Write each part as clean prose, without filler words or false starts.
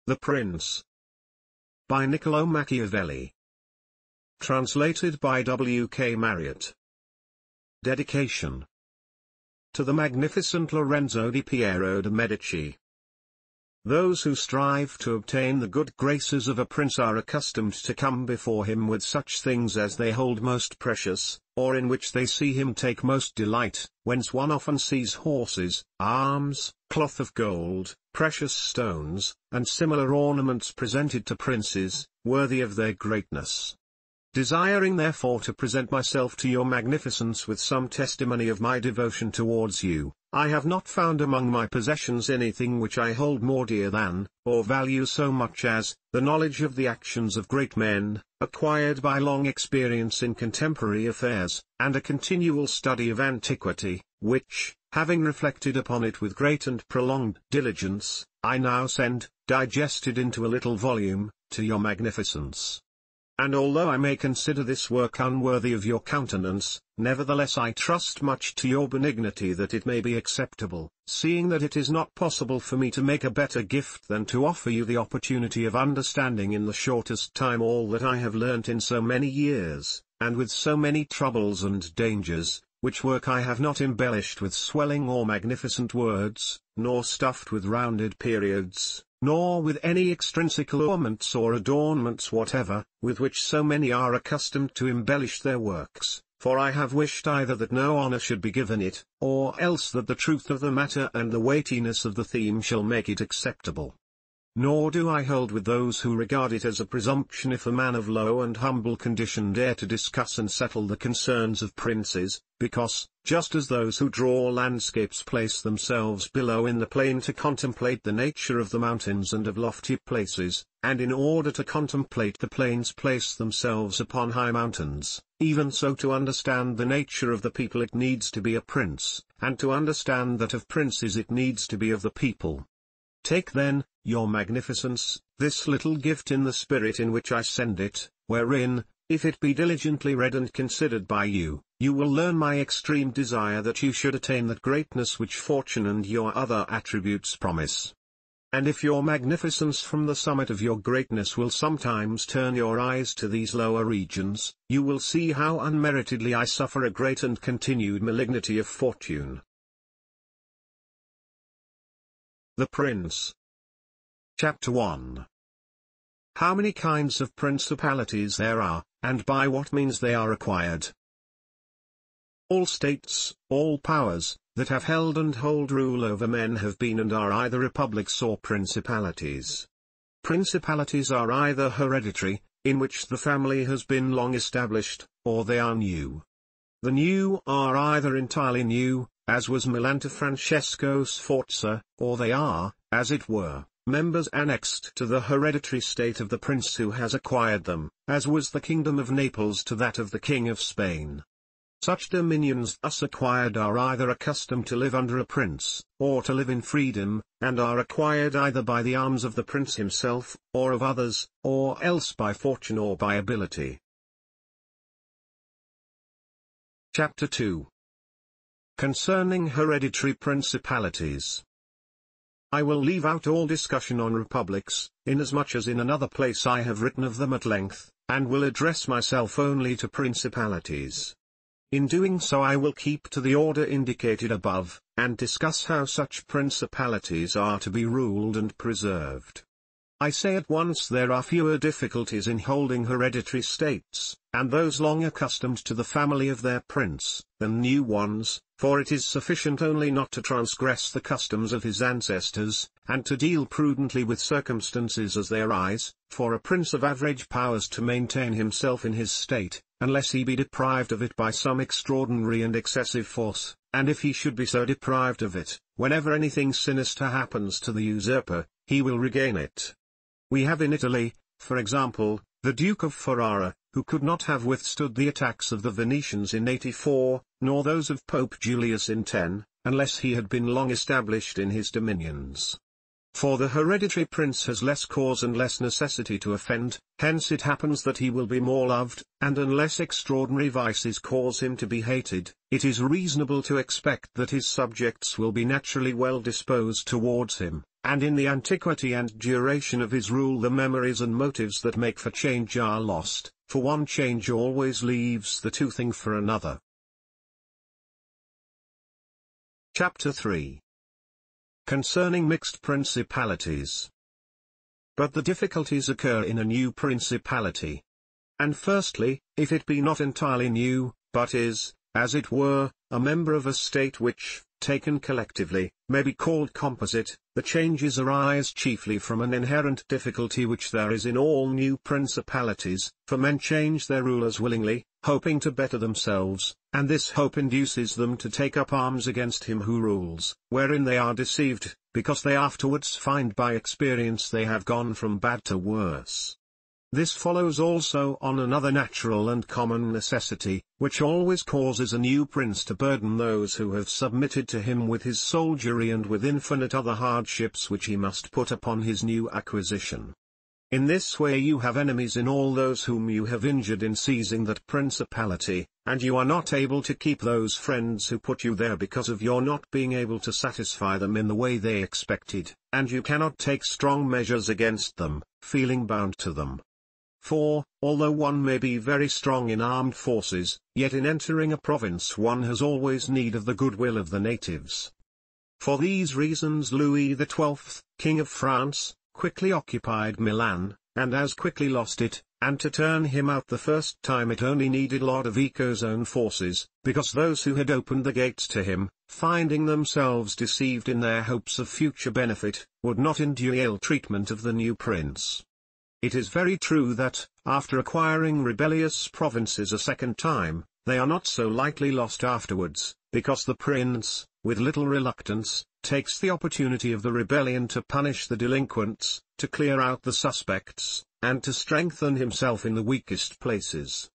The Prince. By Niccolò Machiavelli. Translated by W. K. Marriott. Dedication. To the magnificent Lorenzo di Piero de' Medici. Those who strive to obtain the good graces of a prince are accustomed to come before him with such things as they hold most precious, or in which they see him take most delight, whence one often sees horses, arms, cloth of gold, precious stones, and similar ornaments presented to princes, worthy of their greatness. Desiring therefore to present myself to your magnificence with some testimony of my devotion towards you, I have not found among my possessions anything which I hold more dear than, or value so much as, the knowledge of the actions of great men, acquired by long experience in contemporary affairs, and a continual study of antiquity, which, having reflected upon it with great and prolonged diligence, I now send, digested into a little volume, to your magnificence. And although I may consider this work unworthy of your countenance, nevertheless I trust much to your benignity that it may be acceptable, seeing that it is not possible for me to make a better gift than to offer you the opportunity of understanding in the shortest time all that I have learnt in so many years, and with so many troubles and dangers, which work I have not embellished with swelling or magnificent words, nor stuffed with rounded periods, nor with any extrinsic ornaments or adornments whatever, with which so many are accustomed to embellish their works, for I have wished either that no honor should be given it, or else that the truth of the matter and the weightiness of the theme shall make it acceptable. Nor do I hold with those who regard it as a presumption if a man of low and humble condition dare to discuss and settle the concerns of princes, because, just as those who draw landscapes place themselves below in the plain to contemplate the nature of the mountains and of lofty places, and in order to contemplate the plains place themselves upon high mountains, even so to understand the nature of the people it needs to be a prince, and to understand that of princes it needs to be of the people. Take then, your magnificence, this little gift in the spirit in which I send it, wherein, if it be diligently read and considered by you, you will learn my extreme desire that you should attain that greatness which fortune and your other attributes promise. And if your magnificence from the summit of your greatness will sometimes turn your eyes to these lower regions, you will see how unmeritedly I suffer a great and continued malignity of fortune. The Prince. Chapter 1. How many kinds of principalities there are, and by what means they are acquired. All states, all powers, that have held and hold rule over men have been and are either republics or principalities. Principalities are either hereditary, in which the family has been long established, or they are new. The new are either entirely new, as was Milan to Francesco Sforza, or they are, as it were, members annexed to the hereditary state of the prince who has acquired them, as was the kingdom of Naples to that of the king of Spain. Such dominions thus acquired are either accustomed to live under a prince, or to live in freedom, and are acquired either by the arms of the prince himself, or of others, or else by fortune or by ability. Chapter 2. Concerning hereditary principalities. I will leave out all discussion on republics, inasmuch as in another place I have written of them at length, and will address myself only to principalities. In doing so I will keep to the order indicated above, and discuss how such principalities are to be ruled and preserved. I say at once there are fewer difficulties in holding hereditary states, and those long accustomed to the family of their prince, than new ones, for it is sufficient only not to transgress the customs of his ancestors, and to deal prudently with circumstances as they arise, for a prince of average powers to maintain himself in his state, unless he be deprived of it by some extraordinary and excessive force, and if he should be so deprived of it, whenever anything sinister happens to the usurper, he will regain it. We have in Italy, for example, the Duke of Ferrara, who could not have withstood the attacks of the Venetians in 84, nor those of Pope Julius in 10, unless he had been long established in his dominions. For the hereditary prince has less cause and less necessity to offend, hence it happens that he will be more loved, and unless extraordinary vices cause him to be hated, it is reasonable to expect that his subjects will be naturally well disposed towards him, and in the antiquity and duration of his rule the memories and motives that make for change are lost, for one change always leaves the two thing for another. Chapter 3. Concerning mixed principalities. But the difficulties occur in a new principality. And firstly, if it be not entirely new, but is, as it were, a member of a state which, taken collectively, may be called composite, the changes arise chiefly from an inherent difficulty which there is in all new principalities, for men change their rulers willingly, hoping to better themselves, and this hope induces them to take up arms against him who rules, wherein they are deceived, because they afterwards find by experience they have gone from bad to worse. This follows also on another natural and common necessity, which always causes a new prince to burden those who have submitted to him with his soldiery and with infinite other hardships which he must put upon his new acquisition. In this way you have enemies in all those whom you have injured in seizing that principality, and you are not able to keep those friends who put you there because of your not being able to satisfy them in the way they expected, and you cannot take strong measures against them, feeling bound to them. For, although one may be very strong in armed forces, yet in entering a province one has always need of the goodwill of the natives. For these reasons Louis XII, King of France, quickly occupied Milan, and as quickly lost it, and to turn him out the first time it only needed Lodovico's own forces, because those who had opened the gates to him, finding themselves deceived in their hopes of future benefit, would not endure ill treatment of the new prince. It is very true that, after acquiring rebellious provinces a second time, they are not so lightly lost afterwards, because the prince, with little reluctance, takes the opportunity of the rebellion to punish the delinquents, to clear out the suspects, and to strengthen himself in the weakest places.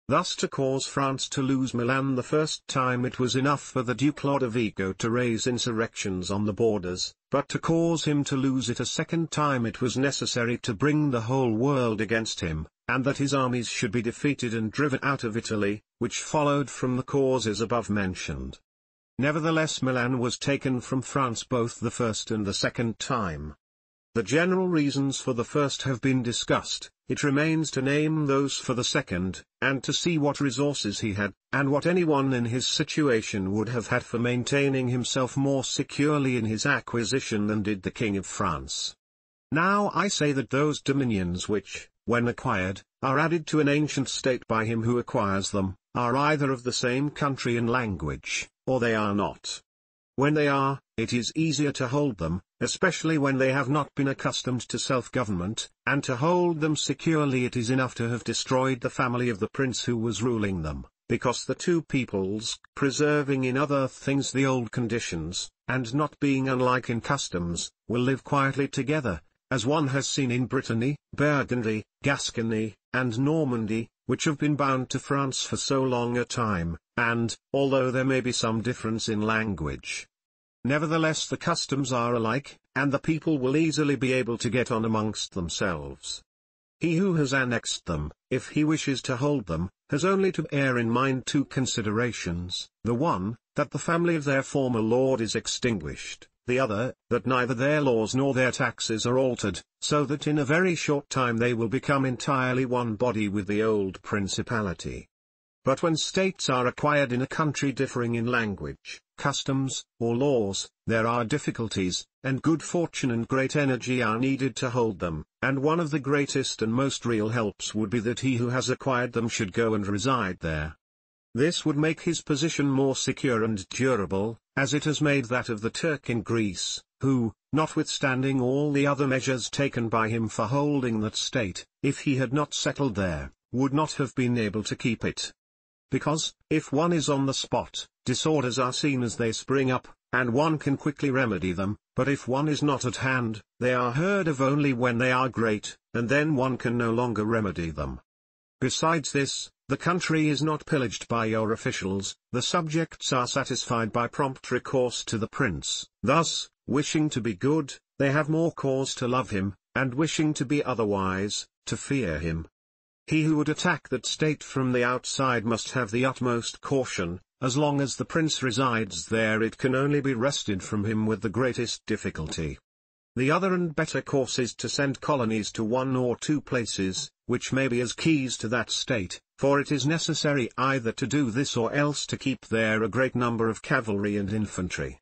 Thus to cause France to lose Milan the first time it was enough for the Duke Lodovico to raise insurrections on the borders, but to cause him to lose it a second time it was necessary to bring the whole world against him, and that his armies should be defeated and driven out of Italy, which followed from the causes above mentioned. Nevertheless Milan was taken from France both the first and the second time. The general reasons for the first have been discussed, it remains to name those for the second, and to see what resources he had, and what anyone in his situation would have had for maintaining himself more securely in his acquisition than did the King of France. Now I say that those dominions which, when acquired, are added to an ancient state by him who acquires them, are either of the same country and language, or they are not. When they are, it is easier to hold them, especially when they have not been accustomed to self-government, and to hold them securely it is enough to have destroyed the family of the prince who was ruling them, because the two peoples, preserving in other things the old conditions, and not being unlike in customs, will live quietly together, as one has seen in Brittany, Burgundy, Gascony, and Normandy, which have been bound to France for so long a time, and, although there may be some difference in language, nevertheless the customs are alike, and the people will easily be able to get on amongst themselves. He who has annexed them, if he wishes to hold them, has only to bear in mind two considerations, the one, that the family of their former lord is extinguished, the other, that neither their laws nor their taxes are altered, so that in a very short time they will become entirely one body with the old principality. But when states are acquired in a country differing in language, customs, or laws, there are difficulties, and good fortune and great energy are needed to hold them, and one of the greatest and most real helps would be that he who has acquired them should go and reside there. This would make his position more secure and durable, as it has made that of the Turk in Greece, who, notwithstanding all the other measures taken by him for holding that state, if he had not settled there, would not have been able to keep it. Because, if one is on the spot, disorders are seen as they spring up, and one can quickly remedy them, but if one is not at hand, they are heard of only when they are great, and then one can no longer remedy them. Besides this, the country is not pillaged by your officials, the subjects are satisfied by prompt recourse to the prince, thus, wishing to be good, they have more cause to love him, and wishing to be otherwise, to fear him. He who would attack that state from the outside must have the utmost caution, as long as the prince resides there it can only be wrested from him with the greatest difficulty. The other and better course is to send colonies to 1 or 2 places, which may be as keys to that state, for it is necessary either to do this or else to keep there a great number of cavalry and infantry.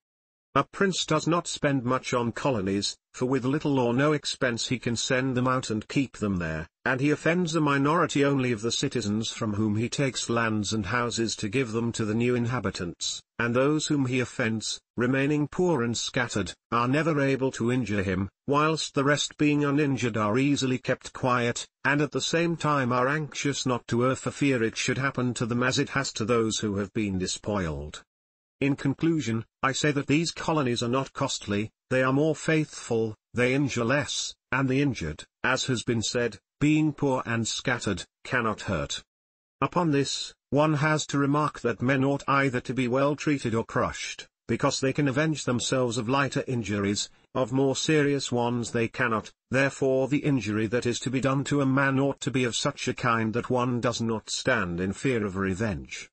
A prince does not spend much on colonies, for with little or no expense he can send them out and keep them there, and he offends a minority only of the citizens from whom he takes lands and houses to give them to the new inhabitants, and those whom he offends, remaining poor and scattered, are never able to injure him, whilst the rest being uninjured are easily kept quiet, and at the same time are anxious not to err for fear it should happen to them as it has to those who have been despoiled. In conclusion, I say that these colonies are not costly, they are more faithful, they injure less, and the injured, as has been said, being poor and scattered, cannot hurt. Upon this, one has to remark that men ought either to be well treated or crushed, because they can avenge themselves of lighter injuries, of more serious ones they cannot, therefore the injury that is to be done to a man ought to be of such a kind that one does not stand in fear of revenge.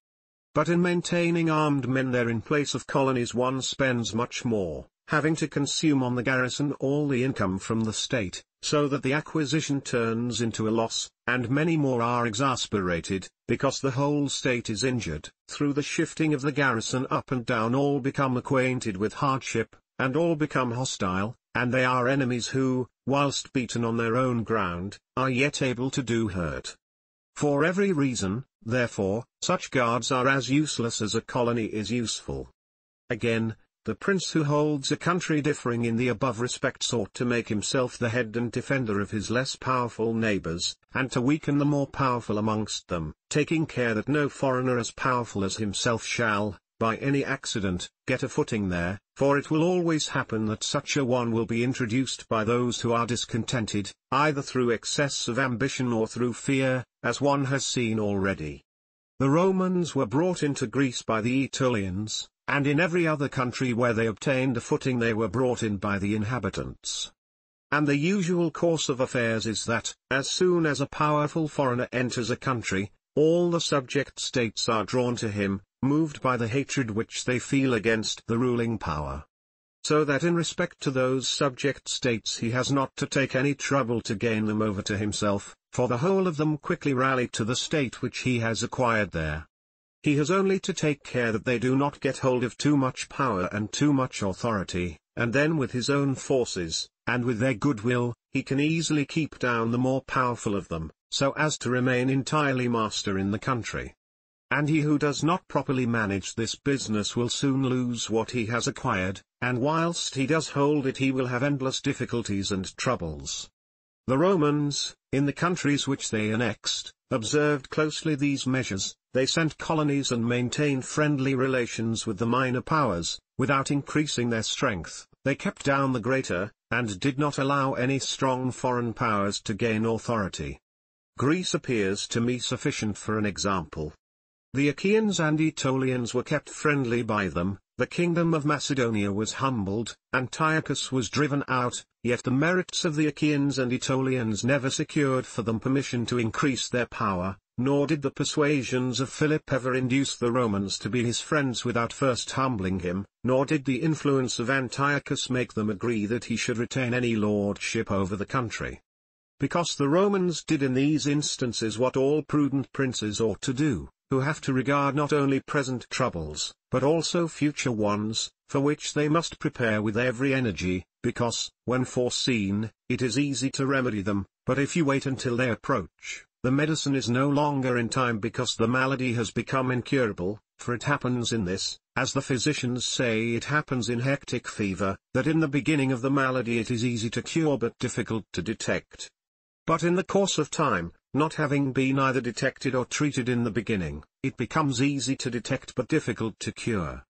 But in maintaining armed men there in place of colonies one spends much more, having to consume on the garrison all the income from the state, so that the acquisition turns into a loss, and many more are exasperated, because the whole state is injured. Through the shifting of the garrison up and down all become acquainted with hardship, and all become hostile, and they are enemies who, whilst beaten on their own ground, are yet able to do hurt. For every reason, therefore, such guards are as useless as a colony is useful. Again, the prince who holds a country differing in the above respects ought to make himself the head and defender of his less powerful neighbors, and to weaken the more powerful amongst them, taking care that no foreigner as powerful as himself shall, by any accident, get a footing there, for it will always happen that such a one will be introduced by those who are discontented, either through excess of ambition or through fear, as one has seen already. The Romans were brought into Greece by the Aetolians, and in every other country where they obtained a footing they were brought in by the inhabitants. And the usual course of affairs is that, as soon as a powerful foreigner enters a country, all the subject states are drawn to him, moved by the hatred which they feel against the ruling power. So that in respect to those subject states he has not to take any trouble to gain them over to himself, for the whole of them quickly rally to the state which he has acquired there. He has only to take care that they do not get hold of too much power and too much authority, and then with his own forces, and with their goodwill, he can easily keep down the more powerful of them, so as to remain entirely master in the country. And he who does not properly manage this business will soon lose what he has acquired, and whilst he does hold it he will have endless difficulties and troubles. The Romans, in the countries which they annexed, observed closely these measures. They sent colonies and maintained friendly relations with the minor powers, without increasing their strength. They kept down the greater, and did not allow any strong foreign powers to gain authority. Greece appears to me sufficient for an example. The Achaeans and Aetolians were kept friendly by them, the kingdom of Macedonia was humbled, Antiochus was driven out, yet the merits of the Achaeans and Aetolians never secured for them permission to increase their power, nor did the persuasions of Philip ever induce the Romans to be his friends without first humbling him, nor did the influence of Antiochus make them agree that he should retain any lordship over the country. Because the Romans did in these instances what all prudent princes ought to do, who have to regard not only present troubles, but also future ones, for which they must prepare with every energy, because, when foreseen, it is easy to remedy them, but if you wait until they approach, the medicine is no longer in time because the malady has become incurable, for it happens in this, as the physicians say it happens in hectic fever, that in the beginning of the malady it is easy to cure but difficult to detect. But in the course of time, not having been either detected or treated in the beginning, it becomes easy to detect but difficult to cure.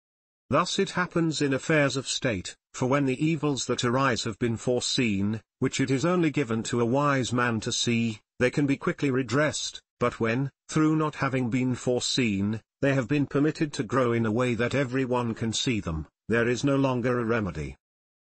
Thus it happens in affairs of state, for when the evils that arise have been foreseen, which it is only given to a wise man to see, they can be quickly redressed, but when, through not having been foreseen, they have been permitted to grow in a way that every one can see them, there is no longer a remedy.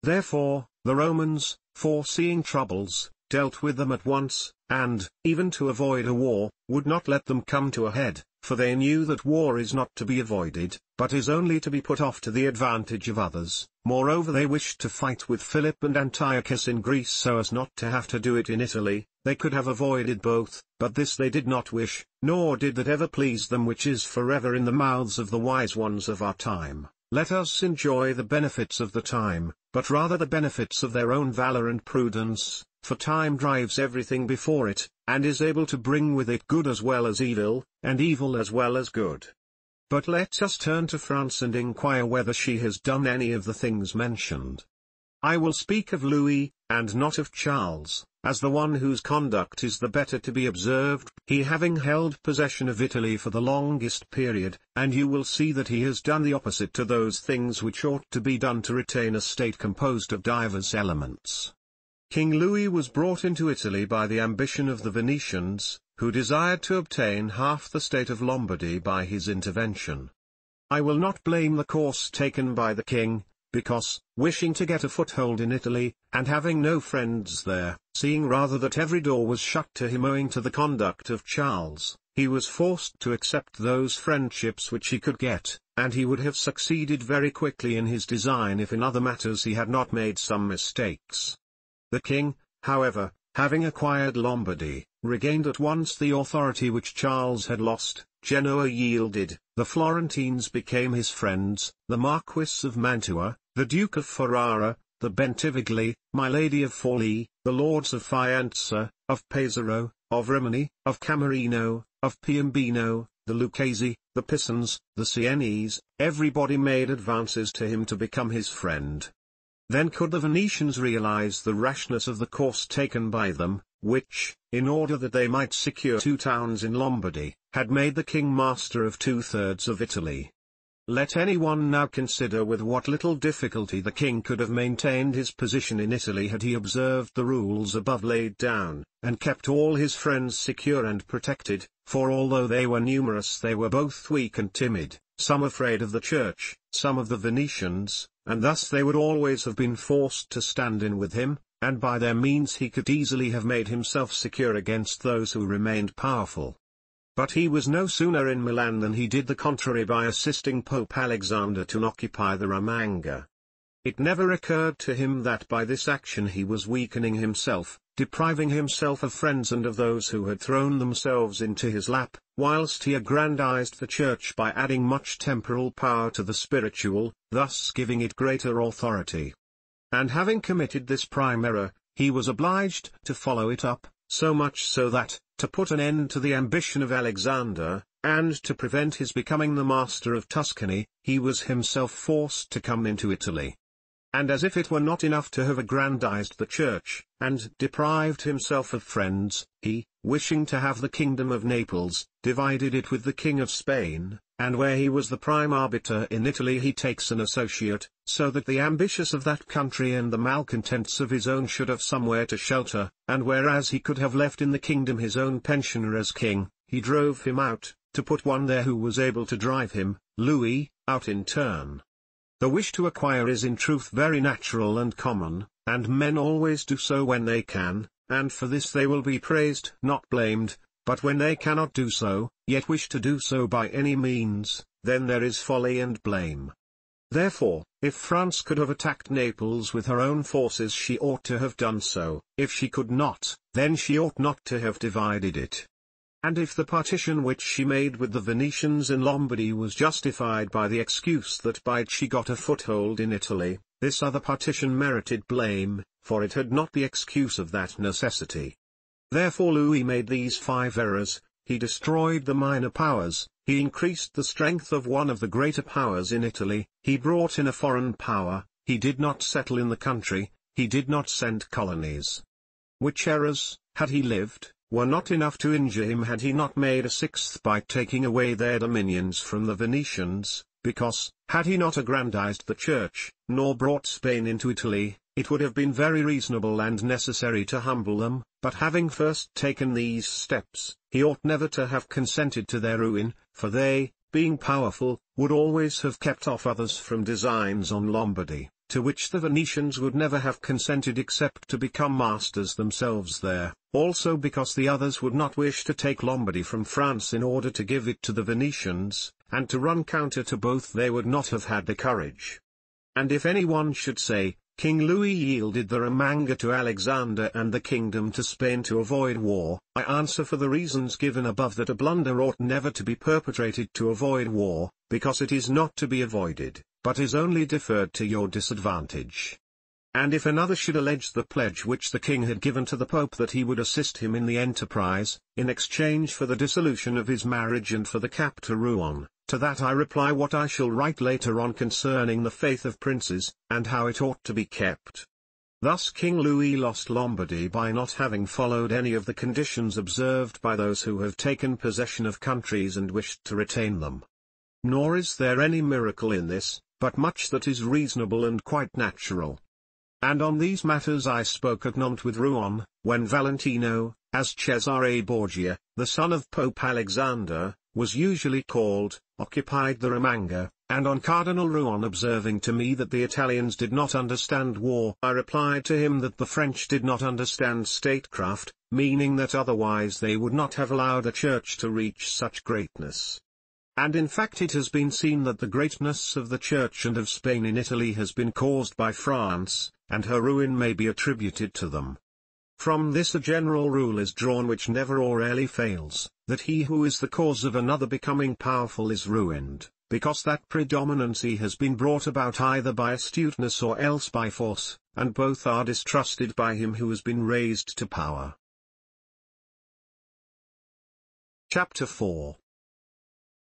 Therefore, the Romans, foreseeing troubles, dealt with them at once, and, even to avoid a war, would not let them come to a head, for they knew that war is not to be avoided, but is only to be put off to the advantage of others. Moreover, they wished to fight with Philip and Antiochus in Greece so as not to have to do it in Italy. They could have avoided both, but this they did not wish, nor did that ever please them, which is forever in the mouths of the wise ones of our time. Let us enjoy the benefits of the time, but rather the benefits of their own valor and prudence, for time drives everything before it, and is able to bring with it good as well as evil, and evil as well as good. But let us turn to France and inquire whether she has done any of the things mentioned. I will speak of Louis, and not of Charles, as the one whose conduct is the better to be observed, he having held possession of Italy for the longest period, and you will see that he has done the opposite to those things which ought to be done to retain a state composed of divers elements. King Louis was brought into Italy by the ambition of the Venetians, who desired to obtain half the state of Lombardy by his intervention. I will not blame the course taken by the king, because, wishing to get a foothold in Italy, and having no friends there, seeing rather that every door was shut to him owing to the conduct of Charles, he was forced to accept those friendships which he could get, and he would have succeeded very quickly in his design if in other matters he had not made some mistakes. The king, however, having acquired Lombardy, regained at once the authority which Charles had lost. Genoa yielded, the Florentines became his friends, the Marquis of Mantua, the Duke of Ferrara, the Bentivogli, my Lady of Forlì, the Lords of Faenza, of Pesaro, of Rimini, of Camerino, of Piombino, the Lucchesi, the Pisans, the Siennese, everybody made advances to him to become his friend. Then could the Venetians realize the rashness of the course taken by them, which, in order that they might secure 2 towns in Lombardy, had made the king master of 2/3 of Italy. Let anyone now consider with what little difficulty the king could have maintained his position in Italy had he observed the rules above laid down, and kept all his friends secure and protected, for although they were numerous they were both weak and timid, some afraid of the church, some of the Venetians, and thus they would always have been forced to stand in with him, and by their means he could easily have made himself secure against those who remained powerful. But he was no sooner in Milan than he did the contrary by assisting Pope Alexander to occupy the Romagna. It never occurred to him that by this action he was weakening himself, depriving himself of friends and of those who had thrown themselves into his lap, whilst he aggrandized the church by adding much temporal power to the spiritual, thus giving it greater authority. And having committed this prime error, he was obliged to follow it up, so much so that, to put an end to the ambition of Alexander, and to prevent his becoming the master of Tuscany, he was himself forced to come into Italy. And as if it were not enough to have aggrandized the church, and deprived himself of friends, he, wishing to have the kingdom of Naples, divided it with the king of Spain, and where he was the prime arbiter in Italy he takes an associate, so that the ambitious of that country and the malcontents of his own should have somewhere to shelter, and whereas he could have left in the kingdom his own pensioner as king, he drove him out, to put one there who was able to drive him, Louis, out in turn. The wish to acquire is in truth very natural and common, and men always do so when they can, and for this they will be praised, not blamed, but when they cannot do so, yet wish to do so by any means, then there is folly and blame. Therefore, if France could have attacked Naples with her own forces she ought to have done so, if she could not, then she ought not to have divided it. And if the partition which she made with the Venetians in Lombardy was justified by the excuse that by it she got a foothold in Italy, this other partition merited blame, for it had not the excuse of that necessity. Therefore Louis made these 5 errors: he destroyed the minor powers, he increased the strength of one of the greater powers in Italy, he brought in a foreign power, he did not settle in the country, he did not send colonies. Which errors, had he lived, were not enough to injure him had he not made a 6th by taking away their dominions from the Venetians, because, had he not aggrandized the church, nor brought Spain into Italy, it would have been very reasonable and necessary to humble them, but having first taken these steps, he ought never to have consented to their ruin, for they, being powerful, would always have kept off others from designs on Lombardy, to which the Venetians would never have consented except to become masters themselves there, also because the others would not wish to take Lombardy from France in order to give it to the Venetians, and to run counter to both they would not have had the courage. And if anyone should say, King Louis yielded the Romagna to Alexander and the kingdom to Spain to avoid war, I answer for the reasons given above that a blunder ought never to be perpetrated to avoid war, because it is not to be avoided, but is only deferred to your disadvantage. And if another should allege the pledge which the king had given to the Pope that he would assist him in the enterprise, in exchange for the dissolution of his marriage and for the cap to Rouen, to that I reply what I shall write later on concerning the faith of princes, and how it ought to be kept. Thus King Louis lost Lombardy by not having followed any of the conditions observed by those who have taken possession of countries and wished to retain them. Nor is there any miracle in this, but much that is reasonable and quite natural. And on these matters I spoke at Nantes with Rouen, when Valentino, as Cesare Borgia, the son of Pope Alexander, was usually called, occupied the Romagna, and on Cardinal Rouen observing to me that the Italians did not understand war, I replied to him that the French did not understand statecraft, meaning that otherwise they would not have allowed a church to reach such greatness. And in fact it has been seen that the greatness of the Church and of Spain in Italy has been caused by France, and her ruin may be attributed to them. From this a general rule is drawn which never or rarely fails, that he who is the cause of another becoming powerful is ruined, because that predominancy has been brought about either by astuteness or else by force, and both are distrusted by him who has been raised to power. Chapter 4.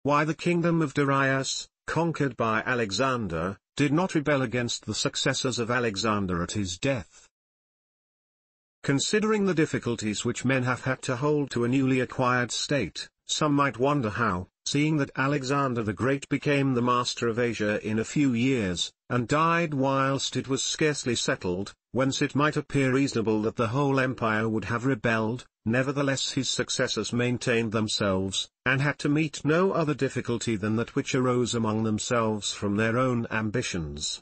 Why the kingdom of Darius, conquered by Alexander, did not rebel against the successors of Alexander at his death. Considering the difficulties which men have had to hold to a newly acquired state, some might wonder how, seeing that Alexander the Great became the master of Asia in a few years, and died whilst it was scarcely settled, whence it might appear reasonable that the whole empire would have rebelled, nevertheless his successors maintained themselves, and had to meet no other difficulty than that which arose among themselves from their own ambitions.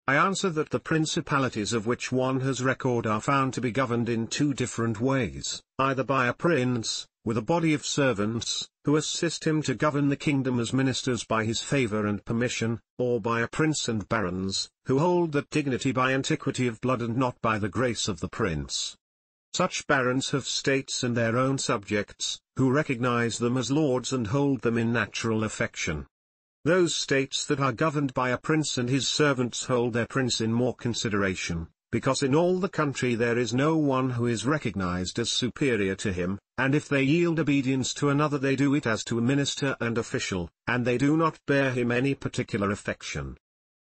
I answer that the principalities of which one has record are found to be governed in two different ways, either by a prince, with a body of servants, who assist him to govern the kingdom as ministers by his favour and permission, or by a prince and barons, who hold that dignity by antiquity of blood and not by the grace of the prince. Such barons have states and their own subjects, who recognize them as lords and hold them in natural affection. Those states that are governed by a prince and his servants hold their prince in more consideration, because in all the country there is no one who is recognized as superior to him, and if they yield obedience to another they do it as to a minister and official, and they do not bear him any particular affection.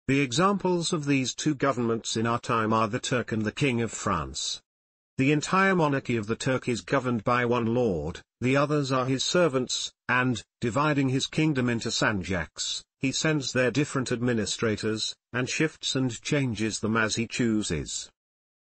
The examples of these two governments in our time are the Turk and the King of France. The entire monarchy of the Turk is governed by one lord, the others are his servants, and, dividing his kingdom into sanjaks, he sends their different administrators, and shifts and changes them as he chooses.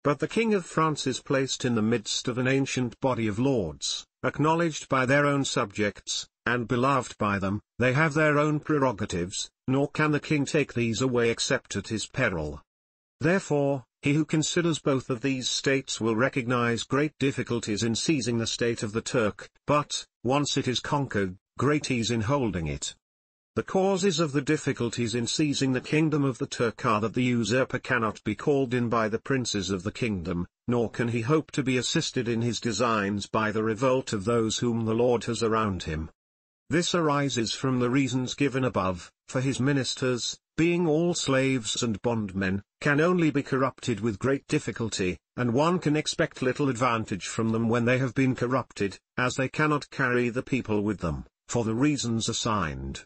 But the King of France is placed in the midst of an ancient body of lords, acknowledged by their own subjects, and beloved by them. They have their own prerogatives, nor can the king take these away except at his peril. Therefore, he who considers both of these states will recognize great difficulties in seizing the state of the Turk, but, once it is conquered, great ease in holding it. The causes of the difficulties in seizing the kingdom of the Turk are that the usurper cannot be called in by the princes of the kingdom, nor can he hope to be assisted in his designs by the revolt of those whom the Lord has around him. This arises from the reasons given above, for his ministers, being all slaves and bondmen, can only be corrupted with great difficulty, and one can expect little advantage from them when they have been corrupted, as they cannot carry the people with them, for the reasons assigned.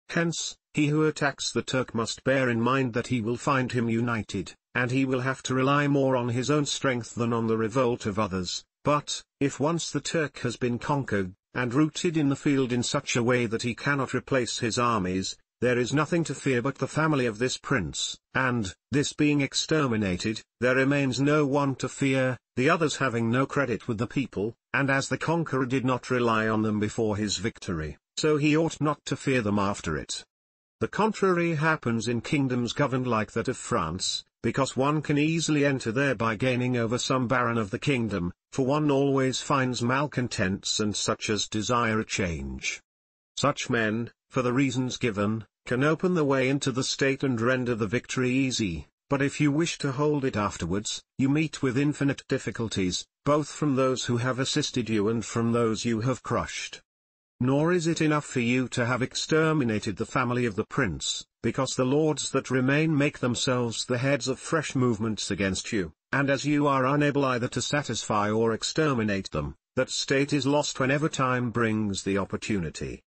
Hence, he who attacks the Turk must bear in mind that he will find him united, and he will have to rely more on his own strength than on the revolt of others. But, if once the Turk has been conquered, and rooted in the field in such a way that he cannot replace his armies, there is nothing to fear but the family of this prince, and, this being exterminated, there remains no one to fear, the others having no credit with the people, and as the conqueror did not rely on them before his victory, so he ought not to fear them after it. The contrary happens in kingdoms governed like that of France, because one can easily enter there by gaining over some baron of the kingdom, for one always finds malcontents and such as desire a change. Such men, for the reasons given, can open the way into the state and render the victory easy, but if you wish to hold it afterwards, you meet with infinite difficulties, both from those who have assisted you and from those you have crushed. Nor is it enough for you to have exterminated the family of the prince, because the lords that remain make themselves the heads of fresh movements against you, and as you are unable either to satisfy or exterminate them, that state is lost whenever time brings the opportunity.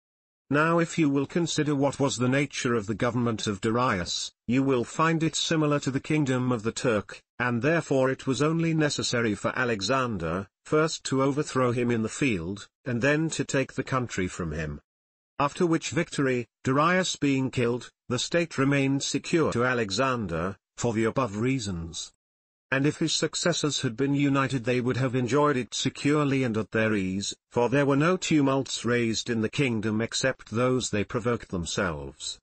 Now if you will consider what was the nature of the government of Darius, you will find it similar to the kingdom of the Turk, and therefore it was only necessary for Alexander, first to overthrow him in the field, and then to take the country from him. After which victory, Darius being killed, the state remained secure to Alexander, for the above reasons. And if his successors had been united they would have enjoyed it securely and at their ease, for there were no tumults raised in the kingdom except those they provoked themselves.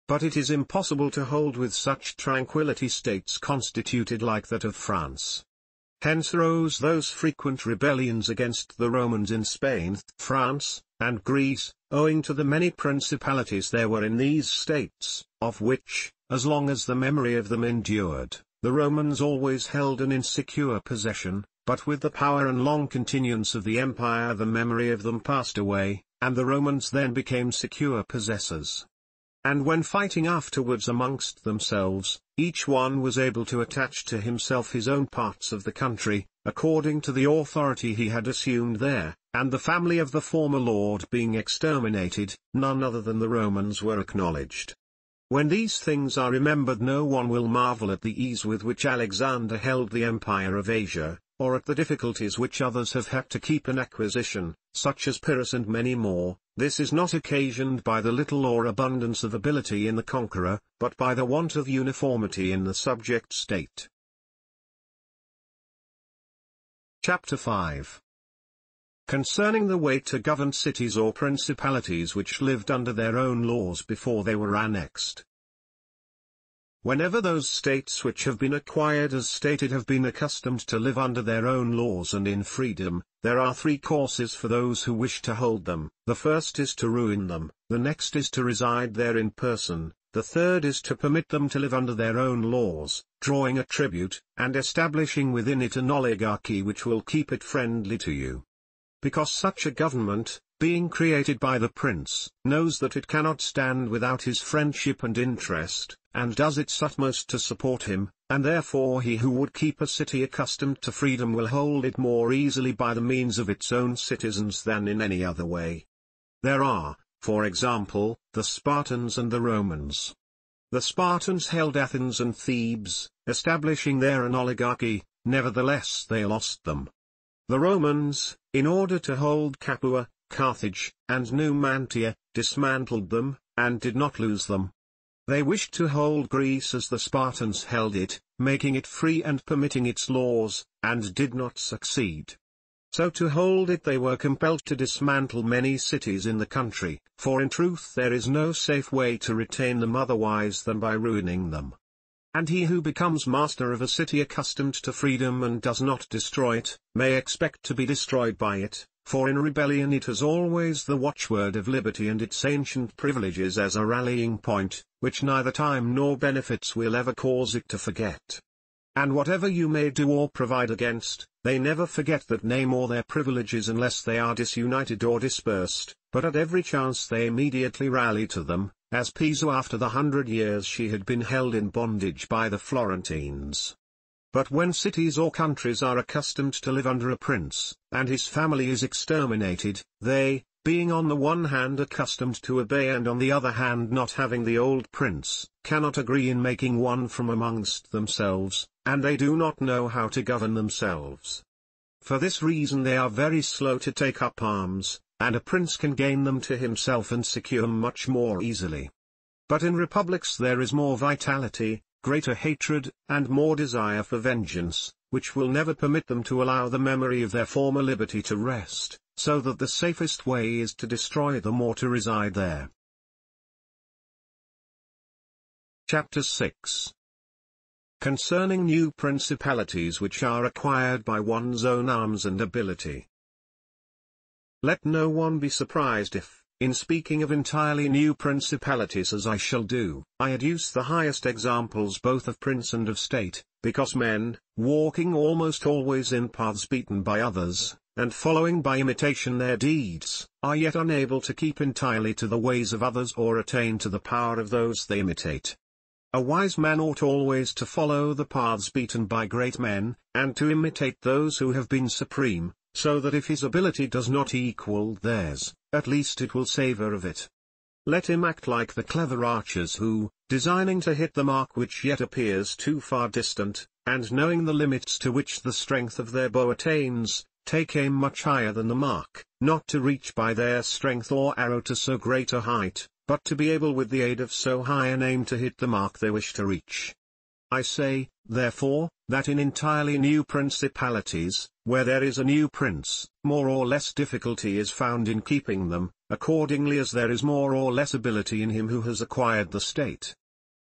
But it is impossible to hold with such tranquility states constituted like that of France. Hence arose those frequent rebellions against the Romans in Spain, France, and Greece, owing to the many principalities there were in these states, of which, as long as the memory of them endured, the Romans always held an insecure possession, but with the power and long continuance of the empire the memory of them passed away, and the Romans then became secure possessors. And when fighting afterwards amongst themselves, each one was able to attach to himself his own parts of the country, according to the authority he had assumed there, and the family of the former lord being exterminated, none other than the Romans were acknowledged. When these things are remembered no one will marvel at the ease with which Alexander held the empire of Asia, or at the difficulties which others have had to keep in acquisition, such as Pyrrhus and many more. This is not occasioned by the little or abundance of ability in the conqueror, but by the want of uniformity in the subject state. Chapter 5. Concerning the way to govern cities or principalities which lived under their own laws before they were annexed. Whenever those states which have been acquired as stated have been accustomed to live under their own laws and in freedom, there are three courses for those who wish to hold them. The first is to ruin them, the next is to reside there in person, the third is to permit them to live under their own laws, drawing a tribute, and establishing within it an oligarchy which will keep it friendly to you. Because such a government, being created by the prince, knows that it cannot stand without his friendship and interest, and does its utmost to support him, and therefore he who would keep a city accustomed to freedom will hold it more easily by the means of its own citizens than in any other way. There are, for example, the Spartans and the Romans. The Spartans held Athens and Thebes, establishing there an oligarchy, nevertheless they lost them. The Romans, in order to hold Capua, Carthage, and Numantia, dismantled them, and did not lose them. They wished to hold Greece as the Spartans held it, making it free and permitting its laws, and did not succeed. So to hold it they were compelled to dismantle many cities in the country, for in truth there is no safe way to retain them otherwise than by ruining them. And he who becomes master of a city accustomed to freedom and does not destroy it, may expect to be destroyed by it, for in rebellion it has always the watchword of liberty and its ancient privileges as a rallying point, which neither time nor benefits will ever cause it to forget. And whatever you may do or provide against, they never forget that name or their privileges unless they are disunited or dispersed, but at every chance they immediately rally to them, as Piso after the 100 years she had been held in bondage by the Florentines. But when cities or countries are accustomed to live under a prince, and his family is exterminated, they, being on the one hand accustomed to obey and on the other hand not having the old prince, cannot agree in making one from amongst themselves, and they do not know how to govern themselves. For this reason they are very slow to take up arms, and a prince can gain them to himself and secure them much more easily. But in republics there is more vitality, greater hatred, and more desire for vengeance, which will never permit them to allow the memory of their former liberty to rest, so that the safest way is to destroy them or to reside there. Chapter 6. concerning new principalities which are acquired by one's own arms and ability. Let no one be surprised if, in speaking of entirely new principalities as I shall do, I adduce the highest examples both of prince and of state, because men, walking almost always in paths beaten by others, and following by imitation their deeds, are yet unable to keep entirely to the ways of others or attain to the power of those they imitate. A wise man ought always to follow the paths beaten by great men, and to imitate those who have been supreme, so that if his ability does not equal theirs, at least it will savour of it. Let him act like the clever archers who, designing to hit the mark which yet appears too far distant, and knowing the limits to which the strength of their bow attains, take aim much higher than the mark, not to reach by their strength or arrow to so great a height, but to be able with the aid of so high an aim to hit the mark they wish to reach. I say, therefore, that in entirely new principalities, where there is a new prince, more or less difficulty is found in keeping them, accordingly as there is more or less ability in him who has acquired the state.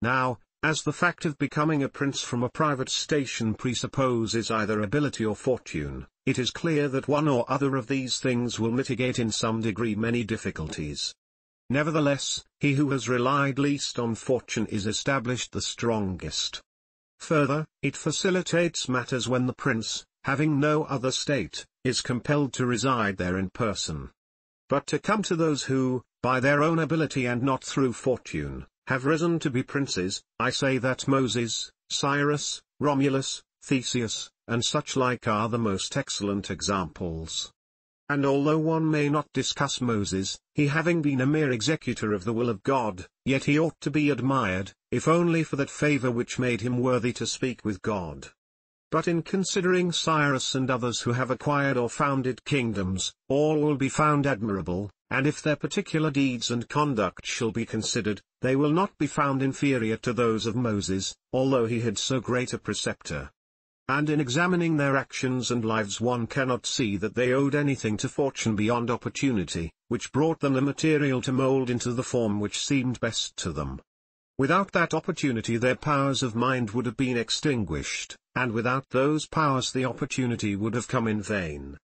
Now, as the fact of becoming a prince from a private station presupposes either ability or fortune, it is clear that one or other of these things will mitigate in some degree many difficulties. Nevertheless, he who has relied least on fortune is established the strongest. Further, it facilitates matters when the prince, having no other state, is compelled to reside there in person. But to come to those who, by their own ability and not through fortune, have risen to be princes, I say that Moses, Cyrus, Romulus, Theseus, and such like are the most excellent examples. And although one may not discuss Moses, he having been a mere executor of the will of God, yet he ought to be admired, if only for that favour which made him worthy to speak with God. But in considering Cyrus and others who have acquired or founded kingdoms, all will be found admirable, and if their particular deeds and conduct shall be considered, they will not be found inferior to those of Moses, although he had so great a preceptor. And in examining their actions and lives one cannot see that they owed anything to fortune beyond opportunity, which brought them the material to mould into the form which seemed best to them. Without that opportunity their powers of mind would have been extinguished, and without those powers the opportunity would have come in vain.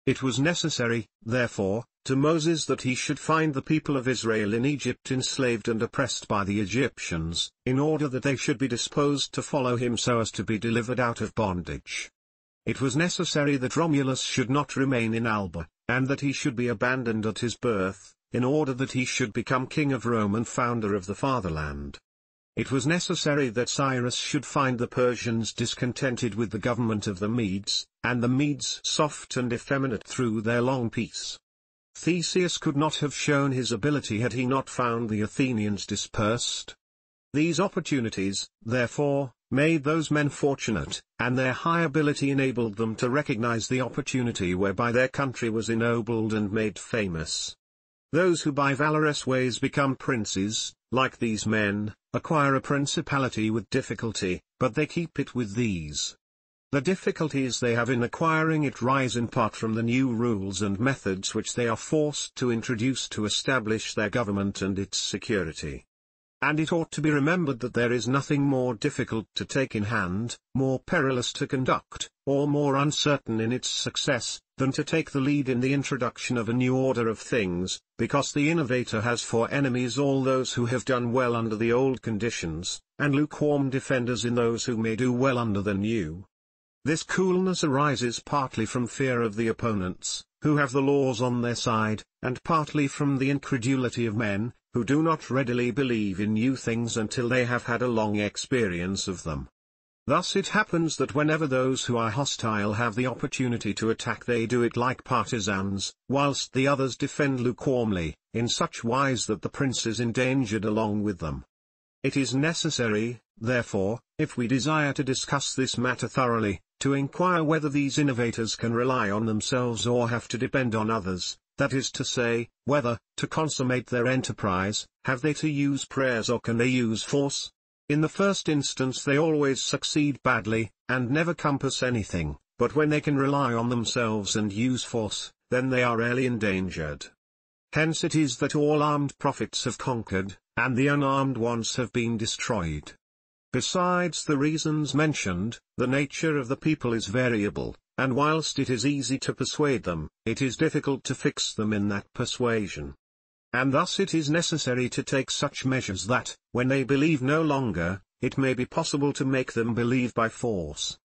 It was necessary, therefore, to Moses that he should find the people of Israel in Egypt enslaved and oppressed by the Egyptians, in order that they should be disposed to follow him so as to be delivered out of bondage. It was necessary that Romulus should not remain in Alba, and that he should be abandoned at his birth, in order that he should become king of Rome and founder of the fatherland. It was necessary that Cyrus should find the Persians discontented with the government of the Medes, and the Medes soft and effeminate through their long peace. Theseus could not have shown his ability had he not found the Athenians dispersed. These opportunities, therefore, made those men fortunate, and their high ability enabled them to recognize the opportunity whereby their country was ennobled and made famous. Those who by valorous ways become princes, like these men, acquire a principality with difficulty, but they keep it with these. The difficulties they have in acquiring it rise in part from the new rules and methods which they are forced to introduce to establish their government and its security. And it ought to be remembered that there is nothing more difficult to take in hand, more perilous to conduct, or more uncertain in its success, than to take the lead in the introduction of a new order of things, because the innovator has for enemies all those who have done well under the old conditions, and lukewarm defenders in those who may do well under the new. This coolness arises partly from fear of the opponents, who have the laws on their side, and partly from the incredulity of men, who do not readily believe in new things until they have had a long experience of them. Thus it happens that whenever those who are hostile have the opportunity to attack they do it like partisans, whilst the others defend lukewarmly, in such wise that the prince is endangered along with them. It is necessary, therefore, if we desire to discuss this matter thoroughly, to inquire whether these innovators can rely on themselves or have to depend on others, that is to say, whether, to consummate their enterprise, have they to use prayers or can they use force? In the first instance they always succeed badly, and never compass anything, but when they can rely on themselves and use force, then they are rarely endangered. Hence it is that all armed prophets have conquered, and the unarmed ones have been destroyed. Besides the reasons mentioned, the nature of the people is variable, and whilst it is easy to persuade them, it is difficult to fix them in that persuasion. And thus it is necessary to take such measures that, when they believe no longer, it may be possible to make them believe by force.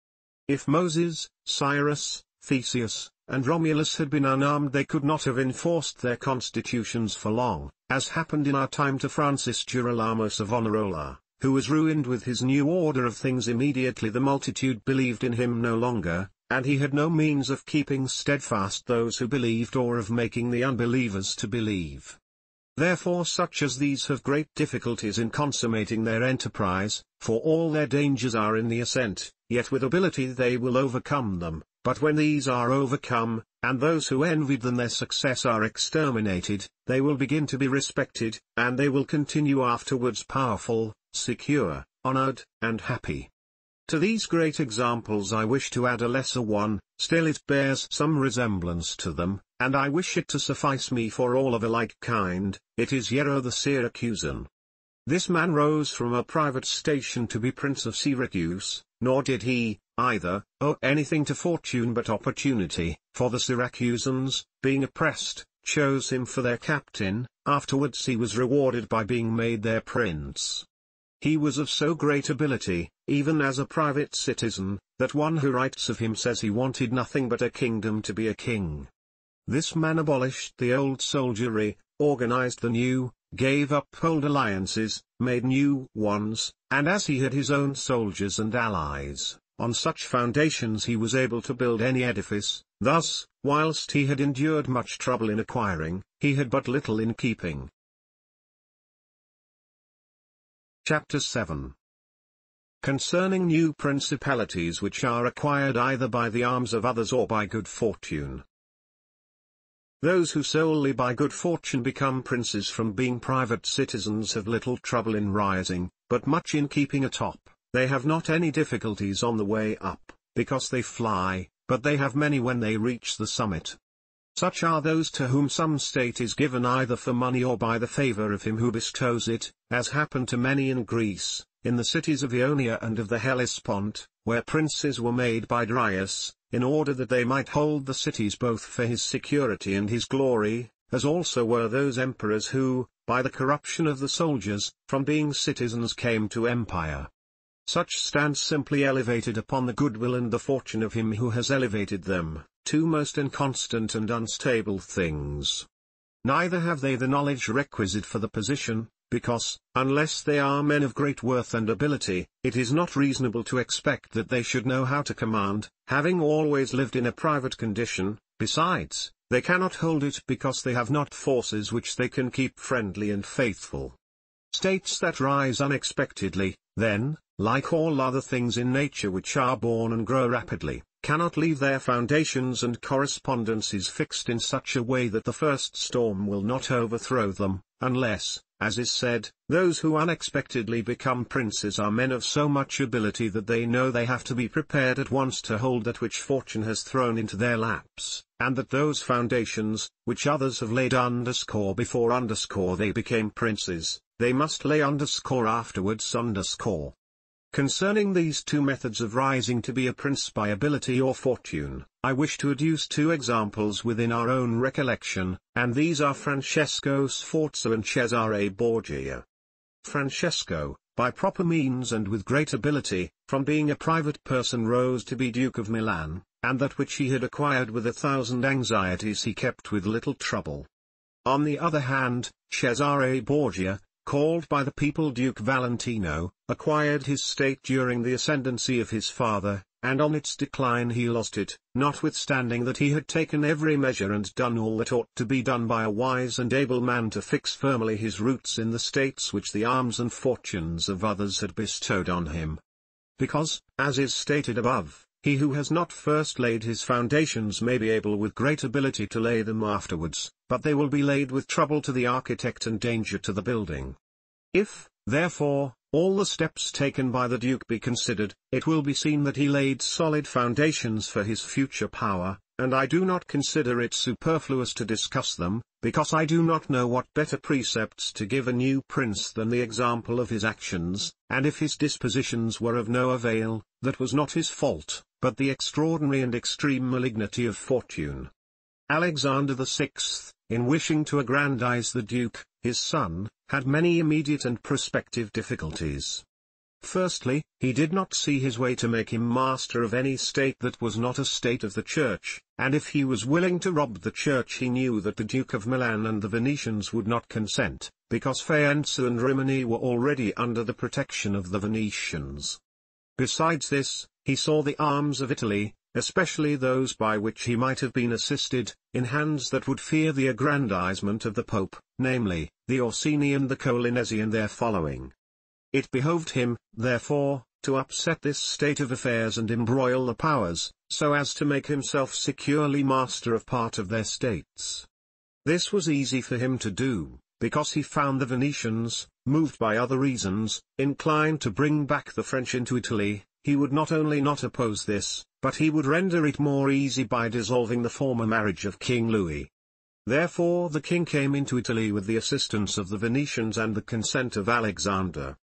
If Moses, Cyrus, Theseus, and Romulus had been unarmed, they could not have enforced their constitutions for long, as happened in our time to Francis Girolamo Savonarola, who was ruined with his new order of things immediately the multitude believed in him no longer, and he had no means of keeping steadfast those who believed or of making the unbelievers to believe. Therefore such as these have great difficulties in consummating their enterprise, for all their dangers are in the ascent, yet with ability they will overcome them, but when these are overcome, and those who envied them their success are exterminated, they will begin to be respected, and they will continue afterwards powerful, secure, honored, and happy. To these great examples I wish to add a lesser one, still it bears some resemblance to them, and I wish it to suffice me for all of a like kind. It is Yero the Syracusan. This man rose from a private station to be Prince of Syracuse, nor did he, either, owe anything to fortune but opportunity, for the Syracusans, being oppressed, chose him for their captain. Afterwards he was rewarded by being made their prince. He was of so great ability, even as a private citizen, that one who writes of him says he wanted nothing but a kingdom to be a king. This man abolished the old soldiery, organized the new, gave up old alliances, made new ones, and as he had his own soldiers and allies, on such foundations he was able to build any edifice. Thus, whilst he had endured much trouble in acquiring, he had but little in keeping. Chapter 7. Concerning new principalities which are acquired either by the arms of others or by good fortune. Those who solely by good fortune become princes from being private citizens have little trouble in rising, but much in keeping atop. They have not any difficulties on the way up, because they fly, but they have many when they reach the summit. Such are those to whom some state is given either for money or by the favor of him who bestows it, as happened to many in Greece, in the cities of Ionia and of the Hellespont, where princes were made by Darius, in order that they might hold the cities both for his security and his glory, as also were those emperors who, by the corruption of the soldiers, from being citizens came to empire. Such stand simply elevated upon the goodwill and the fortune of him who has elevated them, two most inconstant and unstable things. Neither have they the knowledge requisite for the position, because, unless they are men of great worth and ability, it is not reasonable to expect that they should know how to command, having always lived in a private condition. Besides, they cannot hold it because they have not forces which they can keep friendly and faithful. States that rise unexpectedly, then, like all other things in nature which are born and grow rapidly, cannot leave their foundations and correspondences fixed in such a way that the first storm will not overthrow them, unless, as is said, those who unexpectedly become princes are men of so much ability that they know they have to be prepared at once to hold that which fortune has thrown into their laps, and that those foundations, which others have laid before they became princes, they must lay afterwards . Concerning these two methods of rising to be a prince by ability or fortune, I wish to adduce two examples within our own recollection, and these are Francesco Sforza and Cesare Borgia. Francesco, by proper means and with great ability, from being a private person rose to be Duke of Milan, and that which he had acquired with 1,000 anxieties he kept with little trouble. On the other hand, Cesare Borgia, called by the people Duke Valentino, acquired his state during the ascendancy of his father, and on its decline he lost it, notwithstanding that he had taken every measure and done all that ought to be done by a wise and able man to fix firmly his roots in the states which the arms and fortunes of others had bestowed on him. Because, as is stated above, he who has not first laid his foundations may be able with great ability to lay them afterwards, but they will be laid with trouble to the architect and danger to the building. If, therefore, all the steps taken by the Duke be considered, it will be seen that he laid solid foundations for his future power, and I do not consider it superfluous to discuss them, because I do not know what better precepts to give a new prince than the example of his actions, and if his dispositions were of no avail, that was not his fault, but the extraordinary and extreme malignity of fortune. Alexander VI, in wishing to aggrandize the Duke, his son, had many immediate and prospective difficulties. Firstly, he did not see his way to make him master of any state that was not a state of the Church, and if he was willing to rob the Church he knew that the Duke of Milan and the Venetians would not consent, because Faenza and Rimini were already under the protection of the Venetians. Besides this, he saw the arms of Italy, especially those by which he might have been assisted, in hands that would fear the aggrandizement of the Pope, namely, the Orsini and the Colinesi and their following. It behoved him, therefore, to upset this state of affairs and embroil the powers, so as to make himself securely master of part of their states. This was easy for him to do, because he found the Venetians, moved by other reasons, inclined to bring back the French into Italy. He would not only not oppose this, but he would render it more easy by dissolving the former marriage of King Louis. Therefore the king came into Italy with the assistance of the Venetians and the consent of Alexander.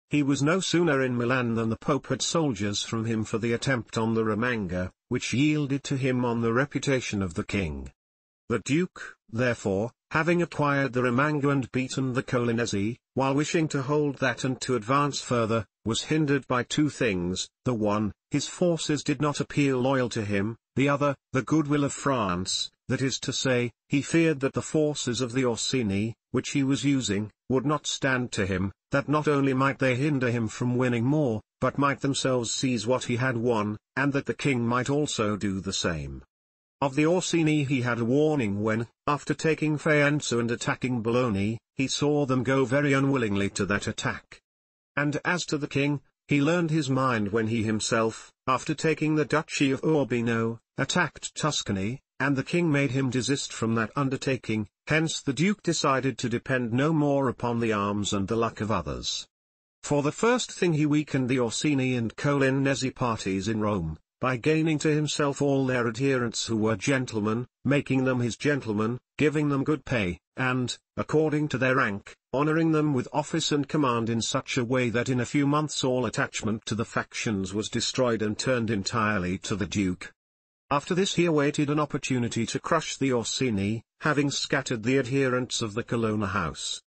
He was no sooner in Milan than the Pope had soldiers from him for the attempt on the Romagna, which yielded to him on the reputation of the king. The Duke, therefore, having acquired the Romagna and beaten the Colinesi, while wishing to hold that and to advance further, was hindered by two things: the one, his forces did not appear loyal to him; the other, the goodwill of France, that is to say, he feared that the forces of the Orsini, which he was using, would not stand to him, that not only might they hinder him from winning more, but might themselves seize what he had won, and that the king might also do the same. Of the Orsini he had a warning when, after taking Faenza and attacking Bologna, he saw them go very unwillingly to that attack. And as to the king, he learned his mind when he himself, after taking the Duchy of Urbino, attacked Tuscany, and the king made him desist from that undertaking. Hence the Duke decided to depend no more upon the arms and the luck of others. For the first thing he weakened the Orsini and Colinesi parties in Rome, by gaining to himself all their adherents who were gentlemen, making them his gentlemen, giving them good pay, and, according to their rank, honoring them with office and command in such a way that in a few months all attachment to the factions was destroyed and turned entirely to the Duke. After this he awaited an opportunity to crush the Orsini, having scattered the adherents of the Colonna house.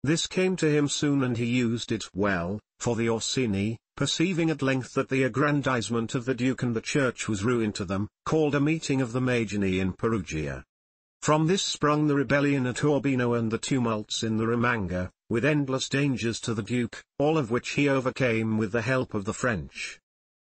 This came to him soon and he used it well, for the Orsini, perceiving at length that the aggrandizement of the Duke and the Church was ruin to them, called a meeting of the Magi in Perugia. From this sprung the rebellion at Urbino and the tumults in the Romagna, with endless dangers to the Duke, all of which he overcame with the help of the French.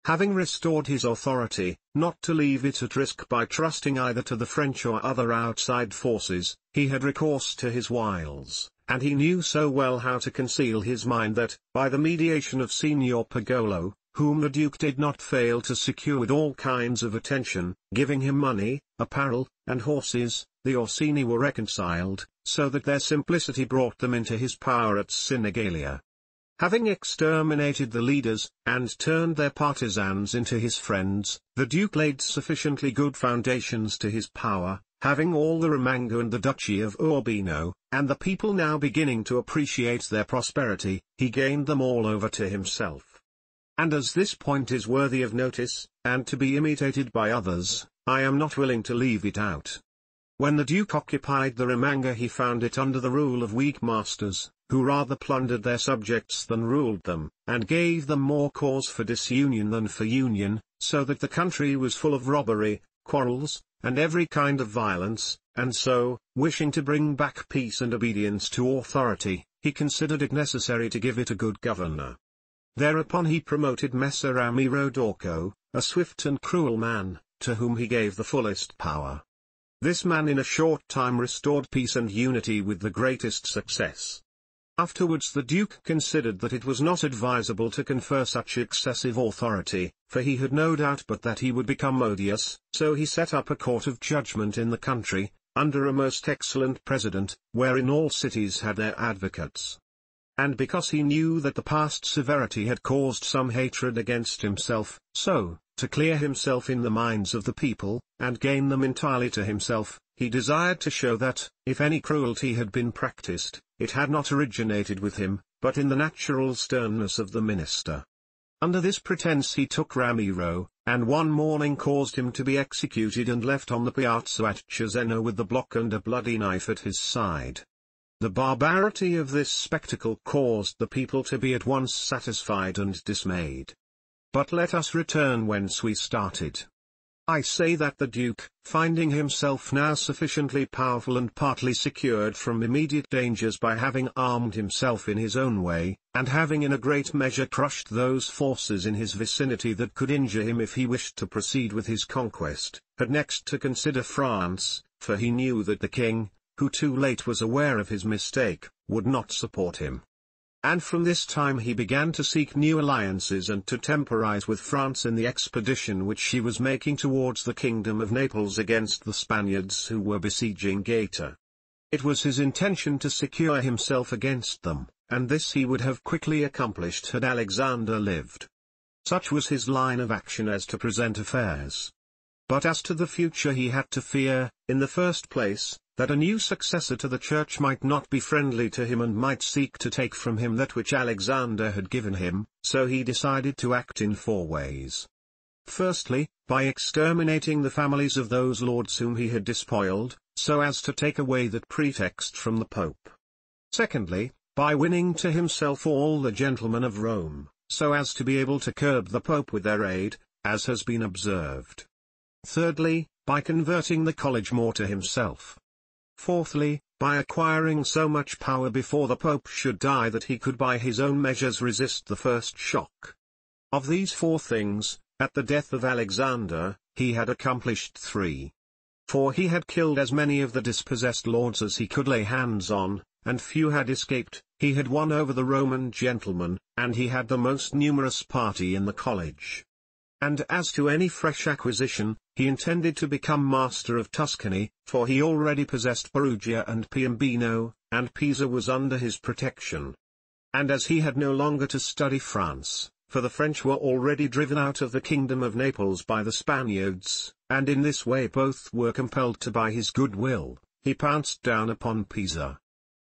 Having restored his authority, not to leave it at risk by trusting either to the French or other outside forces, he had recourse to his wiles, and he knew so well how to conceal his mind that, by the mediation of Signor Pagolo, whom the Duke did not fail to secure with all kinds of attention, giving him money, apparel, and horses, the Orsini were reconciled, so that their simplicity brought them into his power at Sinigalia. Having exterminated the leaders, and turned their partisans into his friends, the Duke laid sufficiently good foundations to his power, having all the Romagna and the Duchy of Urbino, and the people now beginning to appreciate their prosperity, he gained them all over to himself. And as this point is worthy of notice, and to be imitated by others, I am not willing to leave it out. When the Duke occupied the Romagna he found it under the rule of weak masters, who rather plundered their subjects than ruled them, and gave them more cause for disunion than for union, so that the country was full of robbery, quarrels, and every kind of violence, and so, wishing to bring back peace and obedience to authority, he considered it necessary to give it a good governor. Thereupon he promoted Messer Ramiro d'Orco, a swift and cruel man, to whom he gave the fullest power. This man in a short time restored peace and unity with the greatest success. Afterwards the Duke considered that it was not advisable to confer such excessive authority, for he had no doubt but that he would become odious, so he set up a court of judgment in the country, under a most excellent president, wherein all cities had their advocates. And because he knew that the past severity had caused some hatred against himself, so, to clear himself in the minds of the people, and gain them entirely to himself, he desired to show that, if any cruelty had been practiced, it had not originated with him, but in the natural sternness of the minister. Under this pretense he took Ramiro, and one morning caused him to be executed and left on the piazza at Cesena with the block and a bloody knife at his side. The barbarity of this spectacle caused the people to be at once satisfied and dismayed. But let us return whence we started. I say that the Duke, finding himself now sufficiently powerful and partly secured from immediate dangers by having armed himself in his own way, and having in a great measure crushed those forces in his vicinity that could injure him if he wished to proceed with his conquest, had next to consider France, for he knew that the king, who too late was aware of his mistake, would not support him. And from this time he began to seek new alliances and to temporize with France in the expedition which she was making towards the kingdom of Naples against the Spaniards who were besieging Gaeta. It was his intention to secure himself against them, and this he would have quickly accomplished had Alexander lived. Such was his line of action as to present affairs. But as to the future he had to fear, in the first place, that a new successor to the church might not be friendly to him and might seek to take from him that which Alexander had given him, so he decided to act in 4 ways. Firstly, by exterminating the families of those lords whom he had despoiled, so as to take away that pretext from the Pope. Secondly, by winning to himself all the gentlemen of Rome, so as to be able to curb the Pope with their aid, as has been observed. Thirdly, by converting the college more to himself. Fourthly, by acquiring so much power before the Pope should die that he could by his own measures resist the first shock. Of these 4 things, at the death of Alexander, he had accomplished 3. For he had killed as many of the dispossessed lords as he could lay hands on, and few had escaped, he had won over the Roman gentlemen, and he had the most numerous party in the college. And as to any fresh acquisition, he intended to become master of Tuscany, for he already possessed Perugia and Piombino, and Pisa was under his protection. And as he had no longer to study France, for the French were already driven out of the kingdom of Naples by the Spaniards, and in this way both were compelled to buy his goodwill, he pounced down upon Pisa.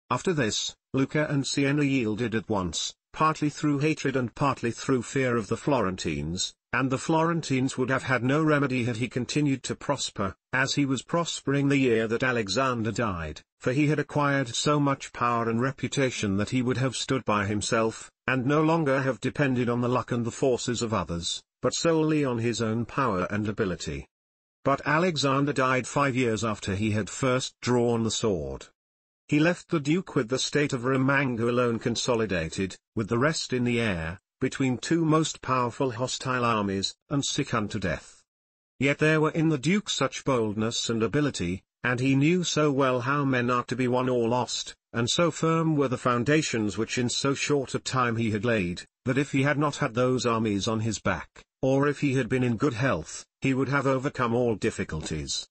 After this, Lucca and Siena yielded at once, partly through hatred and partly through fear of the Florentines, and the Florentines would have had no remedy had he continued to prosper, as he was prospering the year that Alexander died, for he had acquired so much power and reputation that he would have stood by himself, and no longer have depended on the luck and the forces of others, but solely on his own power and ability. But Alexander died 5 years after he had first drawn the sword. He left the Duke with the state of Romagna alone consolidated, with the rest in the air, between 2 most powerful hostile armies, and sick unto death. Yet there were in the Duke such boldness and ability, and he knew so well how men are to be won or lost, and so firm were the foundations which in so short a time he had laid, that if he had not had those armies on his back, or if he had been in good health, he would have overcome all difficulties.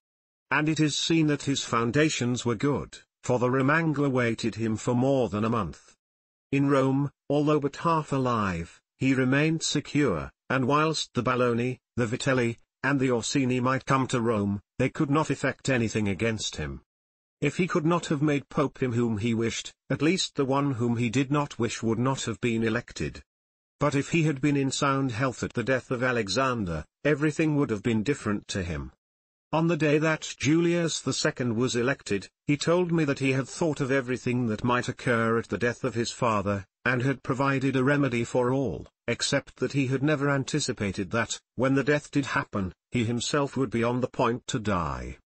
And it is seen that his foundations were good, for the Romagna awaited him for more than a month. In Rome, although but half alive, he remained secure, and whilst the Balloni, the Vitelli, and the Orsini might come to Rome, they could not effect anything against him. If he could not have made Pope him whom he wished, at least the one whom he did not wish would not have been elected. But if he had been in sound health at the death of Alexander, everything would have been different to him. On the day that Julius II was elected, he told me that he had thought of everything that might occur at the death of his father, and had provided a remedy for all, except that he had never anticipated that, when the death did happen, he himself would be on the point to die.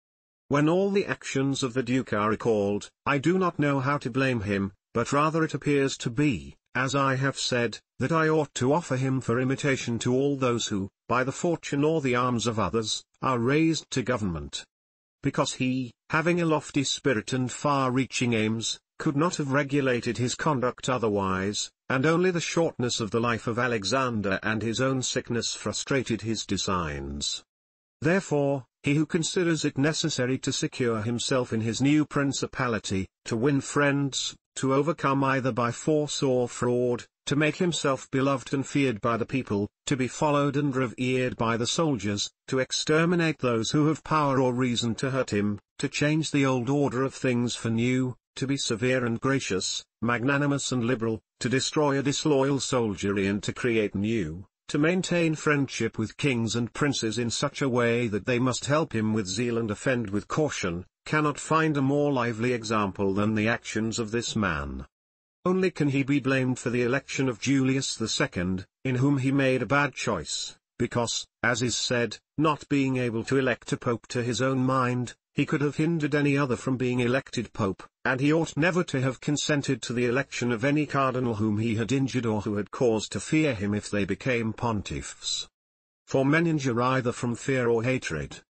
When all the actions of the Duke are recalled, I do not know how to blame him, but rather it appears to be, as I have said, that I ought to offer him for imitation to all those who, by the fortune or the arms of others, are raised to government. Because he, having a lofty spirit and far-reaching aims, could not have regulated his conduct otherwise, and only the shortness of the life of Alexander and his own sickness frustrated his designs. Therefore, he who considers it necessary to secure himself in his new principality, to win friends, to overcome either by force or fraud, to make himself beloved and feared by the people, to be followed and revered by the soldiers, to exterminate those who have power or reason to hurt him, to change the old order of things for new, to be severe and gracious, magnanimous and liberal, to destroy a disloyal soldiery and to create new, to maintain friendship with kings and princes in such a way that they must help him with zeal and offend with caution, cannot find a more lively example than the actions of this man. Only can he be blamed for the election of Julius II, in whom he made a bad choice, because, as is said, not being able to elect a pope to his own mind, he could have hindered any other from being elected pope, and he ought never to have consented to the election of any cardinal whom he had injured or who had cause to fear him if they became pontiffs. For men injure either from fear or hatred.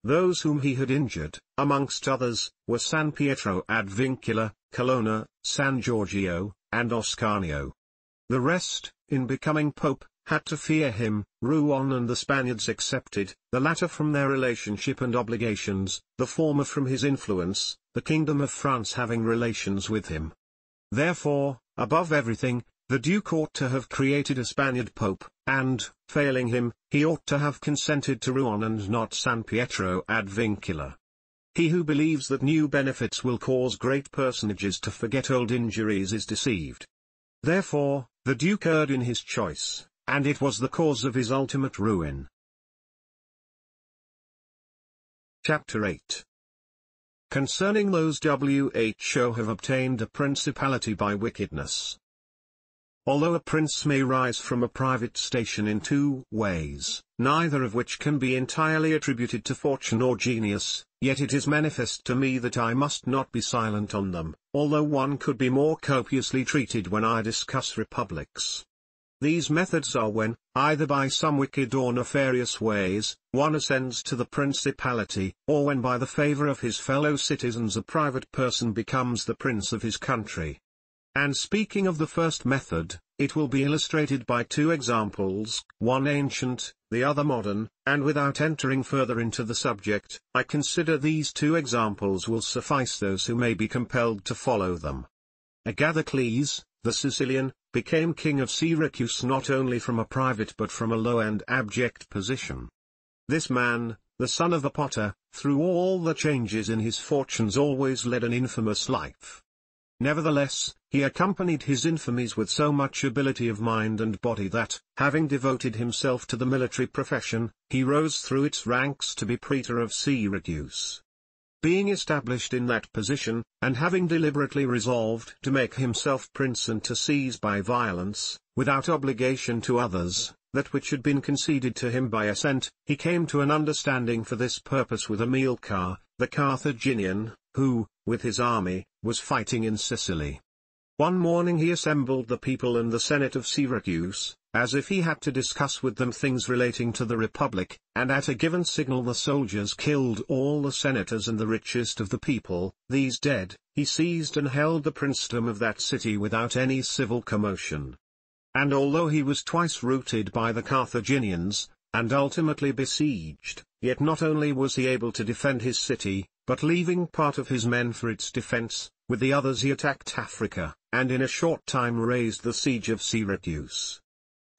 Those whom he had injured, amongst others, were San Pietro ad Vincula, Colonna, San Giorgio, and Ascanio. The rest, in becoming pope, had to fear him, Rouen and the Spaniards excepted, the latter from their relationship and obligations, the former from his influence, the Kingdom of France having relations with him. Therefore, above everything, the Duke ought to have created a Spaniard pope, and, failing him, he ought to have consented to Rouen and not San Pietro ad Vincula. He who believes that new benefits will cause great personages to forget old injuries is deceived. Therefore, the Duke erred in his choice, and it was the cause of his ultimate ruin. Chapter 8. Concerning those who have obtained a principality by wickedness. Although a prince may rise from a private station in two ways, neither of which can be entirely attributed to fortune or genius, yet it is manifest to me that I must not be silent on them, although one could be more copiously treated when I discuss republics. These methods are when, either by some wicked or nefarious ways, one ascends to the principality, or when by the favor of his fellow citizens a private person becomes the prince of his country. And speaking of the first method, it will be illustrated by two examples, one ancient, the other modern, and without entering further into the subject, I consider these two examples will suffice those who may be compelled to follow them. Agathocles, the Sicilian, became king of Syracuse not only from a private but from a low and abject position. This man, the son of a potter, through all the changes in his fortunes always led an infamous life. Nevertheless, he accompanied his infamies with so much ability of mind and body that, having devoted himself to the military profession, he rose through its ranks to be praetor of Syracuse. Being established in that position, and having deliberately resolved to make himself prince and to seize by violence, without obligation to others, that which had been conceded to him by assent, he came to an understanding for this purpose with Hamilcar, the Carthaginian, who, with his army, was fighting in Sicily. One morning he assembled the people and the Senate of Syracuse, as if he had to discuss with them things relating to the Republic, and at a given signal the soldiers killed all the senators and the richest of the people. These dead, he seized and held the princedom of that city without any civil commotion. And although he was twice routed by the Carthaginians, and ultimately besieged, yet not only was he able to defend his city, but leaving part of his men for its defense, with the others he attacked Africa, and in a short time raised the siege of Syracuse.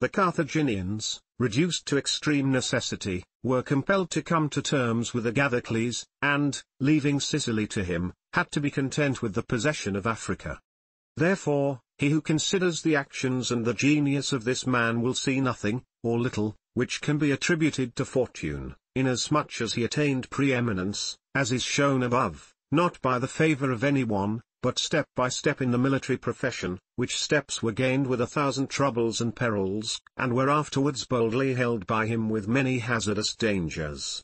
The Carthaginians, reduced to extreme necessity, were compelled to come to terms with Agathocles, and, leaving Sicily to him, had to be content with the possession of Africa. Therefore, he who considers the actions and the genius of this man will see nothing, or little, which can be attributed to fortune, inasmuch as he attained preeminence, as is shown above, not by the favor of any one, but step by step in the military profession, which steps were gained with 1,000 troubles and perils, and were afterwards boldly held by him with many hazardous dangers.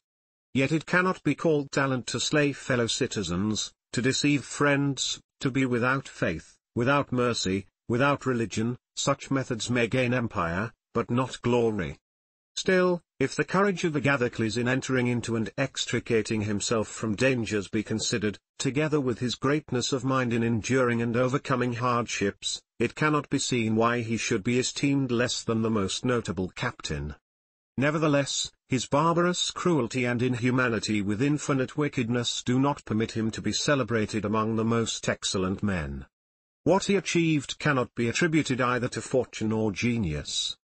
Yet it cannot be called talent to slay fellow citizens, to deceive friends, to be without faith, without mercy, without religion. Such methods may gain empire, but not glory. Still, if the courage of Agathocles in entering into and extricating himself from dangers be considered, together with his greatness of mind in enduring and overcoming hardships, it cannot be seen why he should be esteemed less than the most notable captain. Nevertheless, his barbarous cruelty and inhumanity with infinite wickedness do not permit him to be celebrated among the most excellent men. What he achieved cannot be attributed either to fortune or genius.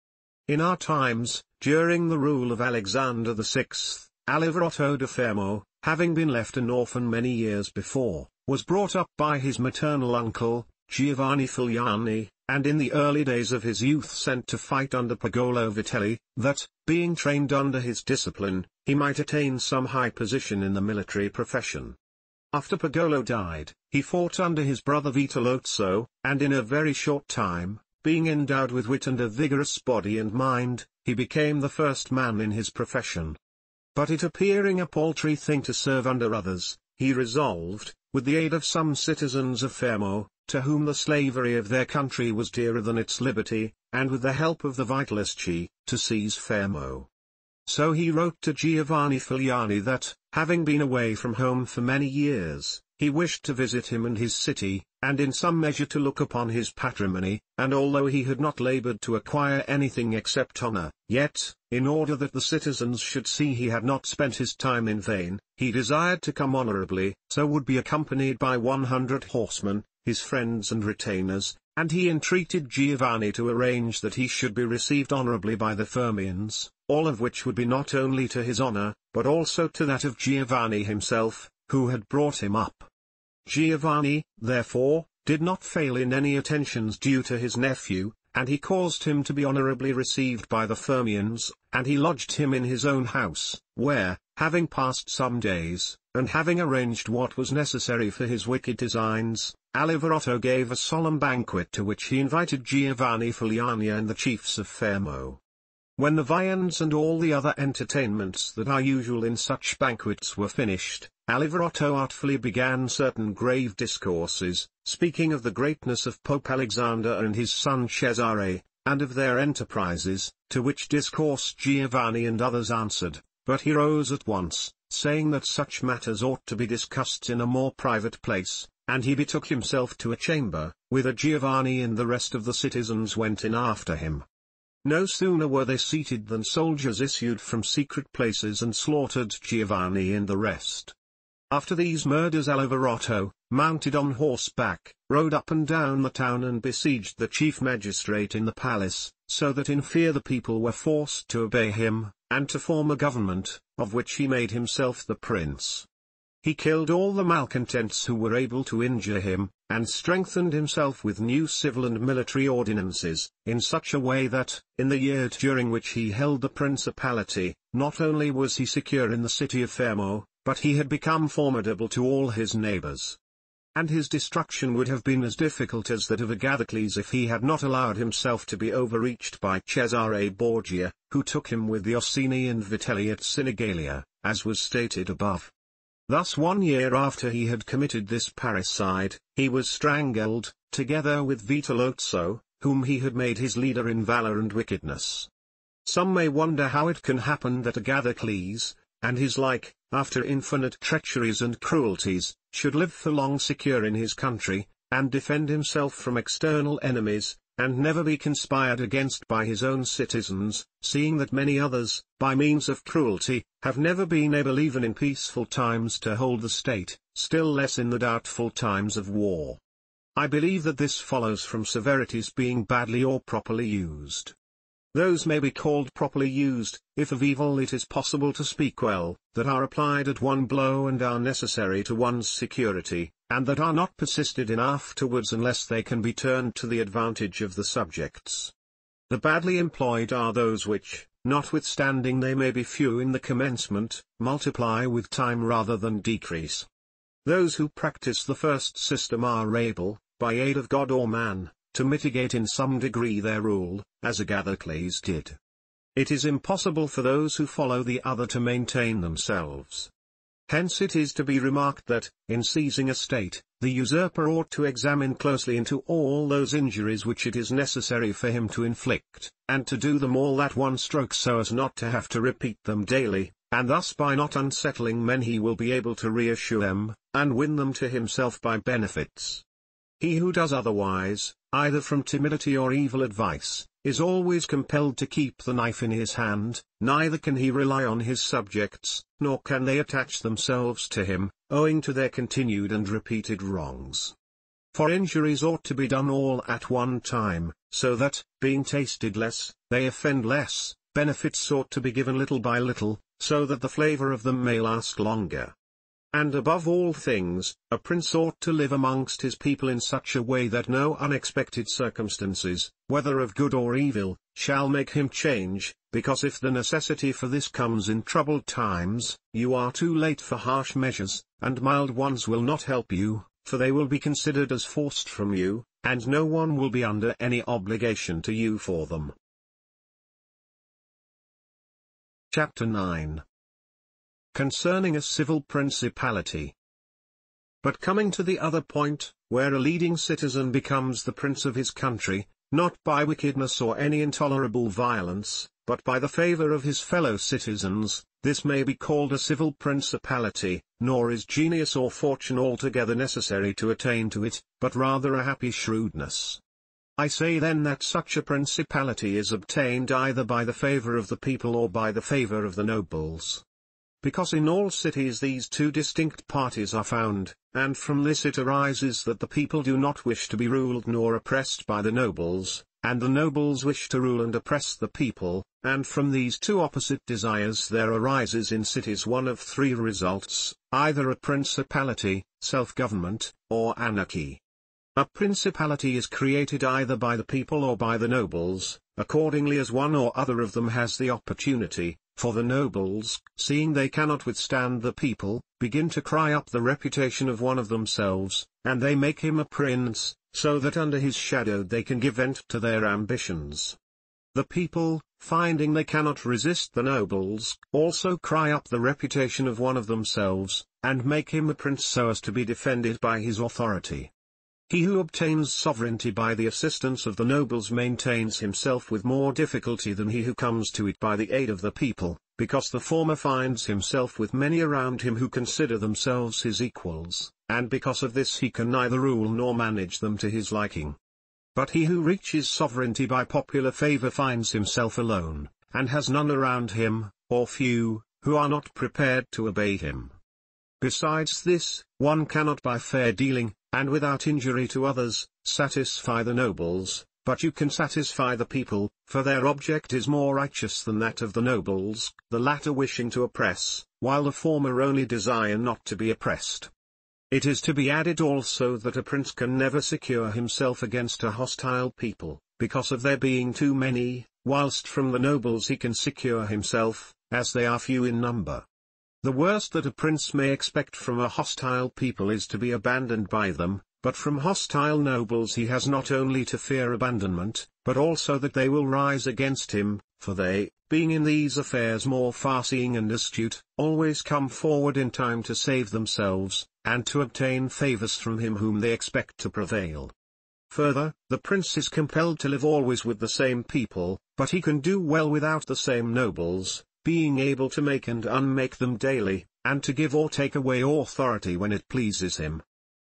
In our times, during the rule of Alexander VI, Aliverotto da Fermo, having been left an orphan many years before, was brought up by his maternal uncle, Giovanni Filiani, and in the early days of his youth sent to fight under Pagolo Vitelli, that, being trained under his discipline, he might attain some high position in the military profession. After Pagolo died, he fought under his brother Vitellozzo, and in a very short time, being endowed with wit and a vigorous body and mind, he became the first man in his profession. But it appearing a paltry thing to serve under others, he resolved, with the aid of some citizens of Fermo, to whom the slavery of their country was dearer than its liberty, and with the help of the Vitellozzi, to seize Fermo. So he wrote to Giovanni Filiani that, having been away from home for many years, he wished to visit him and his city, and in some measure to look upon his patrimony, and although he had not labored to acquire anything except honor, yet, in order that the citizens should see he had not spent his time in vain, he desired to come honorably, so would be accompanied by 100 horsemen, his friends and retainers, and he entreated Giovanni to arrange that he should be received honorably by the Fermians, all of which would be not only to his honor, but also to that of Giovanni himself, who had brought him up. Giovanni, therefore, did not fail in any attentions due to his nephew, and he caused him to be honorably received by the Fermians, and he lodged him in his own house, where, having passed some days, and having arranged what was necessary for his wicked designs, Aliverotto gave a solemn banquet to which he invited Giovanni Filiani and the chiefs of Fermo. When the viands and all the other entertainments that are usual in such banquets were finished, Aliverotto artfully began certain grave discourses, speaking of the greatness of Pope Alexander and his son Cesare, and of their enterprises, to which discourse Giovanni and others answered, but he rose at once, saying that such matters ought to be discussed in a more private place, and he betook himself to a chamber, whither Giovanni and the rest of the citizens went in after him. No sooner were they seated than soldiers issued from secret places and slaughtered Giovanni and the rest. After these murders Aliverotto, mounted on horseback, rode up and down the town and besieged the chief magistrate in the palace, so that in fear the people were forced to obey him, and to form a government, of which he made himself the prince. He killed all the malcontents who were able to injure him, and strengthened himself with new civil and military ordinances, in such a way that, in the year during which he held the Principality, not only was he secure in the city of Fermo, but he had become formidable to all his neighbors. And his destruction would have been as difficult as that of Agathocles if he had not allowed himself to be overreached by Cesare Borgia, who took him with the Orsini and Vitelli at Sinigalia, as was stated above. Thus 1 year after he had committed this parricide, he was strangled, together with Vitellozzo, whom he had made his leader in valor and wickedness. Some may wonder how it can happen that Agathocles, and his like, after infinite treacheries and cruelties, should live for long secure in his country, and defend himself from external enemies, and never be conspired against by his own citizens, seeing that many others, by means of cruelty, have never been able even in peaceful times to hold the state, still less in the doubtful times of war. I believe that this follows from severities being badly or properly used. Those may be called properly used, if of evil it is possible to speak well, that are applied at one blow and are necessary to one's security, and that are not persisted in afterwards unless they can be turned to the advantage of the subjects. The badly employed are those which, notwithstanding they may be few in the commencement, multiply with time rather than decrease. Those who practice the first system are able, by aid of God or man, to mitigate in some degree their rule, as Agathocles did. It is impossible for those who follow the other to maintain themselves. Hence it is to be remarked that, in seizing a state, the usurper ought to examine closely into all those injuries which it is necessary for him to inflict, and to do them all at one stroke so as not to have to repeat them daily, and thus by not unsettling men he will be able to reassure them, and win them to himself by benefits. He who does otherwise, either from timidity or evil advice, is always compelled to keep the knife in his hand, neither can he rely on his subjects, nor can they attach themselves to him, owing to their continued and repeated wrongs. For injuries ought to be done all at one time, so that, being tasted less, they offend less. Benefits ought to be given little by little, so that the flavor of them may last longer. And above all things, a prince ought to live amongst his people in such a way that no unexpected circumstances, whether of good or evil, shall make him change, because if the necessity for this comes in troubled times, you are too late for harsh measures, and mild ones will not help you, for they will be considered as forced from you, and no one will be under any obligation to you for them. Chapter 9. Concerning a civil principality. But coming to the other point, where a leading citizen becomes the prince of his country, not by wickedness or any intolerable violence, but by the favor of his fellow citizens, this may be called a civil principality, nor is genius or fortune altogether necessary to attain to it, but rather a happy shrewdness. I say then that such a principality is obtained either by the favor of the people or by the favor of the nobles. Because in all cities these two distinct parties are found, and from this it arises that the people do not wish to be ruled nor oppressed by the nobles, and the nobles wish to rule and oppress the people, and from these two opposite desires there arises in cities one of three results, either a principality, self-government, or anarchy. A principality is created either by the people or by the nobles, accordingly as one or other of them has the opportunity, for the nobles, seeing they cannot withstand the people, begin to cry up the reputation of one of themselves, and they make him a prince, so that under his shadow they can give vent to their ambitions. The people, finding they cannot resist the nobles, also cry up the reputation of one of themselves, and make him a prince so as to be defended by his authority. He who obtains sovereignty by the assistance of the nobles maintains himself with more difficulty than he who comes to it by the aid of the people, because the former finds himself with many around him who consider themselves his equals, and because of this he can neither rule nor manage them to his liking. But he who reaches sovereignty by popular favor finds himself alone, and has none around him, or few, who are not prepared to obey him. Besides this, one cannot by fair dealing, and without injury to others, satisfy the nobles, but you can satisfy the people, for their object is more righteous than that of the nobles, the latter wishing to oppress, while the former only desire not to be oppressed. It is to be added also that a prince can never secure himself against a hostile people, because of their being too many, whilst from the nobles he can secure himself, as they are few in number. The worst that a prince may expect from a hostile people is to be abandoned by them, but from hostile nobles he has not only to fear abandonment, but also that they will rise against him, for they, being in these affairs more far-seeing and astute, always come forward in time to save themselves, and to obtain favors from him whom they expect to prevail. Further, the prince is compelled to live always with the same people, but he can do well without the same nobles, being able to make and unmake them daily, and to give or take away authority when it pleases him.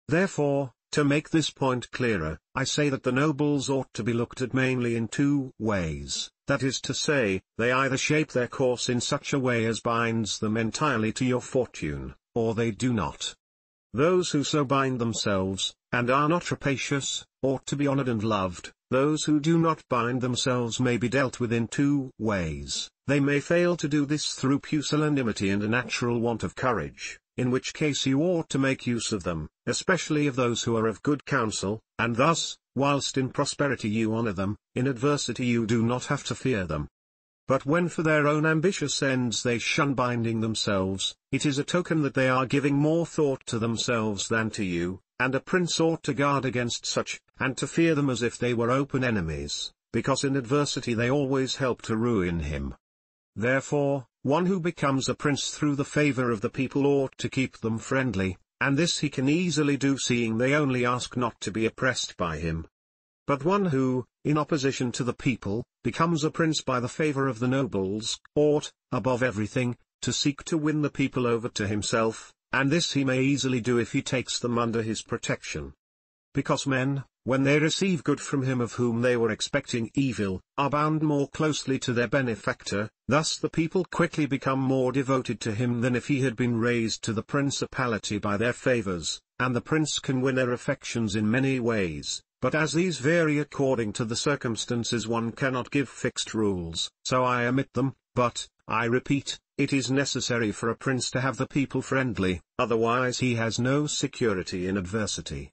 Therefore, to make this point clearer, I say that the nobles ought to be looked at mainly in two ways, that is to say, they either shape their course in such a way as binds them entirely to your fortune, or they do not. Those who so bind themselves, and are not rapacious, ought to be honored and loved. Those who do not bind themselves may be dealt with in two ways. They may fail to do this through pusillanimity and a natural want of courage, in which case you ought to make use of them, especially of those who are of good counsel, and thus, whilst in prosperity you honor them, in adversity you do not have to fear them. But when for their own ambitious ends they shun binding themselves, it is a token that they are giving more thought to themselves than to you, and a prince ought to guard against such, and to fear them as if they were open enemies, because in adversity they always help to ruin him. Therefore, one who becomes a prince through the favor of the people ought to keep them friendly, and this he can easily do seeing they only ask not to be oppressed by him. But one who, in opposition to the people, becomes a prince by the favor of the nobles, ought, above everything, to seek to win the people over to himself, and this he may easily do if he takes them under his protection. Because men, when they receive good from him of whom they were expecting evil, are bound more closely to their benefactor, thus the people quickly become more devoted to him than if he had been raised to the principality by their favors, and the prince can win their affections in many ways, but as these vary according to the circumstances one cannot give fixed rules. So I omit them, but, I repeat, it is necessary for a prince to have the people friendly, otherwise he has no security in adversity.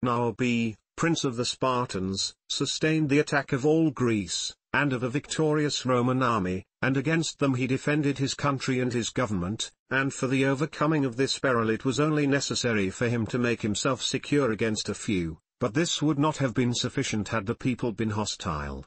Now B, prince of the Spartans, sustained the attack of all Greece, and of a victorious Roman army, and against them he defended his country and his government, and for the overcoming of this peril it was only necessary for him to make himself secure against a few, but this would not have been sufficient had the people been hostile.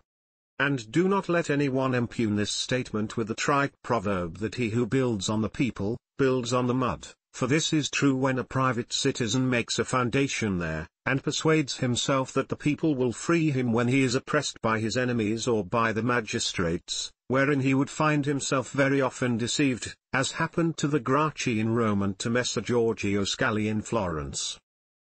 And do not let anyone impugn this statement with the trite proverb that he who builds on the people, builds on the mud, for this is true when a private citizen makes a foundation there, and persuades himself that the people will free him when he is oppressed by his enemies or by the magistrates, wherein he would find himself very often deceived, as happened to the Gracchi in Rome and to Messer Giorgio Scali in Florence.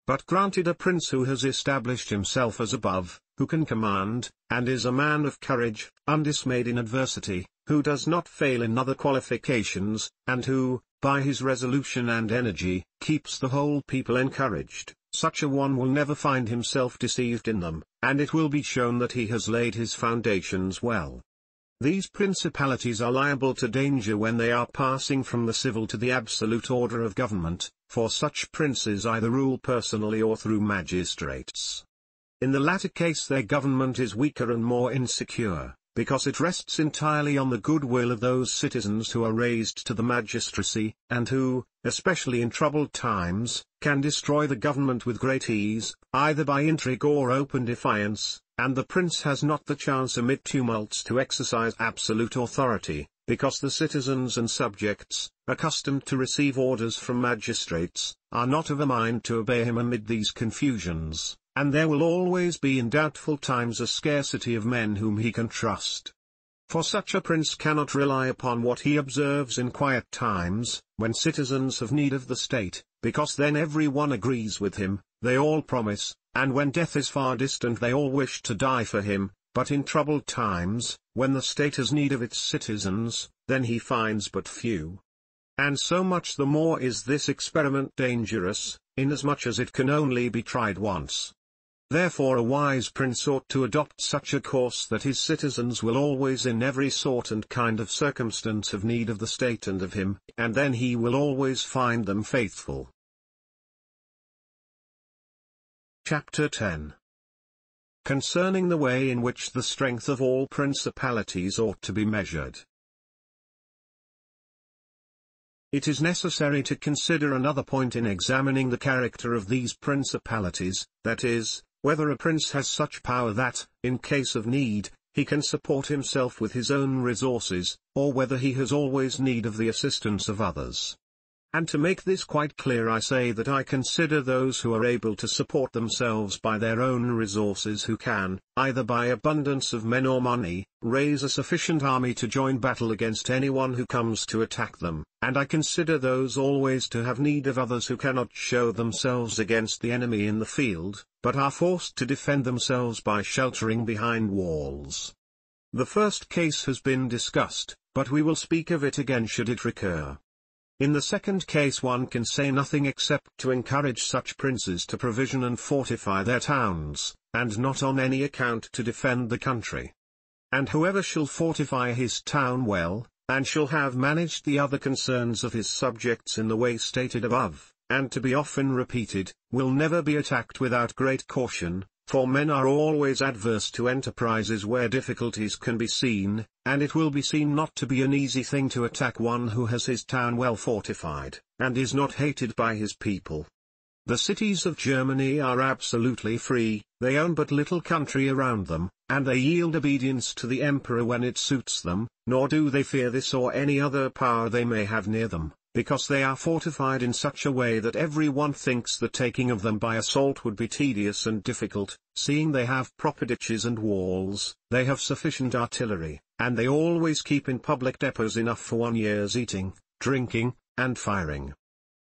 But granted a prince who has established himself as above, who can command, and is a man of courage, undismayed in adversity, who does not fail in other qualifications, and who, by his resolution and energy, keeps the whole people encouraged, such a one will never find himself deceived in them, and it will be shown that he has laid his foundations well. These principalities are liable to danger when they are passing from the civil to the absolute order of government, for such princes either rule personally or through magistrates. In the latter case their government is weaker and more insecure, because it rests entirely on the goodwill of those citizens who are raised to the magistracy, and who, especially in troubled times, can destroy the government with great ease, either by intrigue or open defiance, and the prince has not the chance amid tumults to exercise absolute authority, because the citizens and subjects, accustomed to receive orders from magistrates, are not of a mind to obey him amid these confusions, and there will always be in doubtful times a scarcity of men whom he can trust. For such a prince cannot rely upon what he observes in quiet times, when citizens have need of the state, because then every one agrees with him, they all promise, and when death is far distant they all wish to die for him, but in troubled times, when the state has need of its citizens, then he finds but few. And so much the more is this experiment dangerous, inasmuch as it can only be tried once. Therefore a wise prince ought to adopt such a course that his citizens will always in every sort and kind of circumstance have need of the state and of him, and then he will always find them faithful. Chapter 10. Concerning the way in which the strength of all principalities ought to be measured. It is necessary to consider another point in examining the character of these principalities, that is, whether a prince has such power that, in case of need, he can support himself with his own resources, or whether he has always need of the assistance of others. And to make this quite clear I say that I consider those who are able to support themselves by their own resources who can, either by abundance of men or money, raise a sufficient army to join battle against anyone who comes to attack them, and I consider those always to have need of others who cannot show themselves against the enemy in the field, but are forced to defend themselves by sheltering behind walls. The first case has been discussed, but we will speak of it again should it recur. In the second case one can say nothing except to encourage such princes to provision and fortify their towns, and not on any account to defend the country. And whoever shall fortify his town well, and shall have managed the other concerns of his subjects in the way stated above, and to be often repeated, will never be attacked without great caution, for men are always adverse to enterprises where difficulties can be seen, and it will be seen not to be an easy thing to attack one who has his town well fortified, and is not hated by his people. The cities of Germany are absolutely free, they own but little country around them, and they yield obedience to the emperor when it suits them, nor do they fear this or any other power they may have near them, because they are fortified in such a way that every one thinks the taking of them by assault would be tedious and difficult, seeing they have proper ditches and walls, they have sufficient artillery, and they always keep in public depots enough for 1 year's eating, drinking, and firing.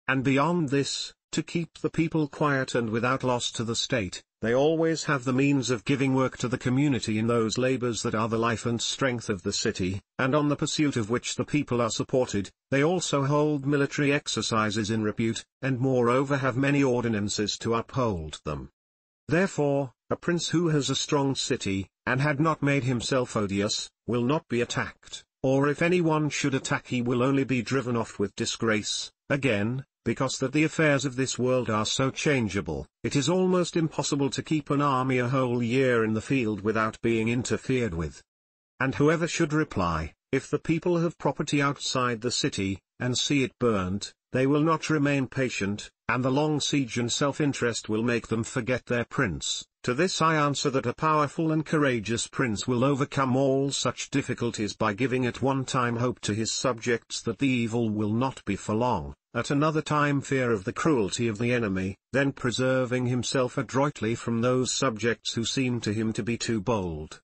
And beyond this, to keep the people quiet and without loss to the state, they always have the means of giving work to the community in those labors that are the life and strength of the city, and on the pursuit of which the people are supported. They also hold military exercises in repute, and moreover have many ordinances to uphold them. Therefore, a prince who has a strong city, and had not made himself odious, will not be attacked, or if anyone should attack he will only be driven off with disgrace. Again, because that the affairs of this world are so changeable, it is almost impossible to keep an army a whole year in the field without being interfered with. And whoever should reply, if the people have property outside the city, and see it burnt, they will not remain patient, and the long siege and self-interest will make them forget their prince. To this I answer that a powerful and courageous prince will overcome all such difficulties by giving at one time hope to his subjects that the evil will not be for long, at another time fear of the cruelty of the enemy, then preserving himself adroitly from those subjects who seem to him to be too bold.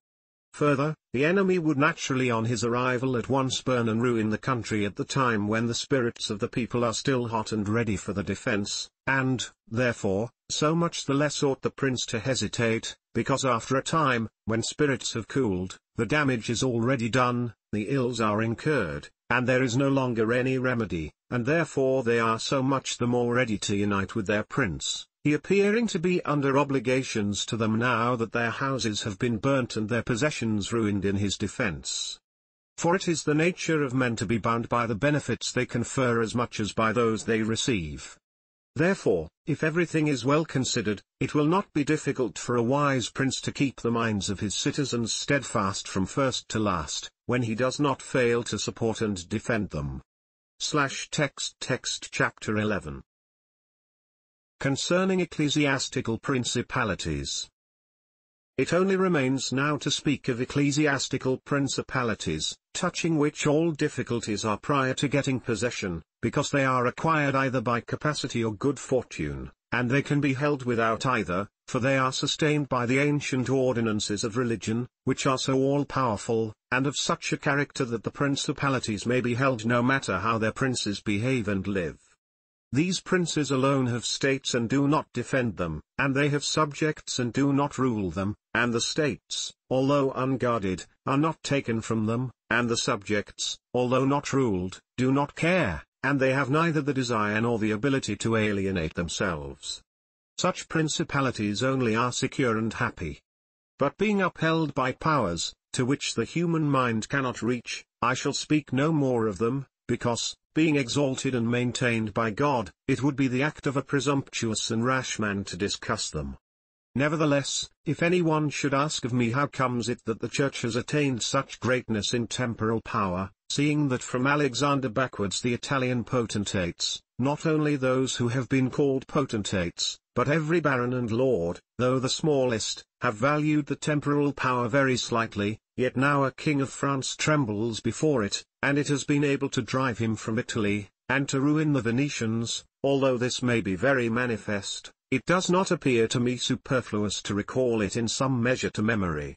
Further, the enemy would naturally on his arrival at once burn and ruin the country at the time when the spirits of the people are still hot and ready for the defense, and, therefore, so much the less ought the prince to hesitate, because after a time, when spirits have cooled, the damage is already done, the ills are incurred, and there is no longer any remedy, and therefore they are so much the more ready to unite with their prince, he appearing to be under obligations to them now that their houses have been burnt and their possessions ruined in his defense. For it is the nature of men to be bound by the benefits they confer as much as by those they receive. Therefore, if everything is well considered, it will not be difficult for a wise prince to keep the minds of his citizens steadfast from first to last, when he does not fail to support and defend them. Text chapter 11. Concerning ecclesiastical principalities. It only remains now to speak of ecclesiastical principalities, touching which all difficulties are prior to getting possession, because they are acquired either by capacity or good fortune, and they can be held without either, for they are sustained by the ancient ordinances of religion, which are so all-powerful, and of such a character that the principalities may be held no matter how their princes behave and live. These princes alone have states and do not defend them, and they have subjects and do not rule them, and the states, although unguarded, are not taken from them, and the subjects, although not ruled, do not care, and they have neither the desire nor the ability to alienate themselves. Such principalities only are secure and happy. But being upheld by powers, to which the human mind cannot reach, I shall speak no more of them, because, being exalted and maintained by God, it would be the act of a presumptuous and rash man to discuss them. Nevertheless, if anyone should ask of me how comes it that the Church has attained such greatness in temporal power, seeing that from Alexander backwards the Italian potentates, not only those who have been called potentates, but every baron and lord, though the smallest, have valued the temporal power very slightly, yet now a king of France trembles before it, and it has been able to drive him from Italy, and to ruin the Venetians. Although this may be very manifest, it does not appear to me superfluous to recall it in some measure to memory.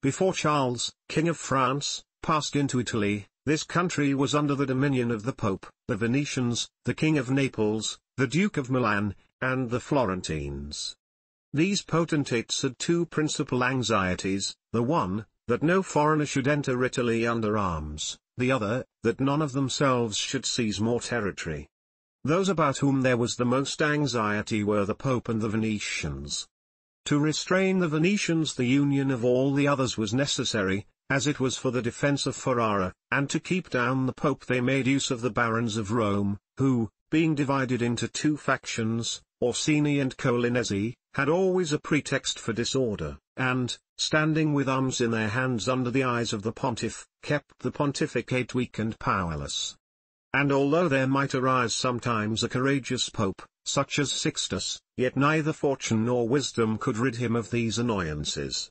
Before Charles, King of France, passed into Italy, this country was under the dominion of the Pope, the Venetians, the King of Naples, the Duke of Milan, and the Florentines. These potentates had two principal anxieties: the one, that no foreigner should enter Italy under arms; the other, that none of themselves should seize more territory. Those about whom there was the most anxiety were the Pope and the Venetians. To restrain the Venetians the union of all the others was necessary, as it was for the defense of Ferrara, and to keep down the Pope they made use of the barons of Rome, who, being divided into two factions, Orsini and Colinesi, had always a pretext for disorder, and, standing with arms in their hands under the eyes of the pontiff, kept the pontificate weak and powerless. And although there might arise sometimes a courageous pope, such as Sixtus, yet neither fortune nor wisdom could rid him of these annoyances.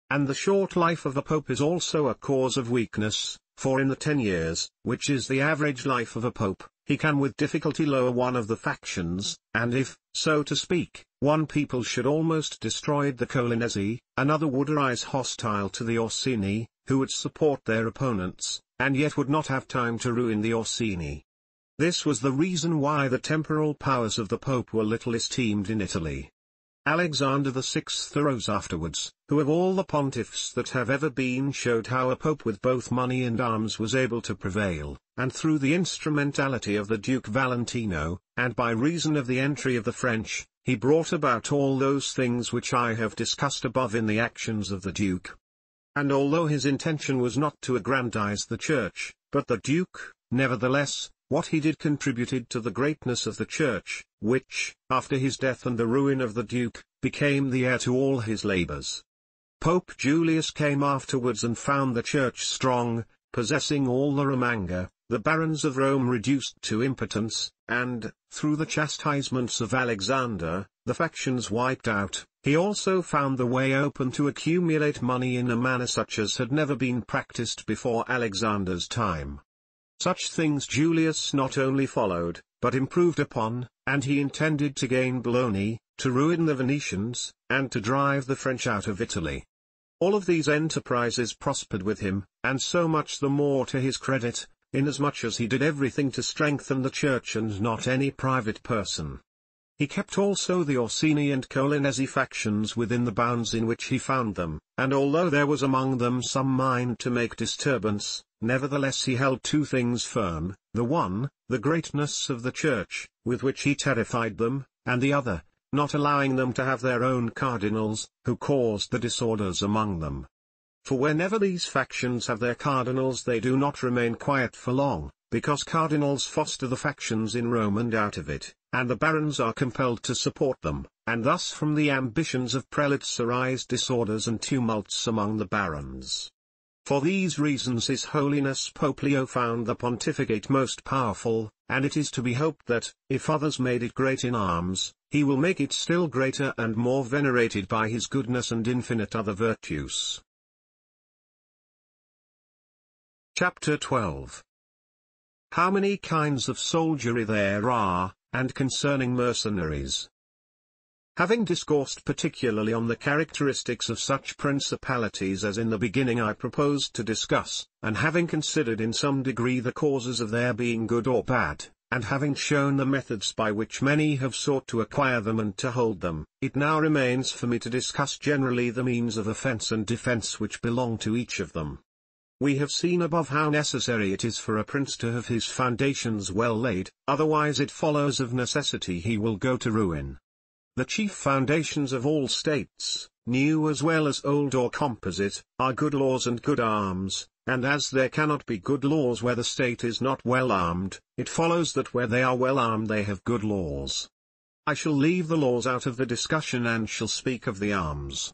And the short life of a pope is also a cause of weakness, for in the 10 years, which is the average life of a pope, he can with difficulty lower one of the factions, and if, so to speak, one people should almost destroy the Colinesi, another would arise hostile to the Orsini, who would support their opponents, and yet would not have time to ruin the Orsini. This was the reason why the temporal powers of the Pope were little esteemed in Italy. Alexander VI arose afterwards, who of all the pontiffs that have ever been showed how a pope with both money and arms was able to prevail, and through the instrumentality of the Duke Valentino, and by reason of the entry of the French, he brought about all those things which I have discussed above in the actions of the Duke. And although his intention was not to aggrandize the Church, but the Duke, nevertheless, what he did contributed to the greatness of the Church, which, after his death and the ruin of the Duke, became the heir to all his labors. Pope Julius came afterwards and found the Church strong, possessing all the Romanga, the barons of Rome reduced to impotence, and, through the chastisements of Alexander, the factions wiped out. He also found the way open to accumulate money in a manner such as had never been practiced before Alexander's time. Such things Julius not only followed, but improved upon, and he intended to gain Bologna, to ruin the Venetians, and to drive the French out of Italy. All of these enterprises prospered with him, and so much the more to his credit, inasmuch as he did everything to strengthen the Church and not any private person. He kept also the Orsini and Colinesi factions within the bounds in which he found them, and although there was among them some mind to make disturbance, nevertheless he held two things firm, the one, the greatness of the Church, with which he terrified them, and the other, not allowing them to have their own cardinals, who caused the disorders among them. For whenever these factions have their cardinals they do not remain quiet for long, because cardinals foster the factions in Rome and out of it, and the barons are compelled to support them, and thus from the ambitions of prelates arise disorders and tumults among the barons. For these reasons His Holiness Pope Leo found the pontificate most powerful, and it is to be hoped that, if others made it great in arms, he will make it still greater and more venerated by his goodness and infinite other virtues. Chapter 12. How many kinds of soldiery there are, and concerning mercenaries. Having discoursed particularly on the characteristics of such principalities as in the beginning I proposed to discuss, and having considered in some degree the causes of their being good or bad, and having shown the methods by which many have sought to acquire them and to hold them, it now remains for me to discuss generally the means of offense and defense which belong to each of them. We have seen above how necessary it is for a prince to have his foundations well laid, otherwise it follows of necessity he will go to ruin. The chief foundations of all states, new as well as old or composite, are good laws and good arms, and as there cannot be good laws where the state is not well armed, it follows that where they are well armed they have good laws. I shall leave the laws out of the discussion and shall speak of the arms.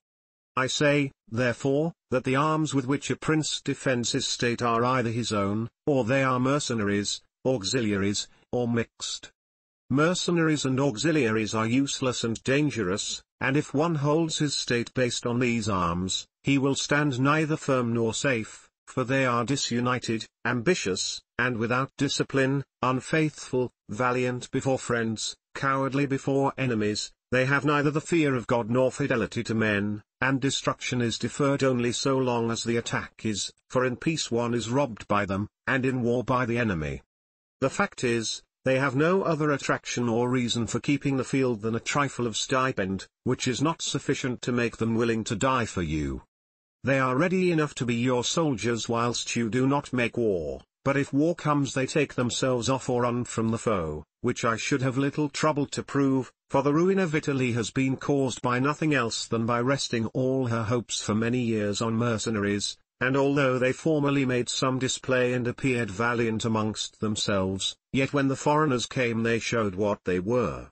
I say, therefore, that the arms with which a prince defends his state are either his own, or they are mercenaries, auxiliaries, or mixed. Mercenaries and auxiliaries are useless and dangerous, and if one holds his state based on these arms, he will stand neither firm nor safe, for they are disunited, ambitious, and without discipline, unfaithful, valiant before friends, cowardly before enemies. They have neither the fear of God nor fidelity to men, and destruction is deferred only so long as the attack is, for in peace one is robbed by them, and in war by the enemy. The fact is, they have no other attraction or reason for keeping the field than a trifle of stipend, which is not sufficient to make them willing to die for you. They are ready enough to be your soldiers whilst you do not make war, but if war comes they take themselves off or run from the foe, which I should have little trouble to prove, for the ruin of Italy has been caused by nothing else than by resting all her hopes for many years on mercenaries, and although they formerly made some display and appeared valiant amongst themselves, yet when the foreigners came they showed what they were.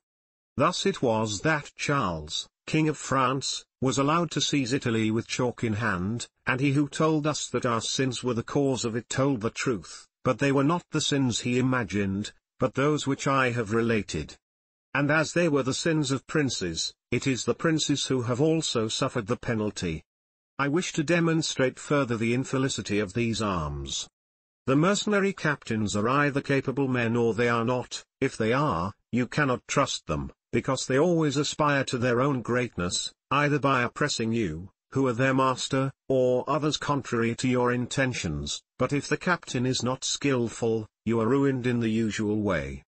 Thus it was that Charles, King of France, was allowed to seize Italy with chalk in hand, and he who told us that our sins were the cause of it told the truth, but they were not the sins he imagined, but those which I have related. And as they were the sins of princes, it is the princes who have also suffered the penalty. I wish to demonstrate further the infelicity of these arms. The mercenary captains are either capable men or they are not. If they are, you cannot trust them, because they always aspire to their own greatness, either by oppressing you, who are their master, or others contrary to your intentions. But if the captain is not skillful, you are ruined in the usual way.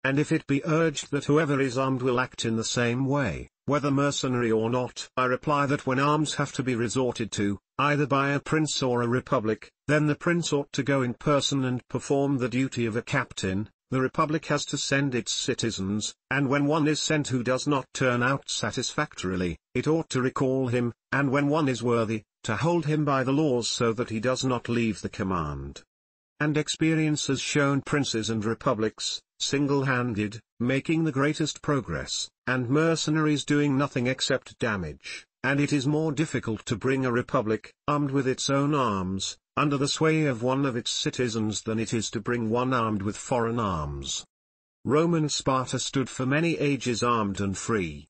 And if it be urged that whoever is armed will act in the same way, whether mercenary or not. I reply that when arms have to be resorted to, either by a prince or a republic, then the prince ought to go in person and perform the duty of a captain. The republic has to send its citizens, and when one is sent who does not turn out satisfactorily, it ought to recall him, and when one is worthy, to hold him by the laws so that he does not leave the command. And experience has shown princes and republics, single-handed, making the greatest progress, and mercenaries doing nothing except damage, and it is more difficult to bring a republic, armed with its own arms, under the sway of one of its citizens than it is to bring one armed with foreign arms. Roman Sparta stood for many ages armed and free.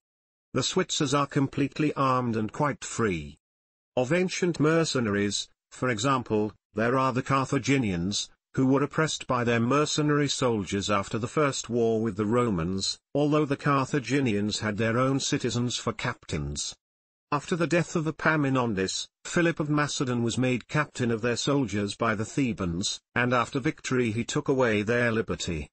The Switzers are completely armed and quite free. Of ancient mercenaries, for example, there are the Carthaginians, who were oppressed by their mercenary soldiers after the first war with the Romans, although the Carthaginians had their own citizens for captains. After the death of Epaminondas, Philip of Macedon was made captain of their soldiers by the Thebans, and after victory he took away their liberty.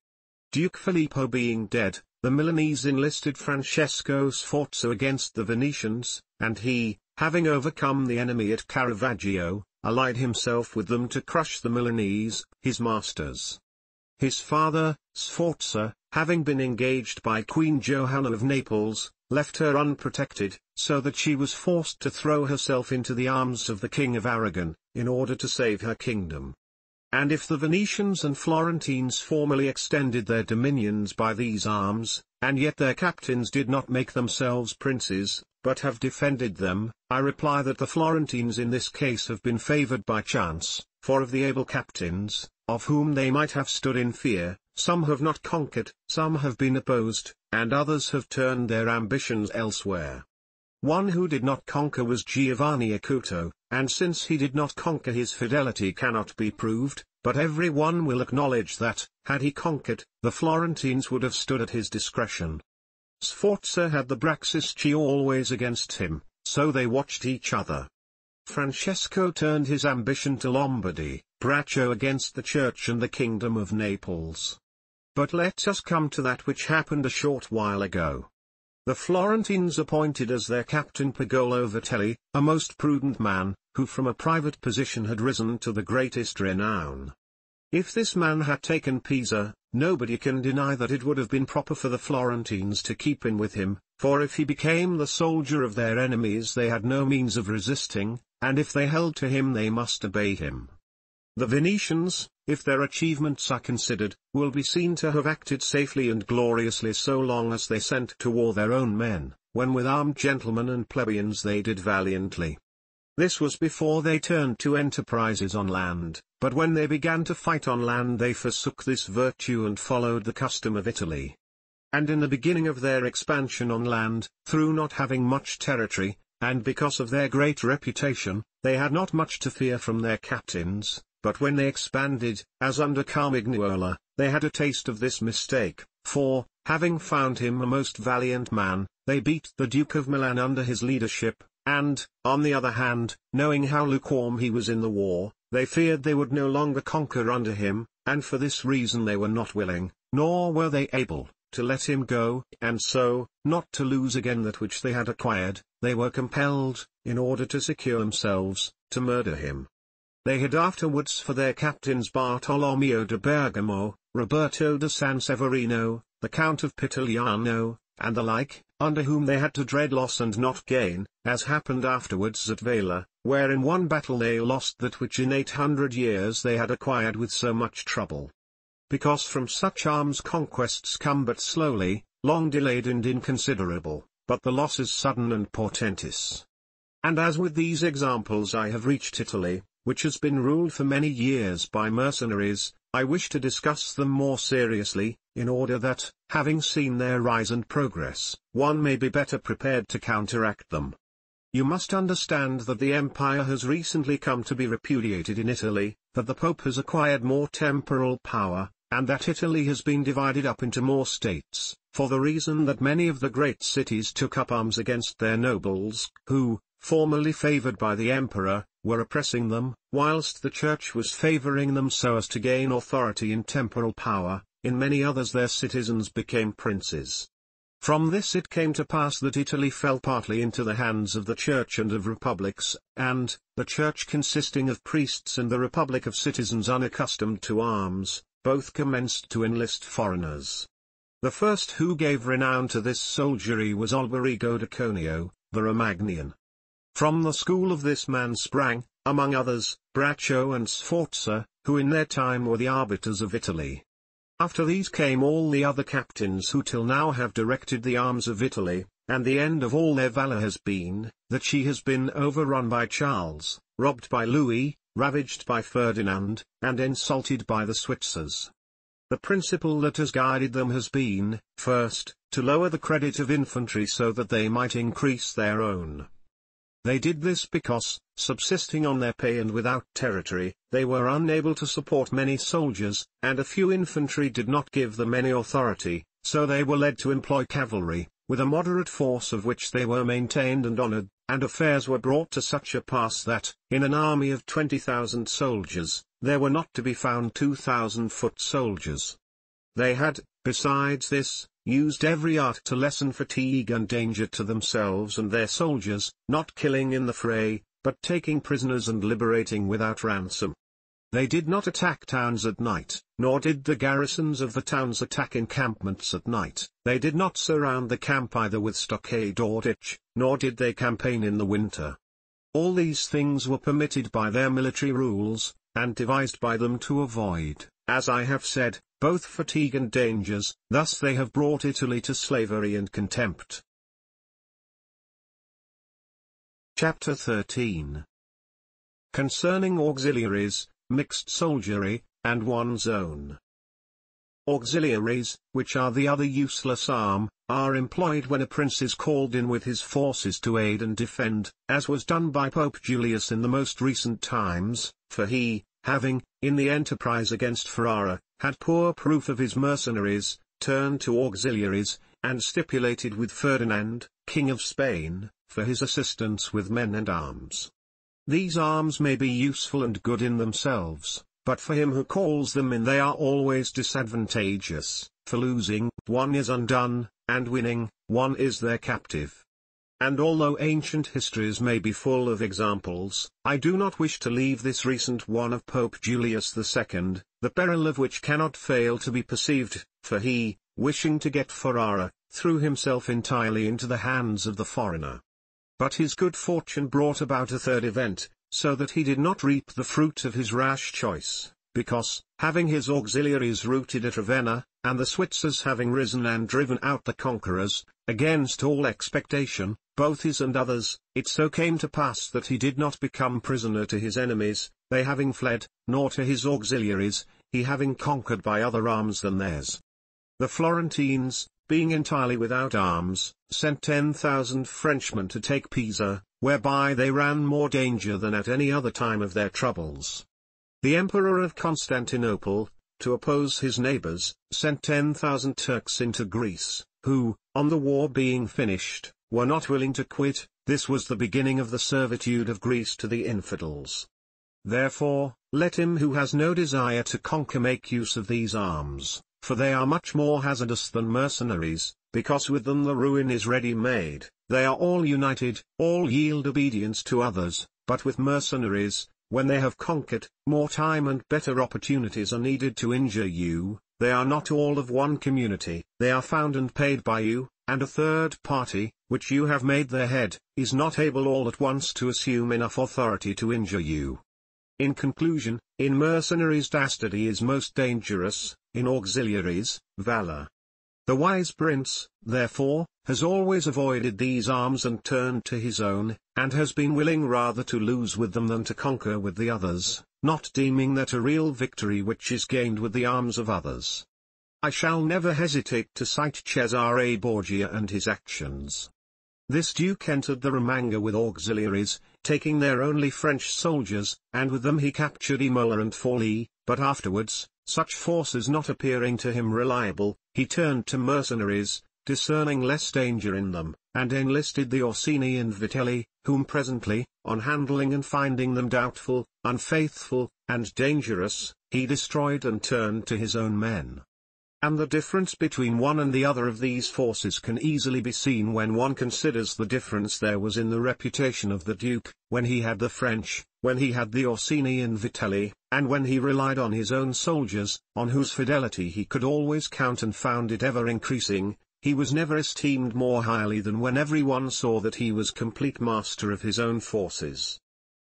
Duke Filippo being dead, the Milanese enlisted Francesco Sforza against the Venetians, and he, having overcome the enemy at Caravaggio, allied himself with them to crush the Milanese, his masters. His father, Sforza, having been engaged by Queen Johanna of Naples, left her unprotected, so that she was forced to throw herself into the arms of the King of Aragon, in order to save her kingdom. And if the Venetians and Florentines formerly extended their dominions by these arms, and yet their captains did not make themselves princes, but have defended them, I reply that the Florentines in this case have been favored by chance, for of the able captains, of whom they might have stood in fear, some have not conquered, some have been opposed, and others have turned their ambitions elsewhere. One who did not conquer was Giovanni Acuto, and since he did not conquer his fidelity cannot be proved, but every one will acknowledge that, had he conquered, the Florentines would have stood at his discretion. Sforza had the Braccisci always against him, so they watched each other. Francesco turned his ambition to Lombardy, Braccio against the Church and the Kingdom of Naples. But let us come to that which happened a short while ago. The Florentines appointed as their captain Pagolo Vitelli, a most prudent man, who from a private position had risen to the greatest renown. If this man had taken Pisa, nobody can deny that it would have been proper for the Florentines to keep in with him, for if he became the soldier of their enemies they had no means of resisting, and if they held to him they must obey him. The Venetians, if their achievements are considered, will be seen to have acted safely and gloriously so long as they sent to war their own men, when with armed gentlemen and plebeians they did valiantly. This was before they turned to enterprises on land, but when they began to fight on land they forsook this virtue and followed the custom of Italy. And in the beginning of their expansion on land, through not having much territory, and because of their great reputation, they had not much to fear from their captains. But when they expanded, as under Carmignuola, they had a taste of this mistake, for, having found him a most valiant man, they beat the Duke of Milan under his leadership, and, on the other hand, knowing how lukewarm he was in the war, they feared they would no longer conquer under him, and for this reason they were not willing, nor were they able, to let him go, and so, not to lose again that which they had acquired, they were compelled, in order to secure themselves, to murder him. They had afterwards for their captains Bartolomeo de Bergamo, Roberto de San Severino, the Count of Pitigliano, and the like, under whom they had to dread loss and not gain, as happened afterwards at Vela, where in one battle they lost that which in 800 years they had acquired with so much trouble. Because from such arms conquests come but slowly, long delayed and inconsiderable, but the loss is sudden and portentous. And as with these examples I have reached Italy, which has been ruled for many years by mercenaries, I wish to discuss them more seriously, in order that, having seen their rise and progress, one may be better prepared to counteract them. You must understand that the empire has recently come to be repudiated in Italy, that the Pope has acquired more temporal power, and that Italy has been divided up into more states, for the reason that many of the great cities took up arms against their nobles, who, formerly favored by the emperor, were oppressing them, whilst the Church was favoring them so as to gain authority in temporal power. In many others their citizens became princes. From this it came to pass that Italy fell partly into the hands of the Church and of republics, and, the Church consisting of priests and the republic of citizens unaccustomed to arms, both commenced to enlist foreigners. The first who gave renown to this soldiery was Alberigo de Conio, the Romagnian. From the school of this man sprang, among others, Braccio and Sforza, who in their time were the arbiters of Italy. After these came all the other captains who till now have directed the arms of Italy, and the end of all their valor has been, that she has been overrun by Charles, robbed by Louis, ravaged by Ferdinand, and insulted by the Switzers. The principle that has guided them has been, first, to lower the credit of infantry so that they might increase their own. They did this because, subsisting on their pay and without territory, they were unable to support many soldiers, and a few infantry did not give them any authority, so they were led to employ cavalry, with a moderate force of which they were maintained and honored, and affairs were brought to such a pass that, in an army of 20,000 soldiers, there were not to be found 2,000 foot soldiers. They had, besides this, used every art to lessen fatigue and danger to themselves and their soldiers, not killing in the fray, but taking prisoners and liberating without ransom. They did not attack towns at night, nor did the garrisons of the towns attack encampments at night. They did not surround the camp either with stockade or ditch, nor did they campaign in the winter. All these things were permitted by their military rules, and devised by them to avoid, as I have said, both fatigue and dangers. Thus they have brought Italy to slavery and contempt. Chapter 13. Concerning auxiliaries, mixed soldiery, and one's own. Auxiliaries, which are the other useless arm, are employed when a prince is called in with his forces to aid and defend, as was done by Pope Julius in the most recent times, for he, having, in the enterprise against Ferrara, had poor proof of his mercenaries, turned to auxiliaries, and stipulated with Ferdinand, King of Spain, for his assistance with men and arms. These arms may be useful and good in themselves, but for him who calls them in they are always disadvantageous, for losing, one is undone, and winning, one is their captive. And although ancient histories may be full of examples, I do not wish to leave this recent one of Pope Julius II, the peril of which cannot fail to be perceived, for he, wishing to get Ferrara, threw himself entirely into the hands of the foreigner. But his good fortune brought about a third event, so that he did not reap the fruit of his rash choice, because, having his auxiliaries routed at Ravenna, and the Switzers having risen and driven out the conquerors, against all expectation, both his and others, it so came to pass that he did not become prisoner to his enemies, they having fled, nor to his auxiliaries, he having conquered by other arms than theirs. The Florentines, being entirely without arms, sent 10,000 Frenchmen to take Pisa, whereby they ran more danger than at any other time of their troubles. The Emperor of Constantinople, to oppose his neighbors, sent 10,000 Turks into Greece, who, on the war being finished, were not willing to quit. This was the beginning of the servitude of Greece to the infidels. Therefore, let him who has no desire to conquer make use of these arms, for they are much more hazardous than mercenaries, because with them the ruin is ready-made, they are all united, all yield obedience to others, but with mercenaries, when they have conquered, more time and better opportunities are needed to injure you. They are not all of one community, they are found and paid by you, and a third party, which you have made their head, is not able all at once to assume enough authority to injure you. In conclusion, in mercenaries dastardy is most dangerous, in auxiliaries, valor. The wise prince, therefore, has always avoided these arms and turned to his own, and has been willing rather to lose with them than to conquer with the others, not deeming that a real victory which is gained with the arms of others. I shall never hesitate to cite Cesare Borgia and his actions. This duke entered the Romagna with auxiliaries, taking their only French soldiers, and with them he captured Imola and Forlì, but afterwards, such forces not appearing to him reliable, he turned to mercenaries, discerning less danger in them, and enlisted the Orsini and Vitelli, whom presently, on handling and finding them doubtful, unfaithful, and dangerous, he destroyed and turned to his own men. And the difference between one and the other of these forces can easily be seen when one considers the difference there was in the reputation of the Duke, when he had the French, when he had the Orsini and Vitelli, and when he relied on his own soldiers, on whose fidelity he could always count and found it ever increasing. He was never esteemed more highly than when everyone saw that he was complete master of his own forces.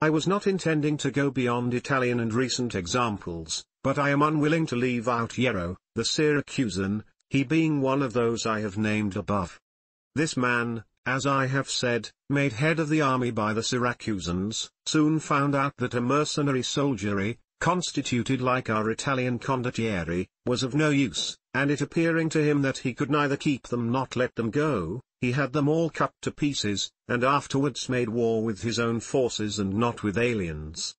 I was not intending to go beyond Italian and recent examples, but I am unwilling to leave out Yero, the Syracusan, he being one of those I have named above. This man, as I have said, made head of the army by the Syracusans, soon found out that a mercenary soldiery, constituted like our Italian condottieri, was of no use, and it appearing to him that he could neither keep them nor let them go, he had them all cut to pieces, and afterwards made war with his own forces and not with aliens.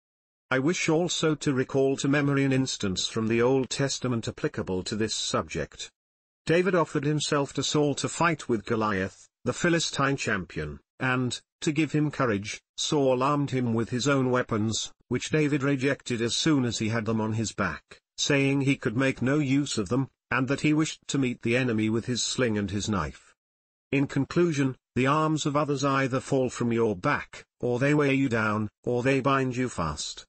I wish also to recall to memory an instance from the Old Testament applicable to this subject. David offered himself to Saul to fight with Goliath, the Philistine champion, and, to give him courage, Saul armed him with his own weapons, which David rejected as soon as he had them on his back, saying he could make no use of them, and that he wished to meet the enemy with his sling and his knife. In conclusion, the arms of others either fall from your back, or they weigh you down, or they bind you fast.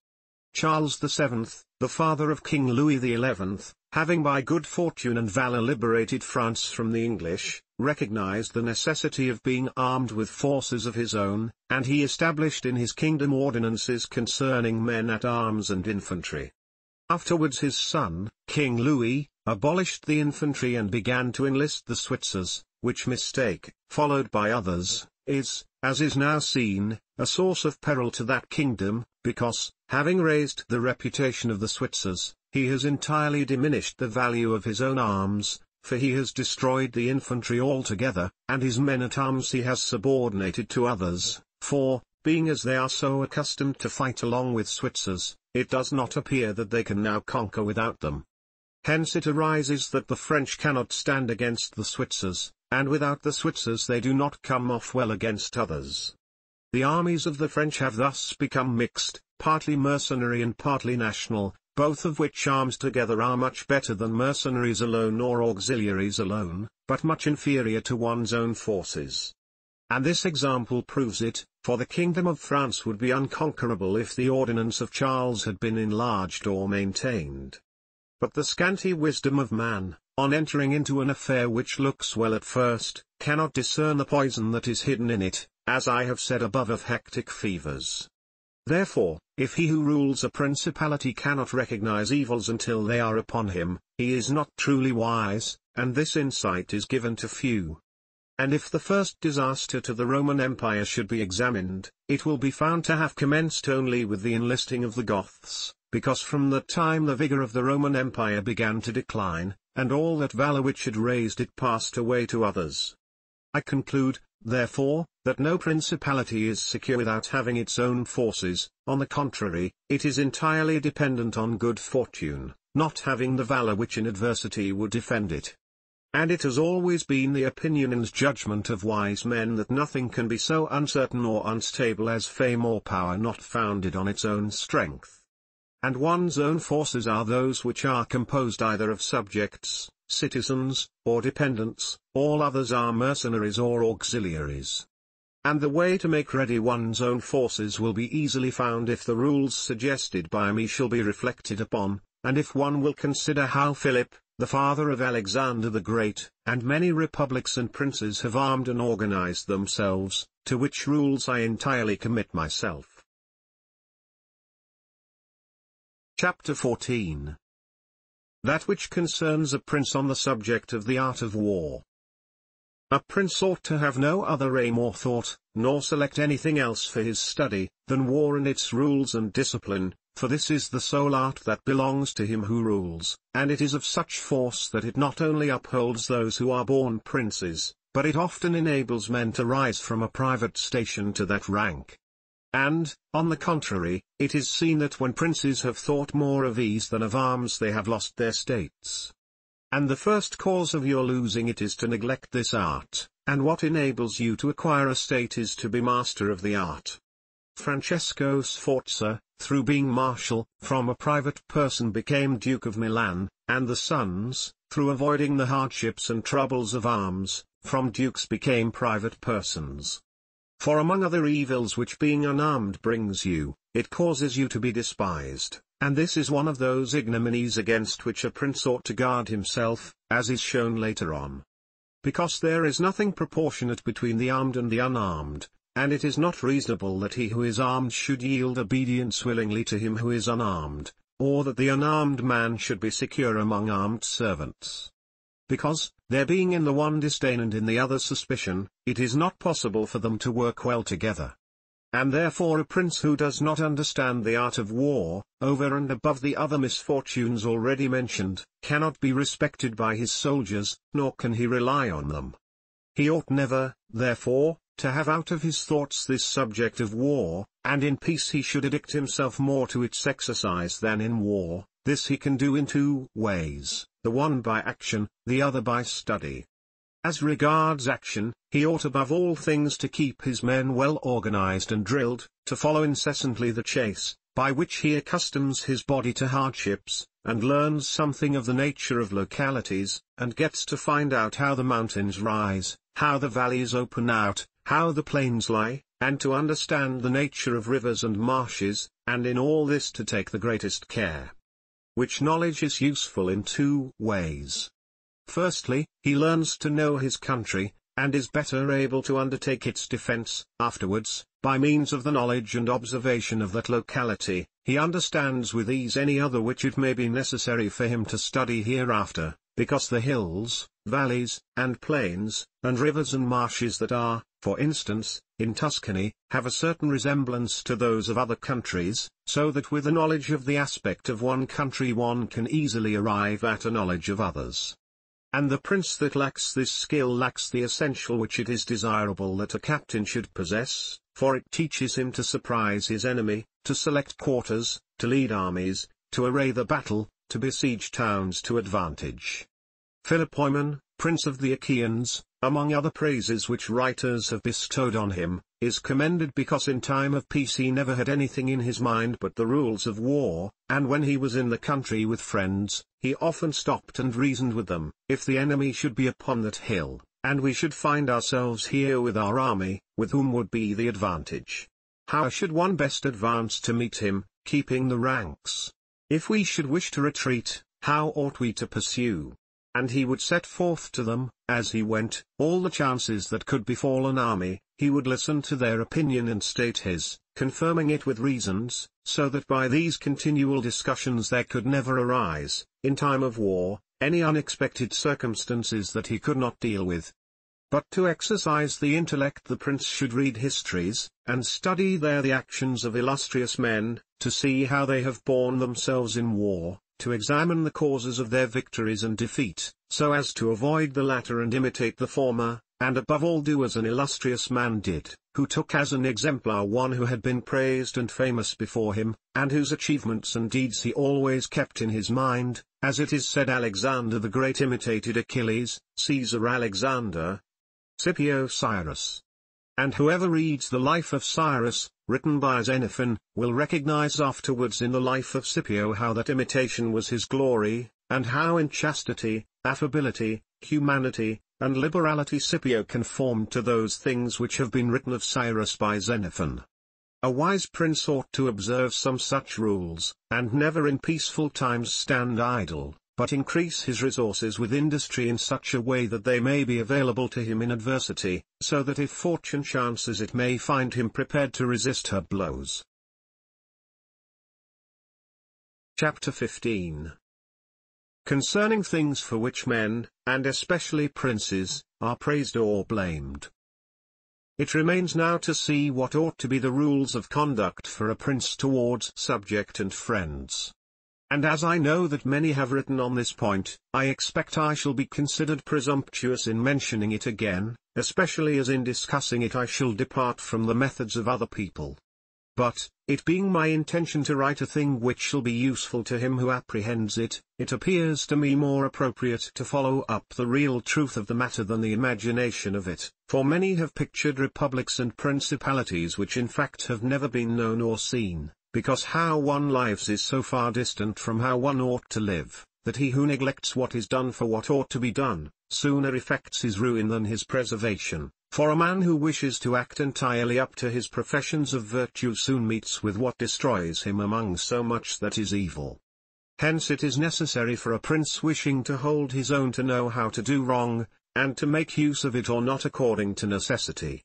Charles VII, the father of King Louis XI, having by good fortune and valor liberated France from the English, recognized the necessity of being armed with forces of his own, and he established in his kingdom ordinances concerning men-at-arms and infantry. Afterwards his son, King Louis, abolished the infantry and began to enlist the Switzers, which mistake, followed by others, is, as is now seen, a source of peril to that kingdom, because, having raised the reputation of the Switzers, he has entirely diminished the value of his own arms, for he has destroyed the infantry altogether, and his men-at-arms he has subordinated to others, for, being as they are so accustomed to fight along with Switzers, it does not appear that they can now conquer without them. Hence it arises that the French cannot stand against the Switzers, and without the Switzers they do not come off well against others. The armies of the French have thus become mixed, partly mercenary and partly national, both of which arms together are much better than mercenaries alone or auxiliaries alone, but much inferior to one's own forces. And this example proves it, for the kingdom of France would be unconquerable if the ordinance of Charles had been enlarged or maintained. But the scanty wisdom of man, on entering into an affair which looks well at first, cannot discern the poison that is hidden in it, as I have said above of hectic fevers. Therefore, if he who rules a principality cannot recognize evils until they are upon him, he is not truly wise, and this insight is given to few. And if the first disaster to the Roman Empire should be examined, it will be found to have commenced only with the enlisting of the Goths, because from that time the vigor of the Roman Empire began to decline, and all that valor which had raised it passed away to others. I conclude, therefore, that no principality is secure without having its own forces. On the contrary, it is entirely dependent on good fortune, not having the valor which in adversity would defend it. And it has always been the opinion and judgment of wise men that nothing can be so uncertain or unstable as fame or power not founded on its own strength. And one's own forces are those which are composed either of subjects, citizens, or dependents, all others are mercenaries or auxiliaries. And the way to make ready one's own forces will be easily found if the rules suggested by me shall be reflected upon, and if one will consider how Philip, the father of Alexander the Great, and many republics and princes have armed and organized themselves, to which rules I entirely commit myself. Chapter 14. That which concerns a prince on the subject of the art of war. A prince ought to have no other aim or thought, nor select anything else for his study, than war and its rules and discipline, for this is the sole art that belongs to him who rules, and it is of such force that it not only upholds those who are born princes, but it often enables men to rise from a private station to that rank. And, on the contrary, it is seen that when princes have thought more of ease than of arms they have lost their states. And the first cause of your losing it is to neglect this art, and what enables you to acquire a state is to be master of the art. Francesco Sforza, through being marshal, from a private person became Duke of Milan, and the sons, through avoiding the hardships and troubles of arms, from dukes became private persons. For among other evils which being unarmed brings you, it causes you to be despised, and this is one of those ignominies against which a prince ought to guard himself, as is shown later on. Because there is nothing proportionate between the armed and the unarmed, and it is not reasonable that he who is armed should yield obedience willingly to him who is unarmed, or that the unarmed man should be secure among armed servants. Because, there being in the one disdain and in the other suspicion, it is not possible for them to work well together. And therefore a prince who does not understand the art of war, over and above the other misfortunes already mentioned, cannot be respected by his soldiers, nor can he rely on them. He ought never, therefore, to have out of his thoughts this subject of war, and in peace he should addict himself more to its exercise than in war. This he can do in two ways, the one by action, the other by study. As regards action, he ought above all things to keep his men well organized and drilled, to follow incessantly the chase, by which he accustoms his body to hardships, and learns something of the nature of localities, and gets to find out how the mountains rise, how the valleys open out, how the plains lie, and to understand the nature of rivers and marshes, and in all this to take the greatest care. Which knowledge is useful in two ways. Firstly, he learns to know his country, and is better able to undertake its defense. Afterwards, by means of the knowledge and observation of that locality, he understands with ease any other which it may be necessary for him to study hereafter, because the hills, valleys, and plains, and rivers and marshes that are, for instance, in Tuscany, have a certain resemblance to those of other countries, so that with a knowledge of the aspect of one country one can easily arrive at a knowledge of others. And the prince that lacks this skill lacks the essential which it is desirable that a captain should possess, for it teaches him to surprise his enemy, to select quarters, to lead armies, to array the battle, to besiege towns to advantage. Philopoemen, prince of the Achaeans, among other praises which writers have bestowed on him, is commended because in time of peace he never had anything in his mind but the rules of war, and when he was in the country with friends, he often stopped and reasoned with them. If the enemy should be upon that hill, and we should find ourselves here with our army, with whom would be the advantage? How should one best advance to meet him, keeping the ranks? If we should wish to retreat, how ought we to pursue? And he would set forth to them, as he went, all the chances that could befall an army. He would listen to their opinion and state his, confirming it with reasons, so that by these continual discussions there could never arise, in time of war, any unexpected circumstances that he could not deal with. But to exercise the intellect the prince should read histories, and study there the actions of illustrious men, to see how they have borne themselves in war, to examine the causes of their victories and defeat, so as to avoid the latter and imitate the former, and above all do as an illustrious man did, who took as an exemplar one who had been praised and famous before him, and whose achievements and deeds he always kept in his mind, as it is said Alexander the Great imitated Achilles, Caesar Alexander, Scipio Cyrus. And whoever reads the life of Cyrus, written by Xenophon, will recognize afterwards in the life of Scipio how that imitation was his glory, and how in chastity, affability, humanity, and liberality Scipio conformed to those things which have been written of Cyrus by Xenophon. A wise prince ought to observe some such rules, and never in peaceful times stand idle, but increase his resources with industry in such a way that they may be available to him in adversity, so that if fortune chances it may find him prepared to resist her blows. Chapter 15. Concerning things for which men, and especially princes, are praised or blamed. It remains now to see what ought to be the rules of conduct for a prince towards subject and friends. And as I know that many have written on this point, I expect I shall be considered presumptuous in mentioning it again, especially as in discussing it I shall depart from the methods of other people. But, it being my intention to write a thing which shall be useful to him who apprehends it, it appears to me more appropriate to follow up the real truth of the matter than the imagination of it, for many have pictured republics and principalities which in fact have never been known or seen, because how one lives is so far distant from how one ought to live, that he who neglects what is done for what ought to be done, sooner effects his ruin than his preservation, for a man who wishes to act entirely up to his professions of virtue soon meets with what destroys him among so much that is evil. Hence it is necessary for a prince wishing to hold his own to know how to do wrong, and to make use of it or not according to necessity.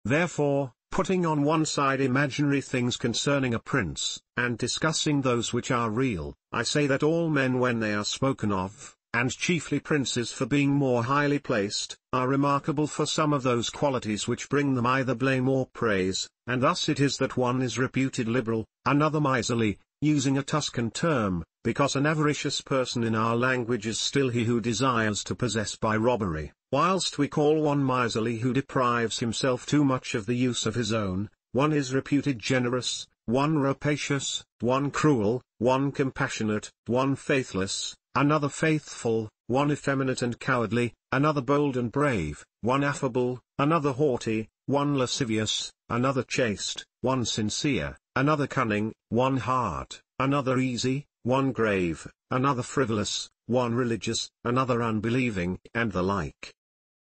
Therefore, putting on one side imaginary things concerning a prince, and discussing those which are real, I say that all men when they are spoken of, and chiefly princes for being more highly placed, are remarkable for some of those qualities which bring them either blame or praise, and thus it is that one is reputed liberal, another miserly, using a Tuscan term, because an avaricious person in our language is still he who desires to possess by robbery, whilst we call one miserly who deprives himself too much of the use of his own. One is reputed generous, one rapacious, one cruel, one compassionate, one faithless, another faithful, one effeminate and cowardly, another bold and brave, one affable, another haughty, one lascivious, another chaste, one sincere, another cunning, one hard, another easy, one grave, another frivolous, one religious, another unbelieving, and the like.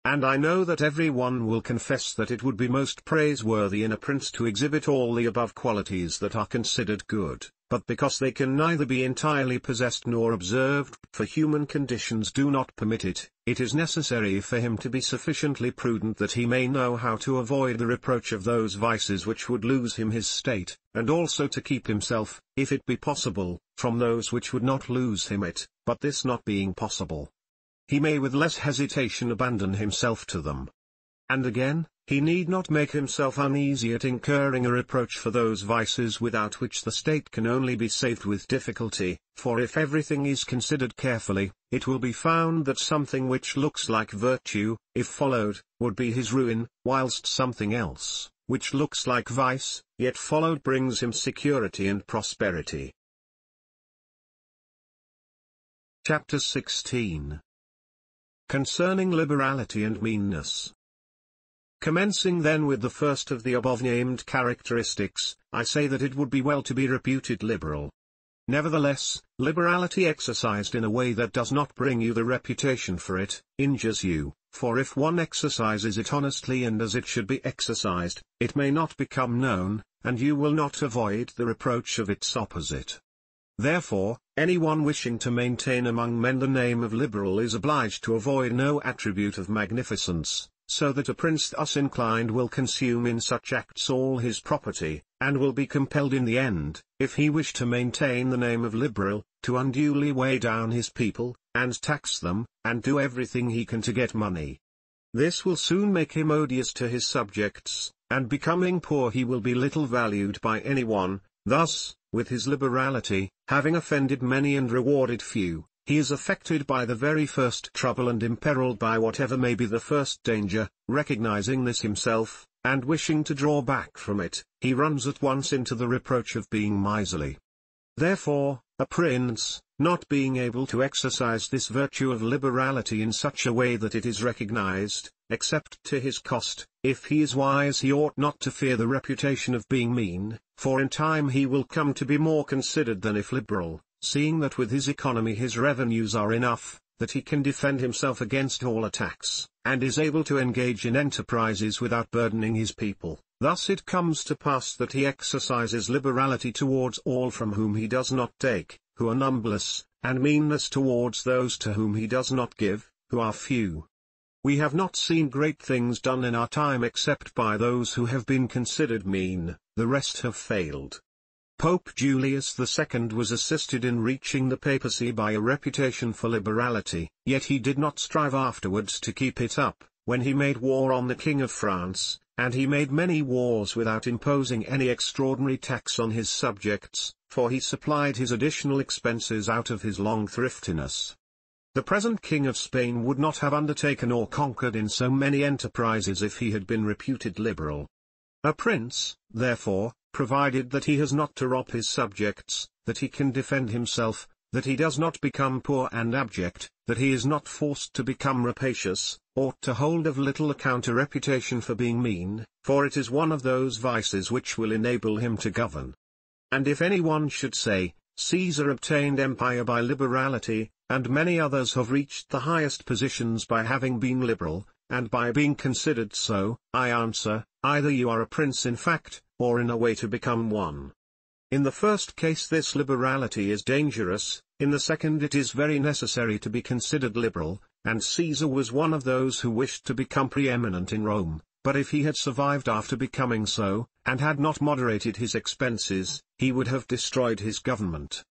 And I know that every one will confess that it would be most praiseworthy in a prince to exhibit all the above qualities that are considered good, but because they can neither be entirely possessed nor observed, for human conditions do not permit it, it is necessary for him to be sufficiently prudent that he may know how to avoid the reproach of those vices which would lose him his state, and also to keep himself, if it be possible, from those which would not lose him it, but this not being possible, he may with less hesitation abandon himself to them. And again, he need not make himself uneasy at incurring a reproach for those vices without which the state can only be saved with difficulty, for if everything is considered carefully, it will be found that something which looks like virtue, if followed, would be his ruin, whilst something else, which looks like vice, yet followed brings him security and prosperity. Chapter 16. Concerning Liberality and Meanness. Commencing then with the first of the above-named characteristics, I say that it would be well to be reputed liberal. Nevertheless, liberality exercised in a way that does not bring you the reputation for it, injures you, for if one exercises it honestly and as it should be exercised, it may not become known, and you will not avoid the reproach of its opposite. Therefore, anyone wishing to maintain among men the name of liberal is obliged to avoid no attribute of magnificence, so that a prince thus inclined will consume in such acts all his property, and will be compelled in the end, if he wish to maintain the name of liberal, to unduly weigh down his people, and tax them, and do everything he can to get money. This will soon make him odious to his subjects, and becoming poor he will be little valued by anyone. Thus, with his liberality, having offended many and rewarded few, he is affected by the very first trouble and imperilled by whatever may be the first danger. Recognizing this himself, and wishing to draw back from it, he runs at once into the reproach of being miserly. Therefore, a prince, not being able to exercise this virtue of liberality in such a way that it is recognized, except to his cost, if he is wise he ought not to fear the reputation of being mean, for in time he will come to be more considered than if liberal, seeing that with his economy his revenues are enough, that he can defend himself against all attacks, and is able to engage in enterprises without burdening his people. Thus it comes to pass that he exercises liberality towards all from whom he does not take, who are numberless, and meanness towards those to whom he does not give, who are few. We have not seen great things done in our time except by those who have been considered mean, the rest have failed. Pope Julius II was assisted in reaching the papacy by a reputation for liberality, yet he did not strive afterwards to keep it up, when he made war on the King of France, and he made many wars without imposing any extraordinary tax on his subjects, for he supplied his additional expenses out of his long thriftiness. The present King of Spain would not have undertaken or conquered in so many enterprises if he had been reputed liberal. A prince, therefore, provided that he has not to rob his subjects, that he can defend himself, that he does not become poor and abject, that he is not forced to become rapacious, ought to hold of little account a reputation for being mean, for it is one of those vices which will enable him to govern. And if anyone should say, Caesar obtained empire by liberality, and many others have reached the highest positions by having been liberal, and by being considered so. I answer, either you are a prince in fact, or in a way to become one. In the first case this liberality is dangerous, in the second it is very necessary to be considered liberal, and Caesar was one of those who wished to become preeminent in Rome, but if he had survived after becoming so, and had not moderated his expenses, he would have destroyed his government.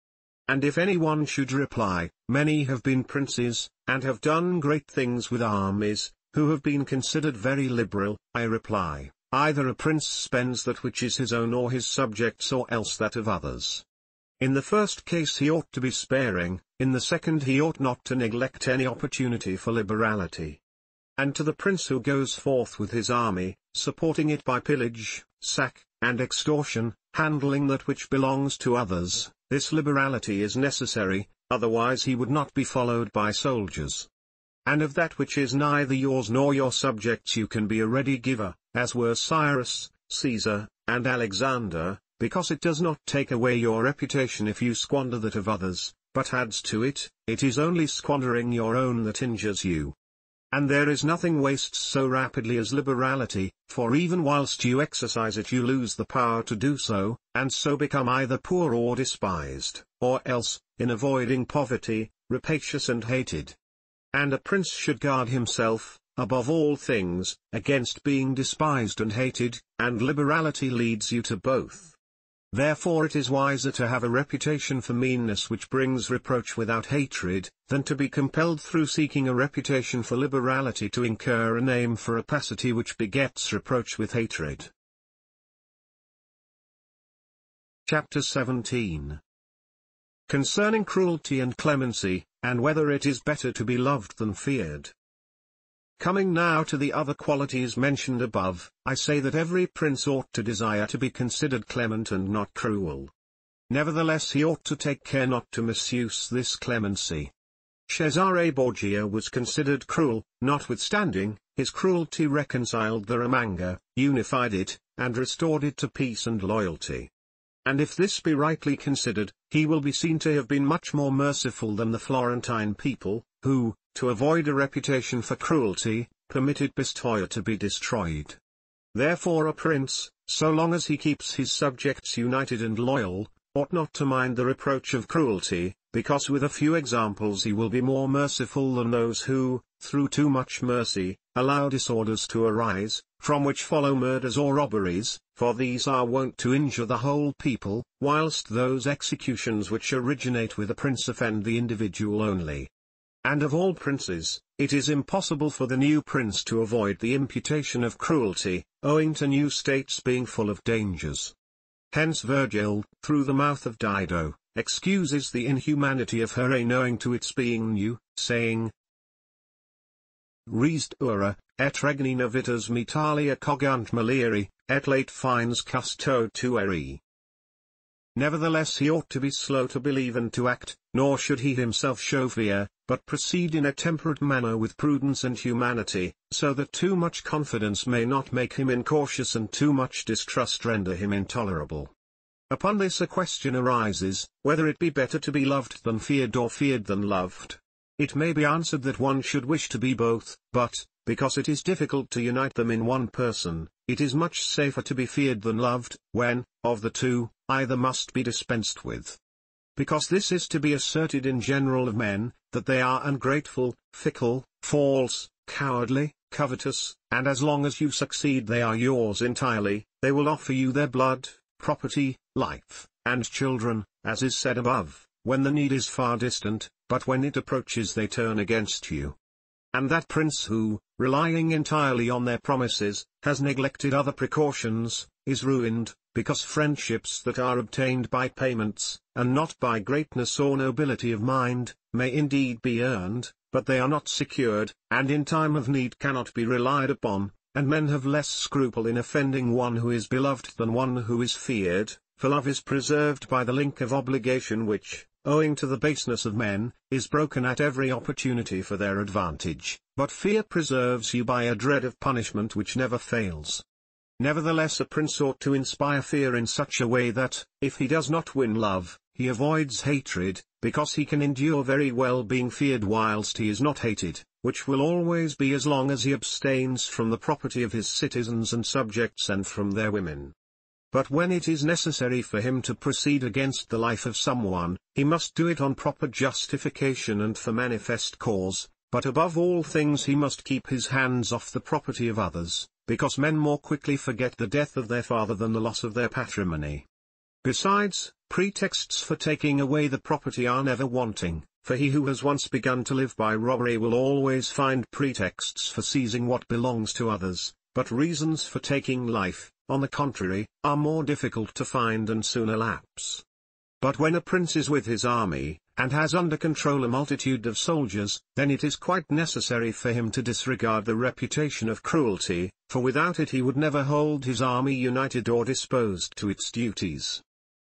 And if anyone should reply, many have been princes, and have done great things with armies, who have been considered very liberal, I reply, either a prince spends that which is his own or his subjects or else that of others. In the first case he ought to be sparing, in the second he ought not to neglect any opportunity for liberality. And to the prince who goes forth with his army, supporting it by pillage, sack, and extortion, handling that which belongs to others, this liberality is necessary, otherwise he would not be followed by soldiers. And of that which is neither yours nor your subjects you can be a ready giver, as were Cyrus, Caesar, and Alexander, because it does not take away your reputation if you squander that of others, but adds to it. It is only squandering your own that injures you. And there is nothing wastes so rapidly as liberality, for even whilst you exercise it you lose the power to do so, and so become either poor or despised, or else, in avoiding poverty, rapacious and hated. And a prince should guard himself, above all things, against being despised and hated, and liberality leads you to both. Therefore it is wiser to have a reputation for meanness which brings reproach without hatred, than to be compelled through seeking a reputation for liberality to incur a name for rapacity which begets reproach with hatred. Chapter 17. Concerning cruelty and clemency, and whether it is better to be loved than feared. Coming now to the other qualities mentioned above, I say that every prince ought to desire to be considered clement and not cruel. Nevertheless he ought to take care not to misuse this clemency. Cesare Borgia was considered cruel, notwithstanding, his cruelty reconciled the Romagna, unified it, and restored it to peace and loyalty. And if this be rightly considered, he will be seen to have been much more merciful than the Florentine people, who, to avoid a reputation for cruelty, permitted Pistoia to be destroyed. Therefore a prince, so long as he keeps his subjects united and loyal, ought not to mind the reproach of cruelty, because with a few examples he will be more merciful than those who, through too much mercy, allow disorders to arise, from which follow murders or robberies, for these are wont to injure the whole people, whilst those executions which originate with a prince offend the individual only. And of all princes, it is impossible for the new prince to avoid the imputation of cruelty, owing to new states being full of dangers. Hence Virgil, through the mouth of Dido, excuses the inhumanity of Herae owing to its being new, saying, Res dura, et regnina vitas metalia cogant maliri, et late fines custo tueri. Nevertheless he ought to be slow to believe and to act, nor should he himself show fear, but proceed in a temperate manner with prudence and humanity, so that too much confidence may not make him incautious and too much distrust render him intolerable. Upon this a question arises, whether it be better to be loved than feared or feared than loved. It may be answered that one should wish to be both, but, because it is difficult to unite them in one person, it is much safer to be feared than loved, when, of the two, either must be dispensed with. Because this is to be asserted in general of men, that they are ungrateful, fickle, false, cowardly, covetous, and as long as you succeed they are yours entirely, they will offer you their blood, property, life, and children, as is said above, when the need is far distant, but when it approaches they turn against you. And that prince who, relying entirely on their promises, has neglected other precautions, is ruined, because friendships that are obtained by payments, and not by greatness or nobility of mind, may indeed be earned, but they are not secured, and in time of need cannot be relied upon, and men have less scruple in offending one who is beloved than one who is feared, for love is preserved by the link of obligation which, owing to the baseness of men, is broken at every opportunity for their advantage, but fear preserves you by a dread of punishment which never fails. Nevertheless a prince ought to inspire fear in such a way that, if he does not win love, he avoids hatred, because he can endure very well being feared whilst he is not hated, which will always be as long as he abstains from the property of his citizens and subjects and from their women. But when it is necessary for him to proceed against the life of someone, he must do it on proper justification and for manifest cause, but above all things he must keep his hands off the property of others, because men more quickly forget the death of their father than the loss of their patrimony. Besides, pretexts for taking away the property are never wanting, for he who has once begun to live by robbery will always find pretexts for seizing what belongs to others, but reasons for taking life, on the contrary, are more difficult to find and soon elapse. But when a prince is with his army, and has under control a multitude of soldiers, then it is quite necessary for him to disregard the reputation of cruelty, for without it he would never hold his army united or disposed to its duties.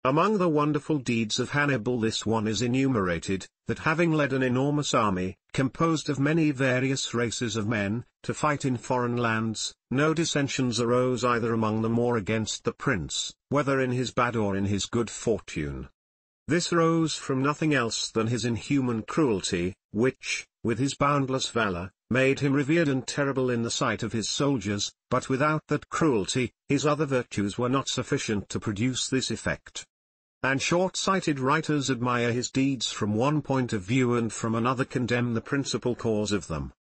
Among the wonderful deeds of Hannibal this one is enumerated, that having led an enormous army, composed of many various races of men, to fight in foreign lands, no dissensions arose either among them or against the prince, whether in his bad or in his good fortune. This arose from nothing else than his inhuman cruelty, which, with his boundless valor, made him revered and terrible in the sight of his soldiers, but without that cruelty, his other virtues were not sufficient to produce this effect. And short-sighted writers admire his deeds from one point of view and from another condemn the principal cause of them.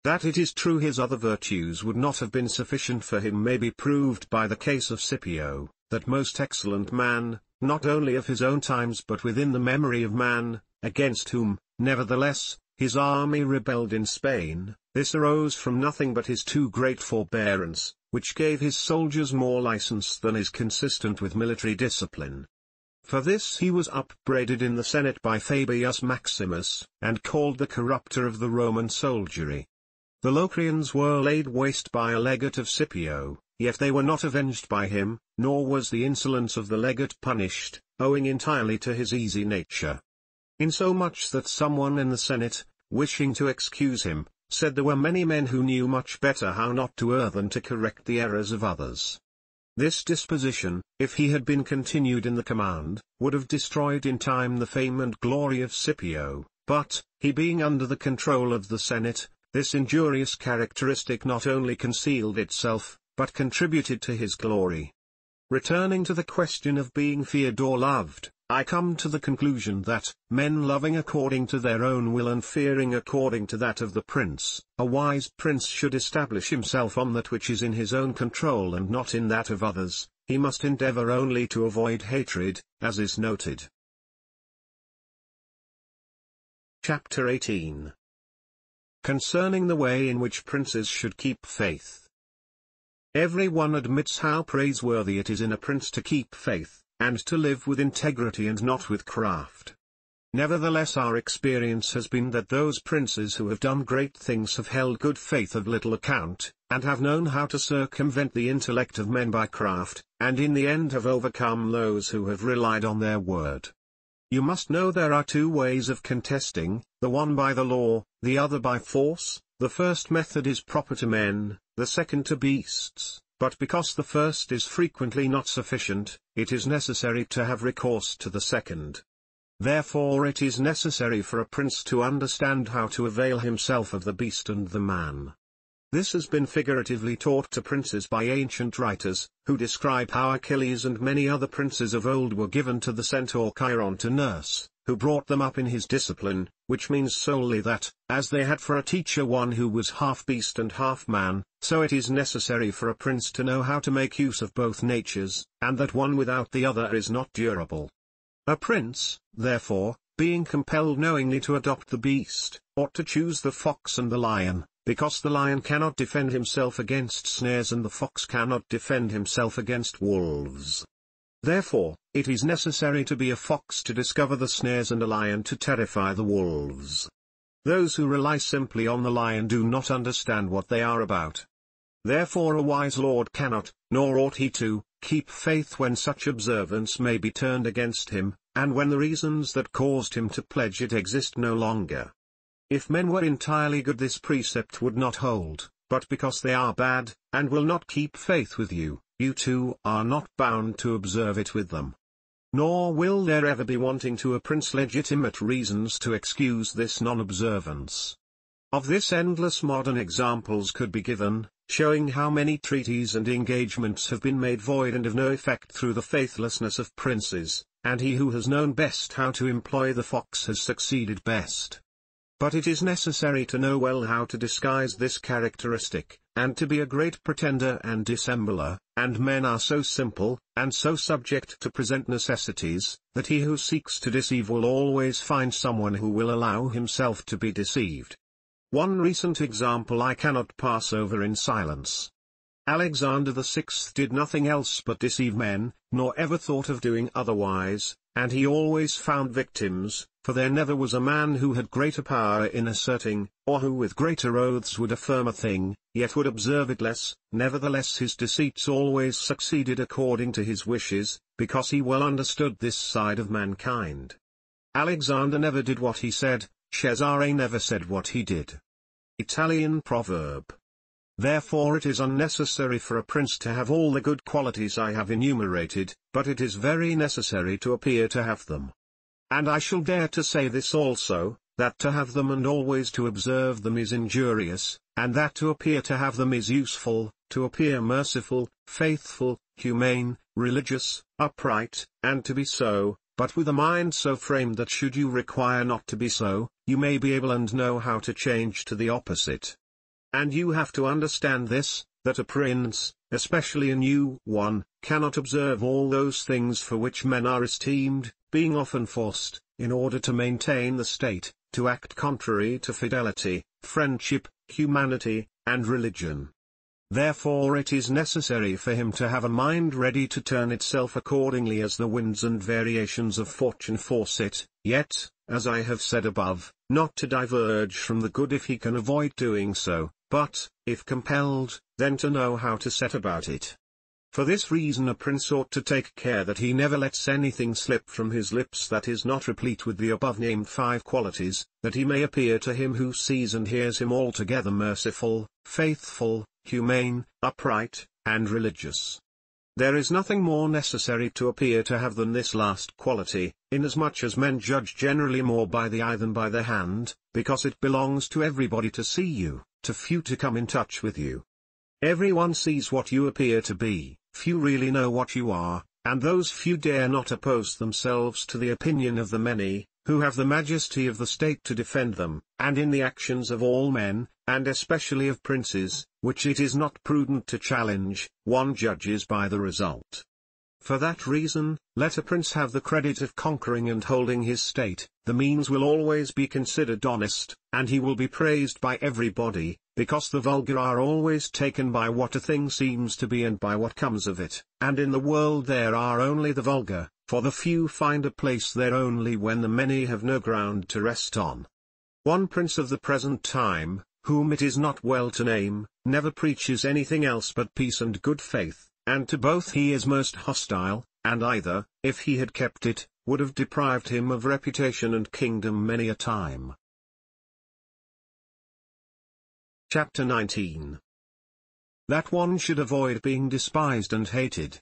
That it is true his other virtues would not have been sufficient for him may be proved by the case of Scipio, that most excellent man, not only of his own times but within the memory of man, against whom, nevertheless, his army rebelled in Spain. This arose from nothing but his too great forbearance, which gave his soldiers more license than is consistent with military discipline. For this he was upbraided in the Senate by Fabius Maximus, and called the corrupter of the Roman soldiery. The Locrians were laid waste by a legate of Scipio, yet they were not avenged by him, nor was the insolence of the legate punished, owing entirely to his easy nature. Insomuch that someone in the Senate, wishing to excuse him, said there were many men who knew much better how not to err than to correct the errors of others. This disposition, if he had been continued in the command, would have destroyed in time the fame and glory of Scipio, but, he being under the control of the Senate, this injurious characteristic not only concealed itself, but contributed to his glory. Returning to the question of being feared or loved, I come to the conclusion that, men loving according to their own will and fearing according to that of the prince, a wise prince should establish himself on that which is in his own control and not in that of others. He must endeavor only to avoid hatred, as is noted. Chapter 18. Concerning the way in which princes should keep faith. Every one admits how praiseworthy it is in a prince to keep faith, and to live with integrity and not with craft. Nevertheless our experience has been that those princes who have done great things have held good faith of little account, and have known how to circumvent the intellect of men by craft, and in the end have overcome those who have relied on their word. You must know there are two ways of contesting, the one by the law, the other by force. The first method is proper to men, the second to beasts. But because the first is frequently not sufficient, it is necessary to have recourse to the second. Therefore it is necessary for a prince to understand how to avail himself of the beast and the man. This has been figuratively taught to princes by ancient writers, who describe how Achilles and many other princes of old were given to the centaur Chiron to nurse, who brought them up in his discipline, which means solely that, as they had for a teacher one who was half beast and half man, so it is necessary for a prince to know how to make use of both natures, and that one without the other is not durable. A prince, therefore, being compelled knowingly to adopt the beast, ought to choose the fox and the lion, because the lion cannot defend himself against snares and the fox cannot defend himself against wolves. Therefore, it is necessary to be a fox to discover the snares and a lion to terrify the wolves. Those who rely simply on the lion do not understand what they are about. Therefore a wise lord cannot, nor ought he to, keep faith when such observance may be turned against him, and when the reasons that caused him to pledge it exist no longer. If men were entirely good this precept would not hold, but because they are bad, and will not keep faith with you, you too are not bound to observe it with them. Nor will there ever be wanting to a prince legitimate reasons to excuse this non-observance. Of this endless modern examples could be given, showing how many treaties and engagements have been made void and of no effect through the faithlessness of princes, and he who has known best how to employ the fox has succeeded best. But it is necessary to know well how to disguise this characteristic, and to be a great pretender and dissembler, and men are so simple, and so subject to present necessities, that he who seeks to deceive will always find someone who will allow himself to be deceived. One recent example I cannot pass over in silence. Alexander VI did nothing else but deceive men, nor ever thought of doing otherwise, and he always found victims, for there never was a man who had greater power in asserting, or who with greater oaths would affirm a thing, yet would observe it less. Nevertheless his deceits always succeeded according to his wishes, because he well understood this side of mankind. Alexander never did what he said, Cesare never said what he did. Italian proverb. Therefore it is unnecessary for a prince to have all the good qualities I have enumerated, but it is very necessary to appear to have them. And I shall dare to say this also, that to have them and always to observe them is injurious, and that to appear to have them is useful, to appear merciful, faithful, humane, religious, upright, and to be so, but with a mind so framed that should you require not to be so, you may be able and know how to change to the opposite. And you have to understand this, that a prince, especially a new one, cannot observe all those things for which men are esteemed, being often forced, in order to maintain the state, to act contrary to fidelity, friendship, humanity, and religion. Therefore it is necessary for him to have a mind ready to turn itself accordingly as the winds and variations of fortune force it, yet, as I have said above, not to diverge from the good if he can avoid doing so, but, if compelled, then to know how to set about it. For this reason a prince ought to take care that he never lets anything slip from his lips that is not replete with the above-named 5 qualities, that he may appear to him who sees and hears him altogether merciful, faithful, humane, upright, and religious. There is nothing more necessary to appear to have than this last quality, inasmuch as men judge generally more by the eye than by the hand, because it belongs to everybody to see you, to few to come in touch with you. Everyone sees what you appear to be, few really know what you are, and those few dare not oppose themselves to the opinion of the many, who have the majesty of the state to defend them, and in the actions of all men, and especially of princes, which it is not prudent to challenge, one judges by the result. For that reason, let a prince have the credit of conquering and holding his state, the means will always be considered honest, and he will be praised by everybody, because the vulgar are always taken by what a thing seems to be and by what comes of it, and in the world there are only the vulgar, for the few find a place there only when the many have no ground to rest on. One prince of the present time, whom it is not well to name, never preaches anything else but peace and good faith, and to both he is most hostile, and either, if he had kept it, would have deprived him of reputation and kingdom many a time. Chapter 19. That one should avoid being despised and hated.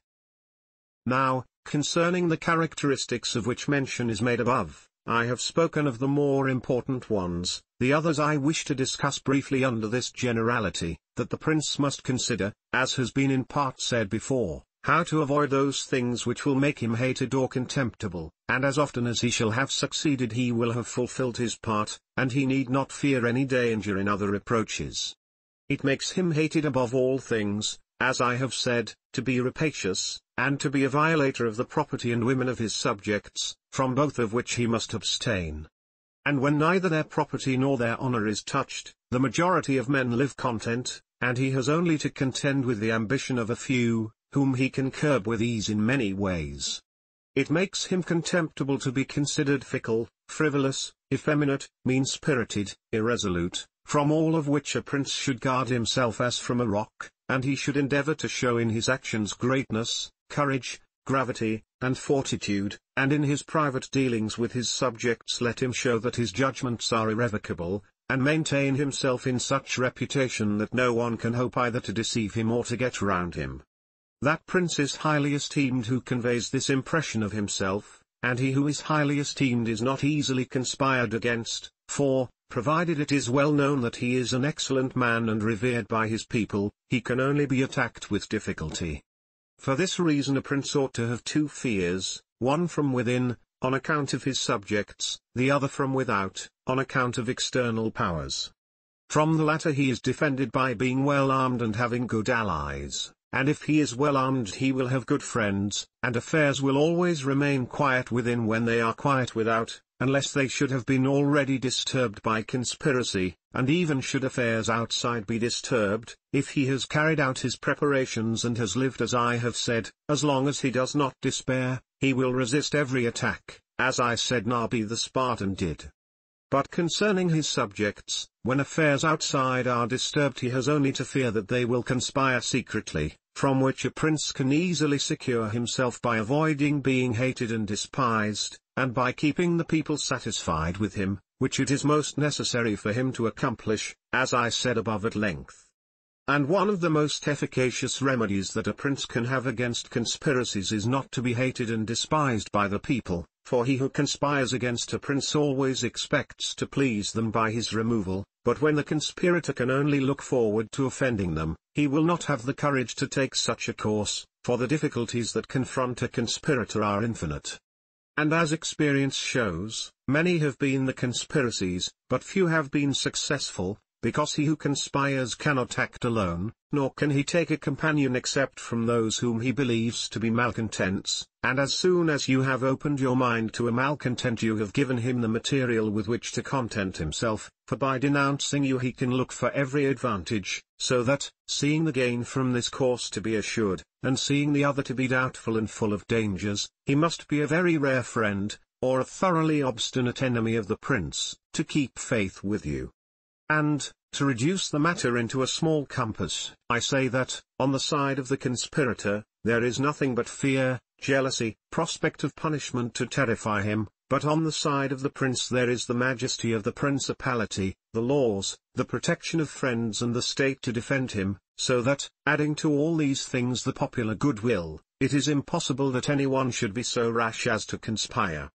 Now, concerning the characteristics of which mention is made above, I have spoken of the more important ones, the others I wish to discuss briefly under this generality, that the prince must consider, as has been in part said before, how to avoid those things which will make him hated or contemptible, and as often as he shall have succeeded he will have fulfilled his part, and he need not fear any danger in other reproaches. It makes him hated above all things, as I have said, to be rapacious, and to be a violator of the property and women of his subjects, from both of which he must abstain. And when neither their property nor their honor is touched, the majority of men live content, and he has only to contend with the ambition of a few, whom he can curb with ease in many ways. It makes him contemptible to be considered fickle, frivolous, effeminate, mean-spirited, irresolute, from all of which a prince should guard himself as from a rock, and he should endeavor to show in his actions greatness, courage, gravity, and fortitude, and in his private dealings with his subjects let him show that his judgments are irrevocable, and maintain himself in such reputation that no one can hope either to deceive him or to get round him. That prince is highly esteemed who conveys this impression of himself, and he who is highly esteemed is not easily conspired against, for, provided it is well known that he is an excellent man and revered by his people, he can only be attacked with difficulty. For this reason a prince ought to have two fears, one from within, on account of his subjects, the other from without, on account of external powers. From the latter he is defended by being well armed and having good allies, and if he is well armed he will have good friends, and affairs will always remain quiet within when they are quiet without, unless they should have been already disturbed by conspiracy, and even should affairs outside be disturbed, if he has carried out his preparations and has lived as I have said, as long as he does not despair, he will resist every attack, as I said Nabi the Spartan did. But concerning his subjects, when affairs outside are disturbed he has only to fear that they will conspire secretly, from which a prince can easily secure himself by avoiding being hated and despised, and by keeping the people satisfied with him, which it is most necessary for him to accomplish, as I said above at length. And one of the most efficacious remedies that a prince can have against conspiracies is not to be hated and despised by the people, for he who conspires against a prince always expects to please them by his removal, but when the conspirator can only look forward to offending them, he will not have the courage to take such a course, for the difficulties that confront a conspirator are infinite. And as experience shows, many have been the conspiracies, but few have been successful, because he who conspires cannot act alone, nor can he take a companion except from those whom he believes to be malcontents, and as soon as you have opened your mind to a malcontent you have given him the material with which to content himself, for by denouncing you he can look for every advantage, so that, seeing the gain from this course to be assured, and seeing the other to be doubtful and full of dangers, he must be a very rare friend, or a thoroughly obstinate enemy of the prince, to keep faith with you. And, to reduce the matter into a small compass, I say that, on the side of the conspirator, there is nothing but fear, jealousy, prospect of punishment to terrify him, but on the side of the prince there is the majesty of the principality, the laws, the protection of friends and the state to defend him, so that, adding to all these things the popular goodwill, it is impossible that anyone should be so rash as to conspire.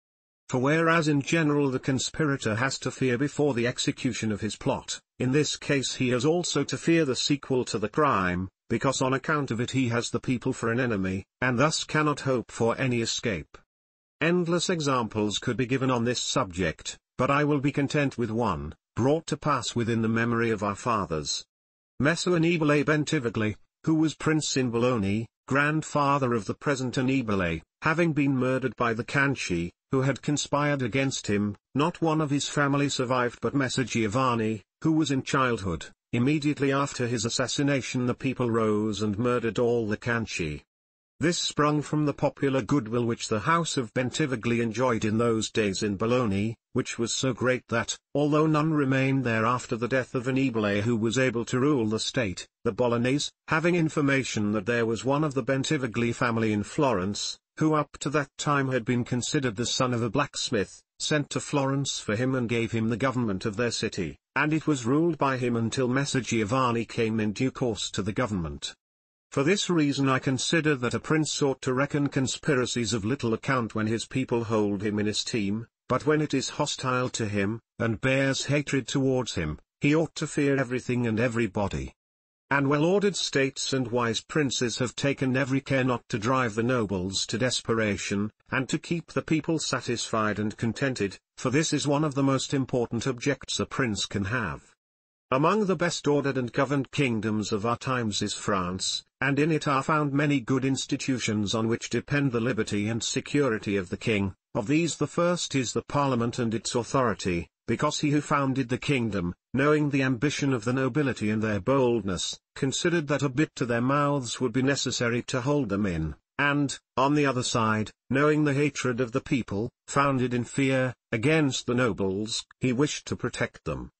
For whereas in general the conspirator has to fear before the execution of his plot, in this case he has also to fear the sequel to the crime, because on account of it he has the people for an enemy, and thus cannot hope for any escape. Endless examples could be given on this subject, but I will be content with one, brought to pass within the memory of our fathers. Messer Annibale Bentivogli, who was prince in Bologna, grandfather of the present Annibale, having been murdered by the Canci, who had conspired against him, not one of his family survived but Messer Giovanni, who was in childhood. Immediately after his assassination the people rose and murdered all the Canci. This sprung from the popular goodwill which the house of Bentivogli enjoyed in those days in Bologna, which was so great that, although none remained there after the death of Annibale who was able to rule the state, the Bolognese, having information that there was one of the Bentivogli family in Florence, who up to that time had been considered the son of a blacksmith, sent to Florence for him and gave him the government of their city, and it was ruled by him until Messer Giovanni came in due course to the government. For this reason I consider that a prince ought to reckon conspiracies of little account when his people hold him in esteem, but when it is hostile to him, and bears hatred towards him, he ought to fear everything and everybody. And well-ordered states and wise princes have taken every care not to drive the nobles to desperation, and to keep the people satisfied and contented, for this is one of the most important objects a prince can have. Among the best ordered and governed kingdoms of our times is France, and in it are found many good institutions on which depend the liberty and security of the king. Of these the first is the Parliament and its authority, because he who founded the kingdom, knowing the ambition of the nobility and their boldness, considered that a bit to their mouths would be necessary to hold them in, and, on the other side, knowing the hatred of the people, founded in fear, against the nobles, he wished to protect them.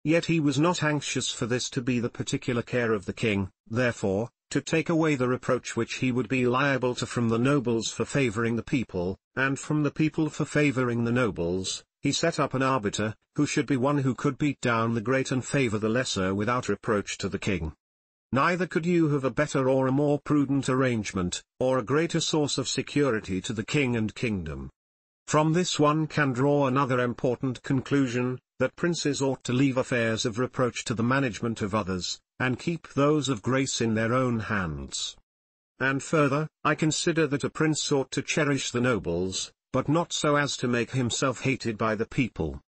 Yet he was not anxious for this to be the particular care of the king, therefore, to take away the reproach which he would be liable to from the nobles for favoring the people, and from the people for favoring the nobles, he set up an arbiter, who should be one who could beat down the great and favor the lesser without reproach to the king. neither could you have a better or a more prudent arrangement, or a greater source of security to the king and kingdom. From this one can draw another important conclusion, that princes ought to leave affairs of reproach to the management of others, and keep those of grace in their own hands. And further, I consider that a prince ought to cherish the nobles, but not so as to make himself hated by the people.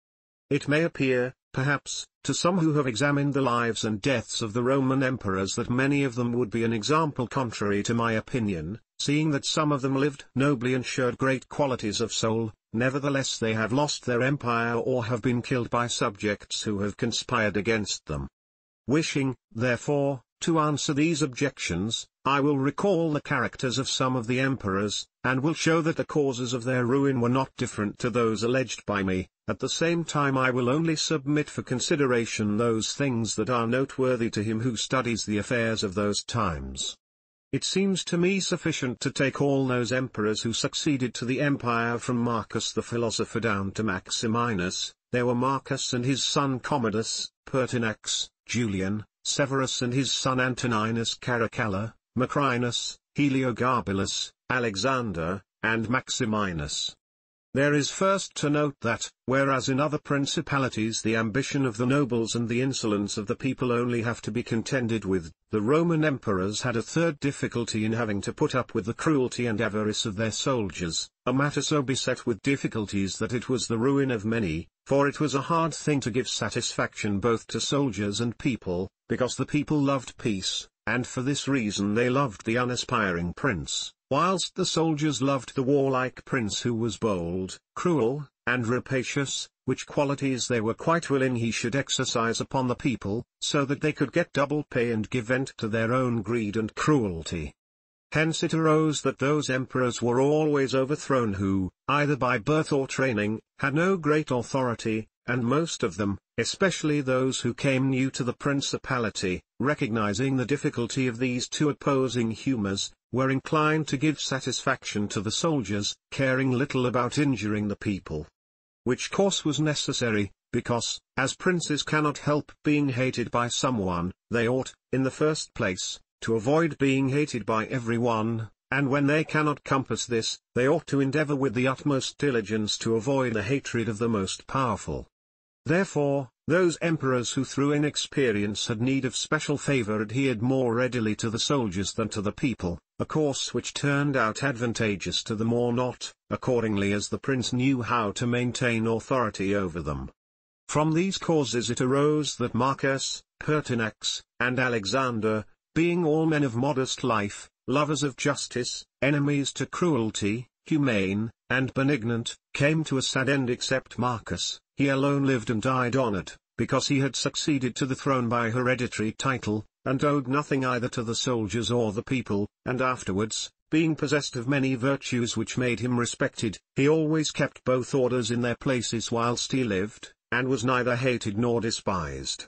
It may appear, perhaps, to some who have examined the lives and deaths of the Roman emperors that many of them would be an example contrary to my opinion, seeing that some of them lived nobly and showed great qualities of soul, nevertheless they have lost their empire or have been killed by subjects who have conspired against them. Wishing, therefore, to answer these objections, I will recall the characters of some of the emperors, and will show that the causes of their ruin were not different to those alleged by me. At the same time I will only submit for consideration those things that are noteworthy to him who studies the affairs of those times. It seems to me sufficient to take all those emperors who succeeded to the empire from Marcus the philosopher down to Maximinus. There were Marcus and his son Commodus, Pertinax, Julian, Severus and his son Antoninus Caracalla, Macrinus, Heliogabalus, Alexander, and Maximinus. There is first to note that, whereas in other principalities the ambition of the nobles and the insolence of the people only have to be contended with, the Roman emperors had a third difficulty in having to put up with the cruelty and avarice of their soldiers, a matter so beset with difficulties that it was the ruin of many, for it was a hard thing to give satisfaction both to soldiers and people, because the people loved peace, and for this reason they loved the unaspiring prince, whilst the soldiers loved the warlike prince who was bold, cruel, and rapacious, which qualities they were quite willing he should exercise upon the people, so that they could get double pay and give vent to their own greed and cruelty. Hence it arose that those emperors were always overthrown who, either by birth or training, had no great authority, and most of them, especially those who came new to the principality, recognizing the difficulty of these two opposing humours, were inclined to give satisfaction to the soldiers, caring little about injuring the people. Which course was necessary, because, as princes cannot help being hated by someone, they ought, in the first place, to avoid being hated by everyone, and when they cannot compass this, they ought to endeavour with the utmost diligence to avoid the hatred of the most powerful. Therefore, those emperors who through inexperience had need of special favour adhered more readily to the soldiers than to the people, a course which turned out advantageous to them or not, accordingly as the prince knew how to maintain authority over them. From these causes it arose that Marcus, Pertinax, and Alexander, being all men of modest life, lovers of justice, enemies to cruelty, humane, and benignant, came to a sad end except Marcus. He alone lived and died honoured, because he had succeeded to the throne by hereditary title, and owed nothing either to the soldiers or the people, and afterwards, being possessed of many virtues which made him respected, he always kept both orders in their places whilst he lived, and was neither hated nor despised.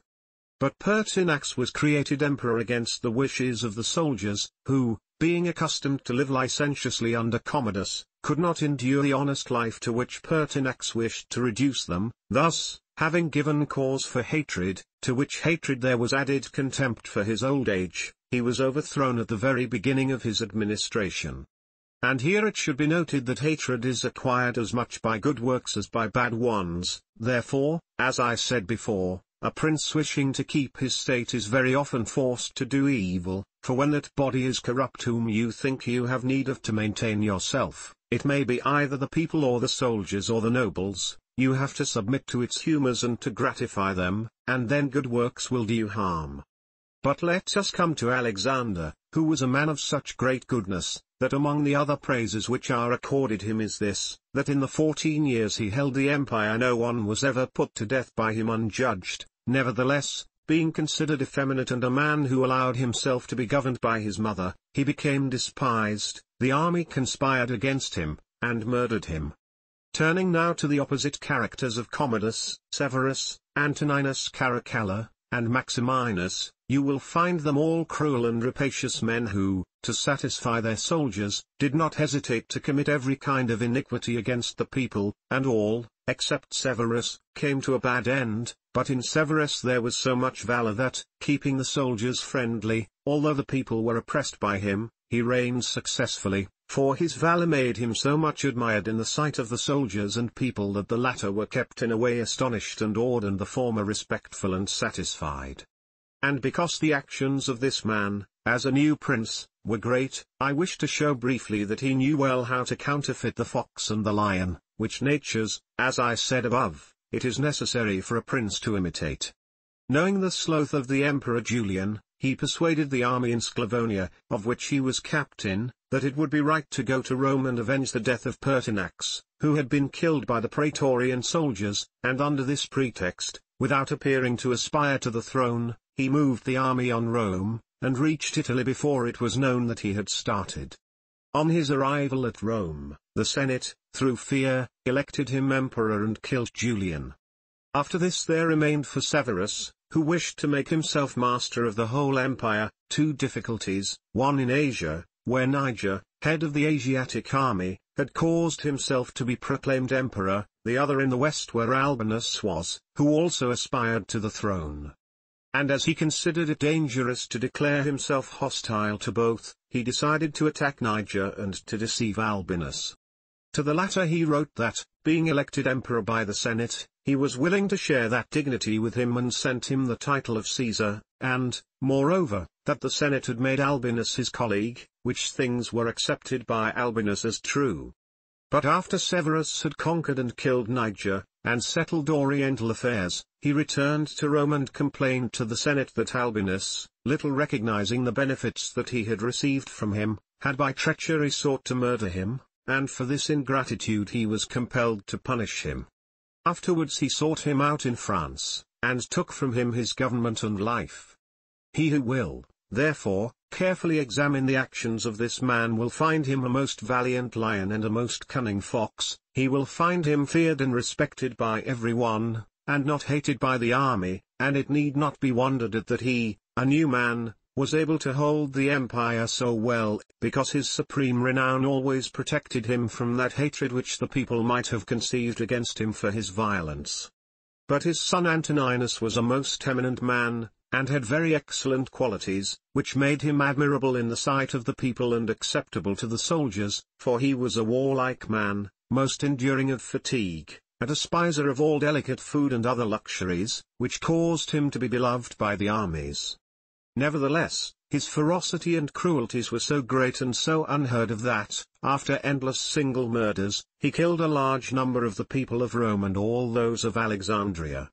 But Pertinax was created emperor against the wishes of the soldiers, who, being accustomed to live licentiously under Commodus, could not endure the honest life to which Pertinax wished to reduce them. Thus, having given cause for hatred, to which hatred there was added contempt for his old age, he was overthrown at the very beginning of his administration. And here it should be noted that hatred is acquired as much by good works as by bad ones. Therefore, as I said before, a prince wishing to keep his state is very often forced to do evil, for when that body is corrupt whom you think you have need of to maintain yourself, it may be either the people or the soldiers or the nobles, you have to submit to its humours and to gratify them, and then good works will do you harm. But let us come to Alexander, who was a man of such great goodness, that among the other praises which are accorded him is this, that in the 14 years he held the empire no one was ever put to death by him unjudged. Nevertheless, being considered effeminate and a man who allowed himself to be governed by his mother, he became despised, the army conspired against him, and murdered him. Turning now to the opposite characters of Commodus, Severus, Antoninus Caracalla, and Maximinus, you will find them all cruel and rapacious men who, to satisfy their soldiers, did not hesitate to commit every kind of iniquity against the people, and all, except Severus, came to a bad end, but in Severus there was so much valor that, keeping the soldiers friendly, although the people were oppressed by him, he reigned successfully, for his valor made him so much admired in the sight of the soldiers and people that the latter were kept in a way astonished and awed and the former respectful and satisfied. And because the actions of this man, as a new prince, were great, I wish to show briefly that he knew well how to counterfeit the fox and the lion, which natures, as I said above, it is necessary for a prince to imitate. Knowing the sloth of the Emperor Julian, he persuaded the army in Sclavonia, of which he was captain, that it would be right to go to Rome and avenge the death of Pertinax, who had been killed by the praetorian soldiers, and under this pretext, without appearing to aspire to the throne, he moved the army on Rome, and reached Italy before it was known that he had started. On his arrival at Rome, the Senate, through fear, elected him emperor and killed Julian. After this there remained for Severus, who wished to make himself master of the whole empire, two difficulties, one in Asia, where Niger, head of the Asiatic army, had caused himself to be proclaimed emperor, the other in the west where Albinus was, who also aspired to the throne. And as he considered it dangerous to declare himself hostile to both, he decided to attack Niger and to deceive Albinus. To the latter he wrote that, being elected emperor by the Senate, he was willing to share that dignity with him and sent him the title of Caesar, and, moreover, that the Senate had made Albinus his colleague, which things were accepted by Albinus as true. But after Severus had conquered and killed Niger, and settled Oriental affairs, he returned to Rome and complained to the Senate that Albinus, little recognizing the benefits that he had received from him, had by treachery sought to murder him, and for this ingratitude he was compelled to punish him. Afterwards he sought him out in France, and took from him his government and life. He who will, therefore, carefully examine the actions of this man will find him a most valiant lion and a most cunning fox, he will find him feared and respected by every one, and not hated by the army, and it need not be wondered at that he, a new man, was able to hold the empire so well, because his supreme renown always protected him from that hatred which the people might have conceived against him for his violence. But his son Antoninus was a most eminent man, and had very excellent qualities, which made him admirable in the sight of the people and acceptable to the soldiers, for he was a warlike man, most enduring of fatigue, a despiser of all delicate food and other luxuries, which caused him to be beloved by the armies. Nevertheless, his ferocity and cruelties were so great and so unheard of that, after endless single murders, he killed a large number of the people of Rome and all those of Alexandria.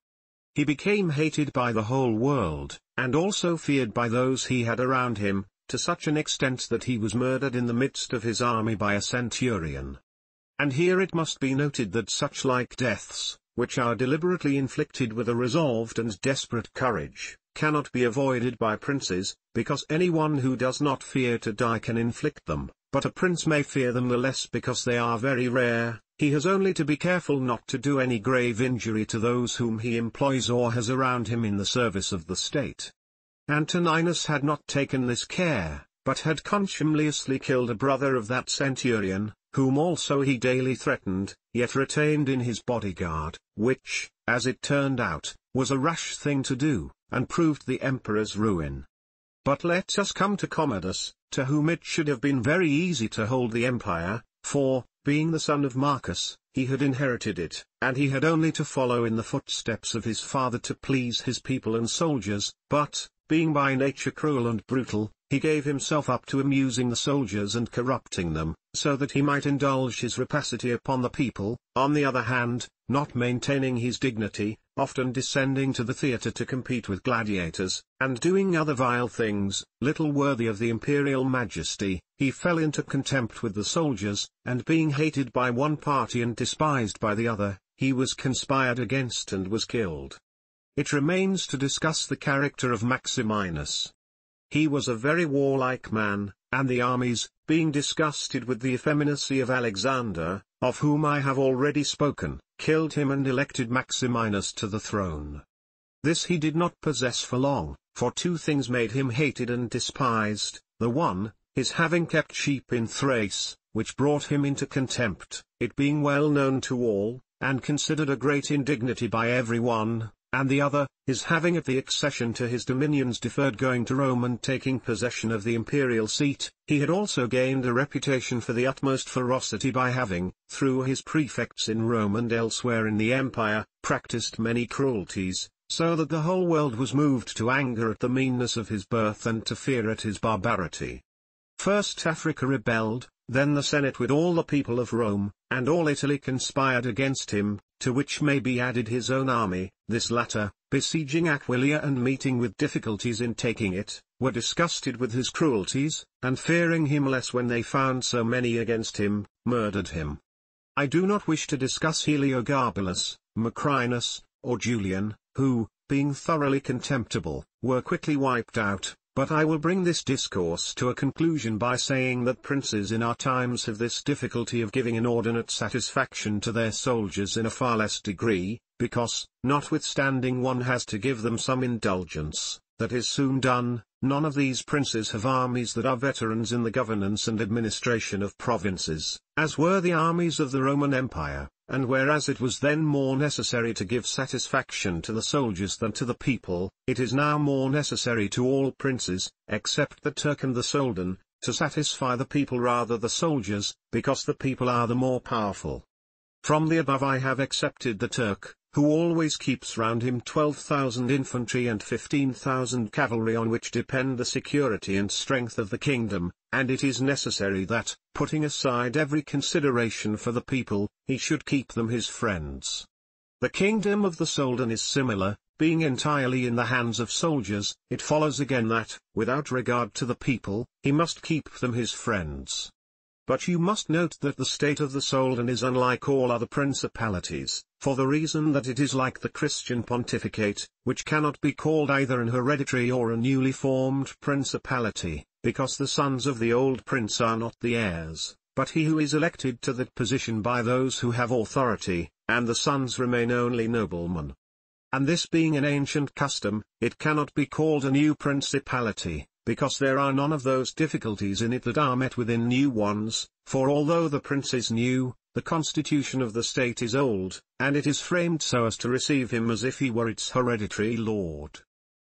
He became hated by the whole world, and also feared by those he had around him, to such an extent that he was murdered in the midst of his army by a centurion. And here it must be noted that such like deaths, which are deliberately inflicted with a resolved and desperate courage, cannot be avoided by princes, because anyone who does not fear to die can inflict them, but a prince may fear them the less because they are very rare. He has only to be careful not to do any grave injury to those whom he employs or has around him in the service of the state. Antoninus had not taken this care, but had contumeliously killed a brother of that centurion, whom also he daily threatened, yet retained in his bodyguard, which, as it turned out, was a rash thing to do, and proved the emperor's ruin. But let us come to Commodus, to whom it should have been very easy to hold the empire, for, being the son of Marcus, he had inherited it, and he had only to follow in the footsteps of his father to please his people and soldiers, but, being by nature cruel and brutal, he gave himself up to amusing the soldiers and corrupting them, so that he might indulge his rapacity upon the people, on the other hand, not maintaining his dignity, often descending to the theatre to compete with gladiators, and doing other vile things, little worthy of the imperial majesty. He fell into contempt with the soldiers, and being hated by one party and despised by the other, he was conspired against and was killed. It remains to discuss the character of Maximinus. He was a very warlike man, and the armies, being disgusted with the effeminacy of Alexander, of whom I have already spoken, killed him and elected Maximinus to the throne. This he did not possess for long, for two things made him hated and despised, the one, his having kept sheep in Thrace, which brought him into contempt, it being well known to all, and considered a great indignity by every one, and the other, his having at the accession to his dominions deferred going to Rome and taking possession of the imperial seat. He had also gained a reputation for the utmost ferocity by having, through his prefects in Rome and elsewhere in the empire, practiced many cruelties, so that the whole world was moved to anger at the meanness of his birth and to fear at his barbarity. First Africa rebelled, then the Senate with all the people of Rome, and all Italy conspired against him, to which may be added his own army. This latter, besieging Aquileia and meeting with difficulties in taking it, were disgusted with his cruelties, and fearing him less when they found so many against him, murdered him. I do not wish to discuss Heliogabalus, Macrinus, or Julian, who, being thoroughly contemptible, were quickly wiped out. But I will bring this discourse to a conclusion by saying that princes in our times have this difficulty of giving inordinate satisfaction to their soldiers in a far less degree, because, notwithstanding one has to give them some indulgence, that is soon done. None of these princes have armies that are veterans in the governance and administration of provinces, as were the armies of the Roman Empire. And whereas it was then more necessary to give satisfaction to the soldiers than to the people, it is now more necessary to all princes, except the Turk and the Soldan, to satisfy the people rather the soldiers, because the people are the more powerful. From the above I have excepted the Turk, who always keeps round him 12,000 infantry and 15,000 cavalry on which depend the security and strength of the kingdom, and it is necessary that, putting aside every consideration for the people, he should keep them his friends. The kingdom of the Soldan is similar, being entirely in the hands of soldiers. It follows again that, without regard to the people, he must keep them his friends. But you must note that the state of the Soldan is unlike all other principalities, for the reason that it is like the Christian pontificate, which cannot be called either an hereditary or a newly formed principality, because the sons of the old prince are not the heirs, but he who is elected to that position by those who have authority, and the sons remain only noblemen. And this being an ancient custom, it cannot be called a new principality, because there are none of those difficulties in it that are met with in new ones, for although the prince is new, the constitution of the state is old, and it is framed so as to receive him as if he were its hereditary lord.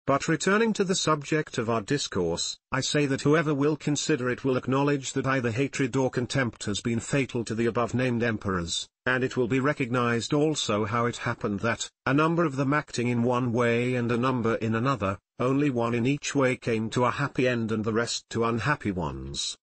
But returning to the subject of our discourse, I say that whoever will consider it will acknowledge that either hatred or contempt has been fatal to the above-named emperors, and it will be recognized also how it happened that, a number of them acting in one way and a number in another, only one in each way came to a happy end and the rest to unhappy ones.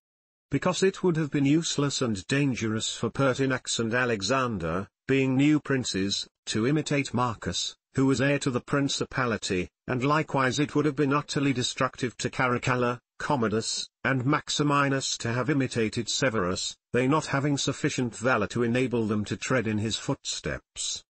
Because it would have been useless and dangerous for Pertinax and Alexander, being new princes, to imitate Marcus, who was heir to the principality, and likewise it would have been utterly destructive to Caracalla, Commodus, and Maximinus to have imitated Severus, they not having sufficient valor to enable them to tread in his footsteps.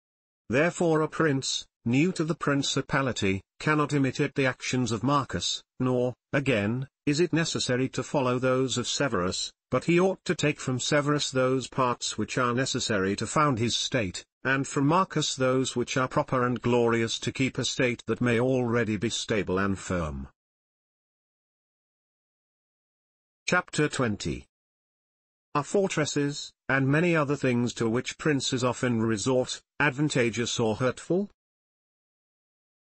Therefore a prince, new to the principality, cannot imitate the actions of Marcus, nor, again, is it necessary to follow those of Severus, but he ought to take from Severus those parts which are necessary to found his state, and from Marcus those which are proper and glorious to keep a state that may already be stable and firm. Chapter 20. Are fortresses, and many other things to which princes often resort, advantageous or hurtful?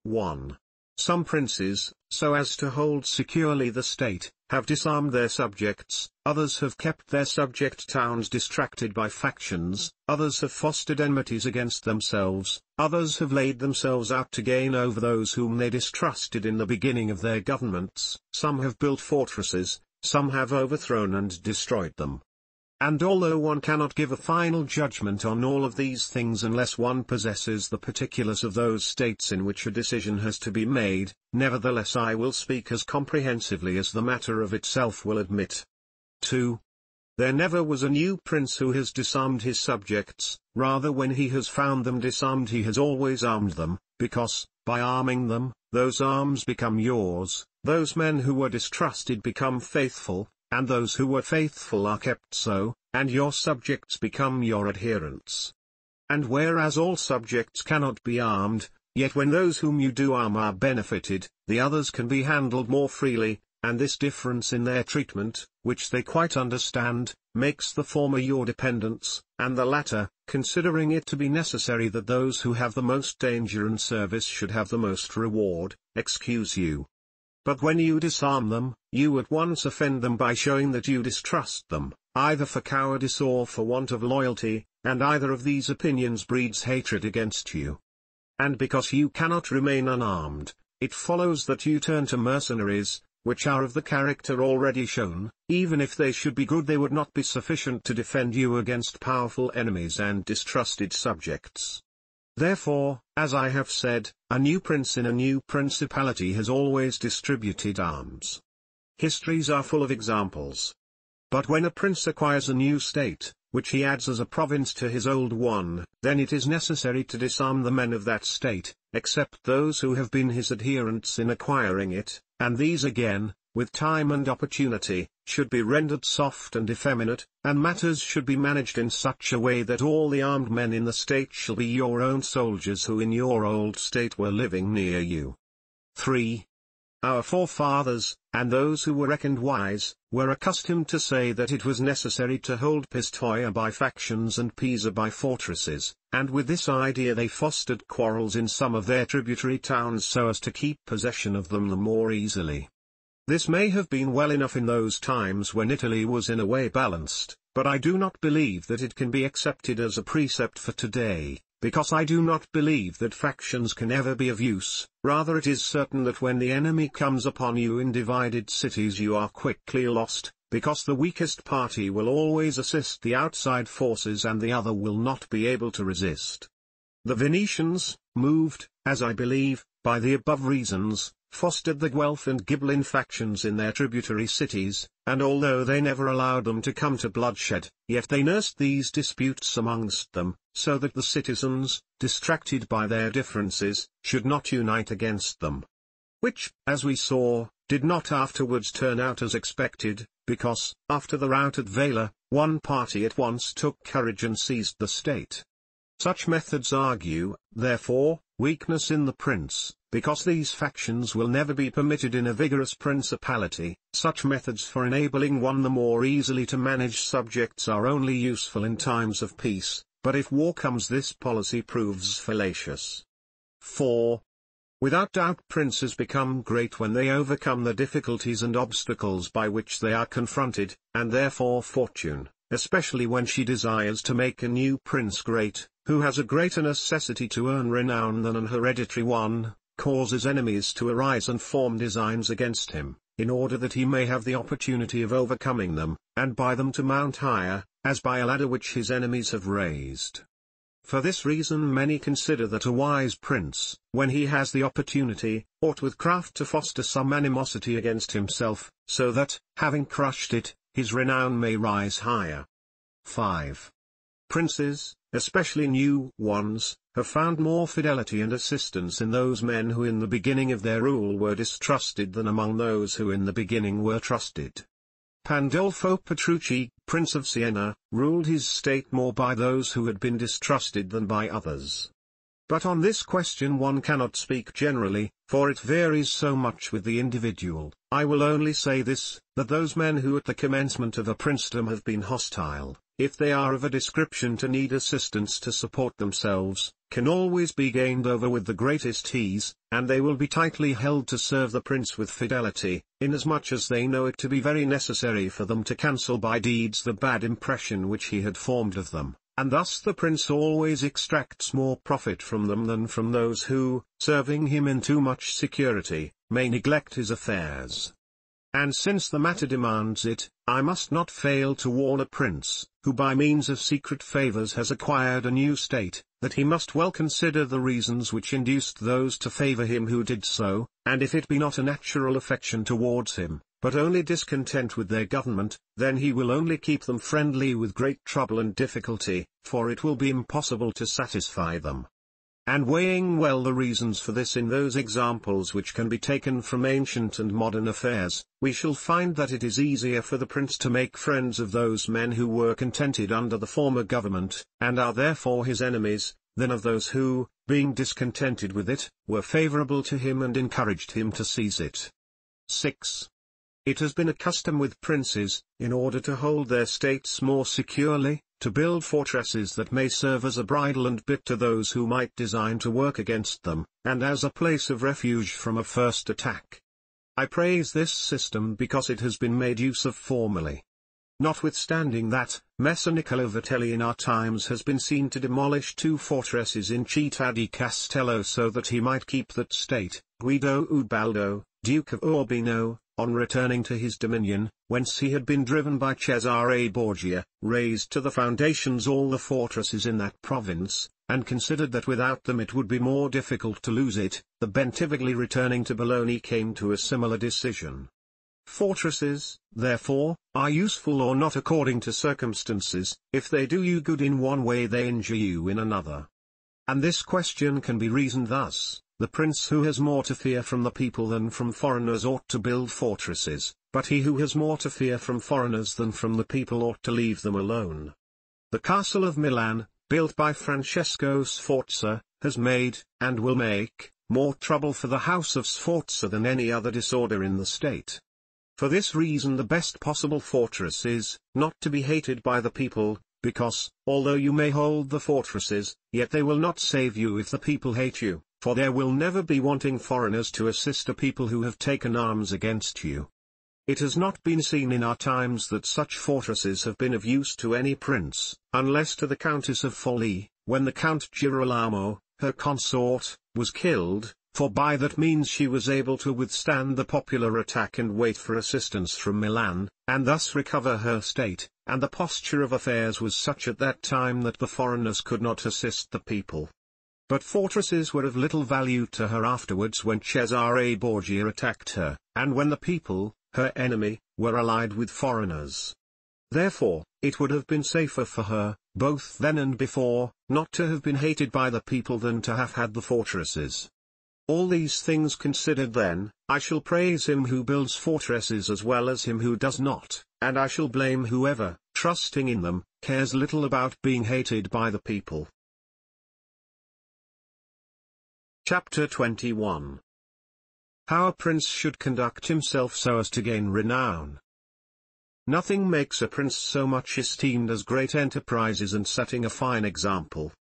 1. Some princes, so as to hold securely the state, have disarmed their subjects, others have kept their subject towns distracted by factions, others have fostered enmities against themselves, others have laid themselves out to gain over those whom they distrusted in the beginning of their governments, some have built fortresses, some have overthrown and destroyed them. And although one cannot give a final judgment on all of these things unless one possesses the particulars of those states in which a decision has to be made, nevertheless I will speak as comprehensively as the matter of itself will admit. 2. There never was a new prince who has disarmed his subjects, rather when he has found them disarmed he has always armed them, because, by arming them, those arms become yours, those men who were distrusted become faithful, and those who were faithful are kept so, and your subjects become your adherents. And whereas all subjects cannot be armed, yet when those whom you do arm are benefited, the others can be handled more freely, and this difference in their treatment, which they quite understand, makes the former your dependents, and the latter, considering it to be necessary that those who have the most danger and service should have the most reward, excuse you. But when you disarm them, you at once offend them by showing that you distrust them, either for cowardice or for want of loyalty, and either of these opinions breeds hatred against you. And because you cannot remain unarmed, it follows that you turn to mercenaries, which are of the character already shown. Even if they should be good, they would not be sufficient to defend you against powerful enemies and distrusted subjects. Therefore, as I have said, a new prince in a new principality has always distributed arms. Histories are full of examples. But when a prince acquires a new state, which he adds as a province to his old one, then it is necessary to disarm the men of that state, except those who have been his adherents in acquiring it, and these again, with time and opportunity, should be rendered soft and effeminate, and matters should be managed in such a way that all the armed men in the state shall be your own soldiers who in your old state were living near you. 3. Our forefathers, and those who were reckoned wise, were accustomed to say that it was necessary to hold Pistoia by factions and Pisa by fortresses, and with this idea they fostered quarrels in some of their tributary towns so as to keep possession of them the more easily. This may have been well enough in those times when Italy was in a way balanced, but I do not believe that it can be accepted as a precept for today, because I do not believe that factions can ever be of use. Rather it is certain that when the enemy comes upon you in divided cities you are quickly lost, because the weakest party will always assist the outside forces and the other will not be able to resist. The Venetians, moved, as I believe, by the above reasons, fostered the Guelph and Ghibelline factions in their tributary cities, and although they never allowed them to come to bloodshed, yet they nursed these disputes amongst them, so that the citizens, distracted by their differences, should not unite against them. Which, as we saw, did not afterwards turn out as expected, because, after the rout at Vela, one party at once took courage and seized the state. Such methods argue, therefore, weakness in the prince, because these factions will never be permitted in a vigorous principality. Such methods for enabling one the more easily to manage subjects are only useful in times of peace, but if war comes this policy proves fallacious. 4. Without doubt princes become great when they overcome the difficulties and obstacles by which they are confronted, and therefore fortune, especially when she desires to make a new prince great, who has a greater necessity to earn renown than an hereditary one, causes enemies to arise and form designs against him, in order that he may have the opportunity of overcoming them, and by them to mount higher, as by a ladder which his enemies have raised. For this reason many consider that a wise prince, when he has the opportunity, ought with craft to foster some animosity against himself, so that, having crushed it, his renown may rise higher. 5. Princes, especially new ones, have found more fidelity and assistance in those men who in the beginning of their rule were distrusted than among those who in the beginning were trusted. Pandolfo Petrucci, Prince of Siena, ruled his state more by those who had been distrusted than by others. But on this question one cannot speak generally, for it varies so much with the individual. I will only say this, that those men who at the commencement of a princedom have been hostile, if they are of a description to need assistance to support themselves, can always be gained over with the greatest ease, and they will be tightly held to serve the prince with fidelity, inasmuch as they know it to be very necessary for them to cancel by deeds the bad impression which he had formed of them, and thus the prince always extracts more profit from them than from those who, serving him in too much security, may neglect his affairs. And since the matter demands it, I must not fail to warn a prince, who by means of secret favors has acquired a new state, that he must well consider the reasons which induced those to favor him who did so, and if it be not a natural affection towards him, but only discontent with their government, then he will only keep them friendly with great trouble and difficulty, for it will be impossible to satisfy them. And weighing well the reasons for this in those examples which can be taken from ancient and modern affairs, we shall find that it is easier for the prince to make friends of those men who were contented under the former government, and are therefore his enemies, than of those who, being discontented with it, were favorable to him and encouraged him to seize it. 6. It has been a custom with princes, in order to hold their states more securely, to build fortresses that may serve as a bridle and bit to those who might design to work against them, and as a place of refuge from a first attack. I praise this system because it has been made use of formerly. Notwithstanding that, Messer Niccolò Vitelli in our times has been seen to demolish 2 fortresses in Città di Castello so that he might keep that state, Guido Ubaldo, Duke of Urbino, on returning to his dominion, whence he had been driven by Cesare Borgia, razed to the foundations all the fortresses in that province, and considered that without them it would be more difficult to lose it. The Bentivogli returning to Bologna came to a similar decision. Fortresses, therefore, are useful or not according to circumstances. If they do you good in one way they injure you in another. And this question can be reasoned thus: the prince who has more to fear from the people than from foreigners ought to build fortresses, but he who has more to fear from foreigners than from the people ought to leave them alone. The castle of Milan, built by Francesco Sforza, has made, and will make, more trouble for the house of Sforza than any other disorder in the state. For this reason the best possible fortress is, not to be hated by the people, because, although you may hold the fortresses, yet they will not save you if the people hate you, for there will never be wanting foreigners to assist a people who have taken arms against you. It has not been seen in our times that such fortresses have been of use to any prince, unless to the Countess of Forlì, when the Count Girolamo, her consort, was killed, for by that means she was able to withstand the popular attack and wait for assistance from Milan, and thus recover her state, and the posture of affairs was such at that time that the foreigners could not assist the people. But fortresses were of little value to her afterwards when Cesare Borgia attacked her, and when the people, her enemy, were allied with foreigners. Therefore, it would have been safer for her, both then and before, not to have been hated by the people than to have had the fortresses. All these things considered then, I shall praise him who builds fortresses as well as him who does not, and I shall blame whoever, trusting in them, cares little about being hated by the people. Chapter 21. How a Prince should conduct himself so as to gain renown. Nothing makes a prince so much esteemed as great enterprises and setting a fine example.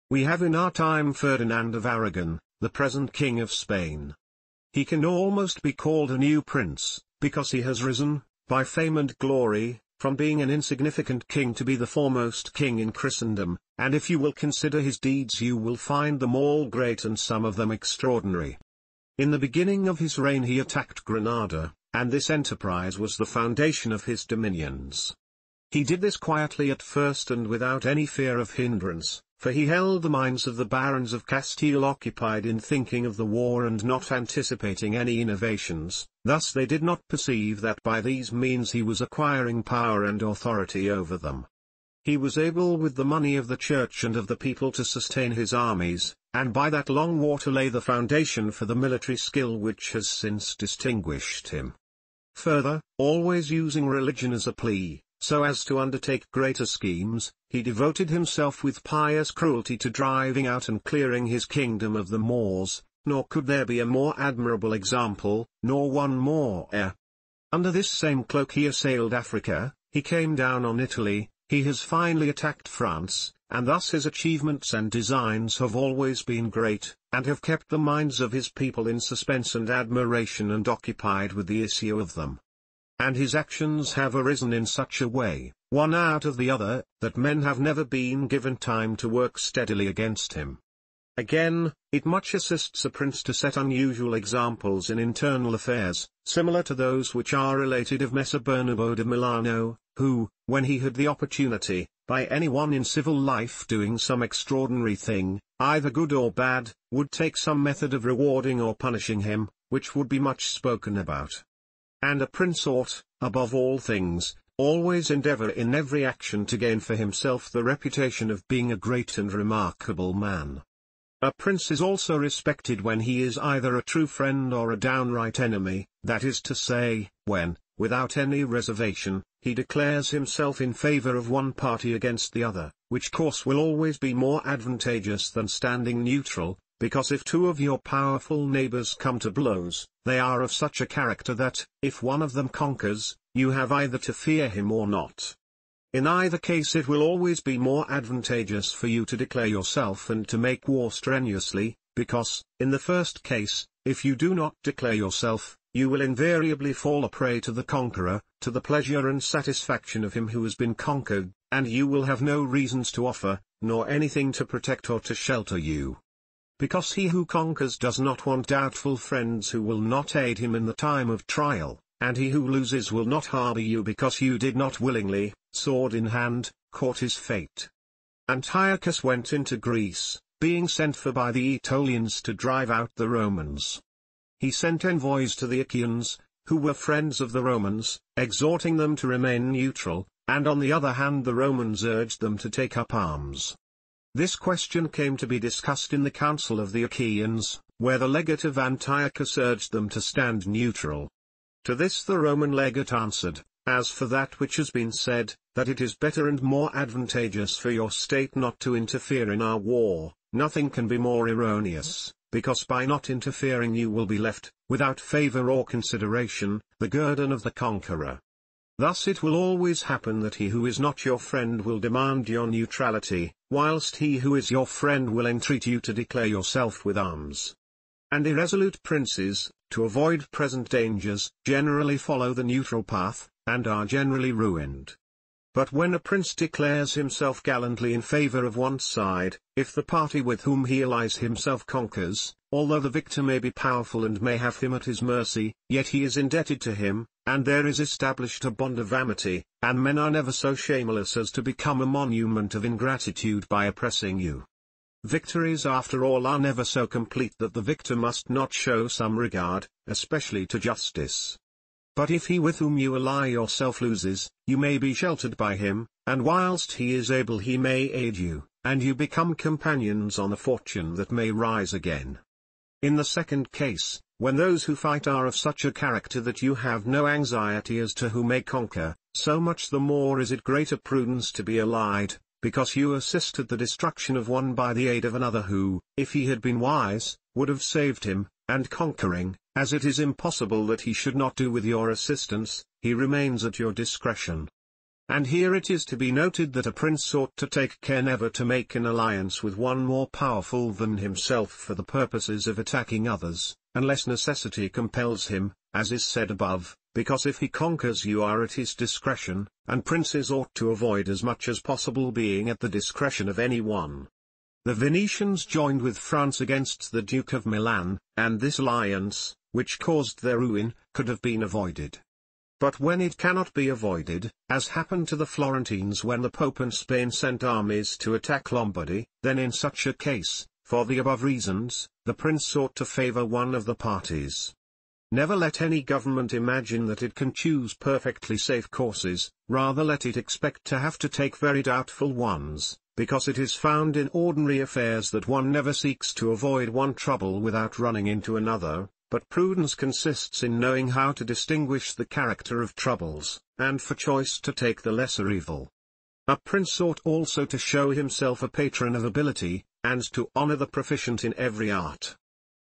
We have in our time Ferdinand of Aragon, the present King of Spain. He can almost be called a new prince, because he has risen, by fame and glory, from being an insignificant king to be the foremost king in Christendom, and if you will consider his deeds you will find them all great and some of them extraordinary. In the beginning of his reign he attacked Granada, and this enterprise was the foundation of his dominions. He did this quietly at first and without any fear of hindrance, for he held the minds of the barons of Castile occupied in thinking of the war and not anticipating any innovations. Thus they did not perceive that by these means he was acquiring power and authority over them. He was able with the money of the church and of the people to sustain his armies, and by that long war to lay the foundation for the military skill which has since distinguished him. Further, always using religion as a plea, so as to undertake greater schemes, he devoted himself with pious cruelty to driving out and clearing his kingdom of the Moors, nor could there be a more admirable example, nor one more heir. Under this same cloak he assailed Africa, he came down on Italy, he has finally attacked France, and thus his achievements and designs have always been great, and have kept the minds of his people in suspense and admiration and occupied with the issue of them. And his actions have arisen in such a way, one out of the other, that men have never been given time to work steadily against him. Again, it much assists a prince to set unusual examples in internal affairs, similar to those which are related of Messer Bernabo de Milano, who, when he had the opportunity, by anyone in civil life doing some extraordinary thing, either good or bad, would take some method of rewarding or punishing him, which would be much spoken about. And a prince ought, above all things, always endeavor in every action to gain for himself the reputation of being a great and remarkable man. A prince is also respected when he is either a true friend or a downright enemy, that is to say, when, without any reservation, he declares himself in favor of one party against the other, which course will always be more advantageous than standing neutral, because if two of your powerful neighbors come to blows, they are of such a character that, if one of them conquers, you have either to fear him or not. In either case it will always be more advantageous for you to declare yourself and to make war strenuously, because, in the first case, if you do not declare yourself, you will invariably fall a prey to the conqueror, to the pleasure and satisfaction of him who has been conquered, and you will have no reasons to offer, nor anything to protect or to shelter you. Because he who conquers does not want doubtful friends who will not aid him in the time of trial, and he who loses will not harbor you because you did not willingly, sword in hand, court his fate. Antiochus went into Greece, being sent for by the Aetolians to drive out the Romans. He sent envoys to the Achaeans, who were friends of the Romans, exhorting them to remain neutral, and on the other hand the Romans urged them to take up arms. This question came to be discussed in the council of the Achaeans, where the legate of Antiochus urged them to stand neutral. To this the Roman legate answered, "As for that which has been said, that it is better and more advantageous for your state not to interfere in our war, nothing can be more erroneous, because by not interfering you will be left, without favor or consideration, the guerdon of the conqueror. Thus it will always happen that he who is not your friend will demand your neutrality, whilst he who is your friend will entreat you to declare yourself with arms. And irresolute princes, to avoid present dangers, generally follow the neutral path, and are generally ruined. But when a prince declares himself gallantly in favor of one side, if the party with whom he allies himself conquers, although the victor may be powerful and may have him at his mercy, yet he is indebted to him, and there is established a bond of amity, and men are never so shameless as to become a monument of ingratitude by oppressing you. Victories after all are never so complete that the victor must not show some regard, especially to justice. But if he with whom you ally yourself loses, you may be sheltered by him, and whilst he is able he may aid you, and you become companions on a fortune that may rise again. In the second case, when those who fight are of such a character that you have no anxiety as to who may conquer, so much the more is it greater prudence to be allied, because you assisted the destruction of one by the aid of another who, if he had been wise, would have saved him, and conquering, as it is impossible that he should not do with your assistance, he remains at your discretion. And here it is to be noted that a prince ought to take care never to make an alliance with one more powerful than himself for the purposes of attacking others, unless necessity compels him, as is said above, because if he conquers you are at his discretion, and princes ought to avoid as much as possible being at the discretion of any one. The Venetians joined with France against the Duke of Milan, and this alliance, which caused their ruin, could have been avoided. But when it cannot be avoided, as happened to the Florentines when the Pope and Spain sent armies to attack Lombardy, then in such a case, for the above reasons, the prince ought to favor one of the parties. Never let any government imagine that it can choose perfectly safe courses, rather let it expect to have to take very doubtful ones, because it is found in ordinary affairs that one never seeks to avoid one trouble without running into another. But prudence consists in knowing how to distinguish the character of troubles, and for choice to take the lesser evil. A prince ought also to show himself a patron of ability, and to honor the proficient in every art.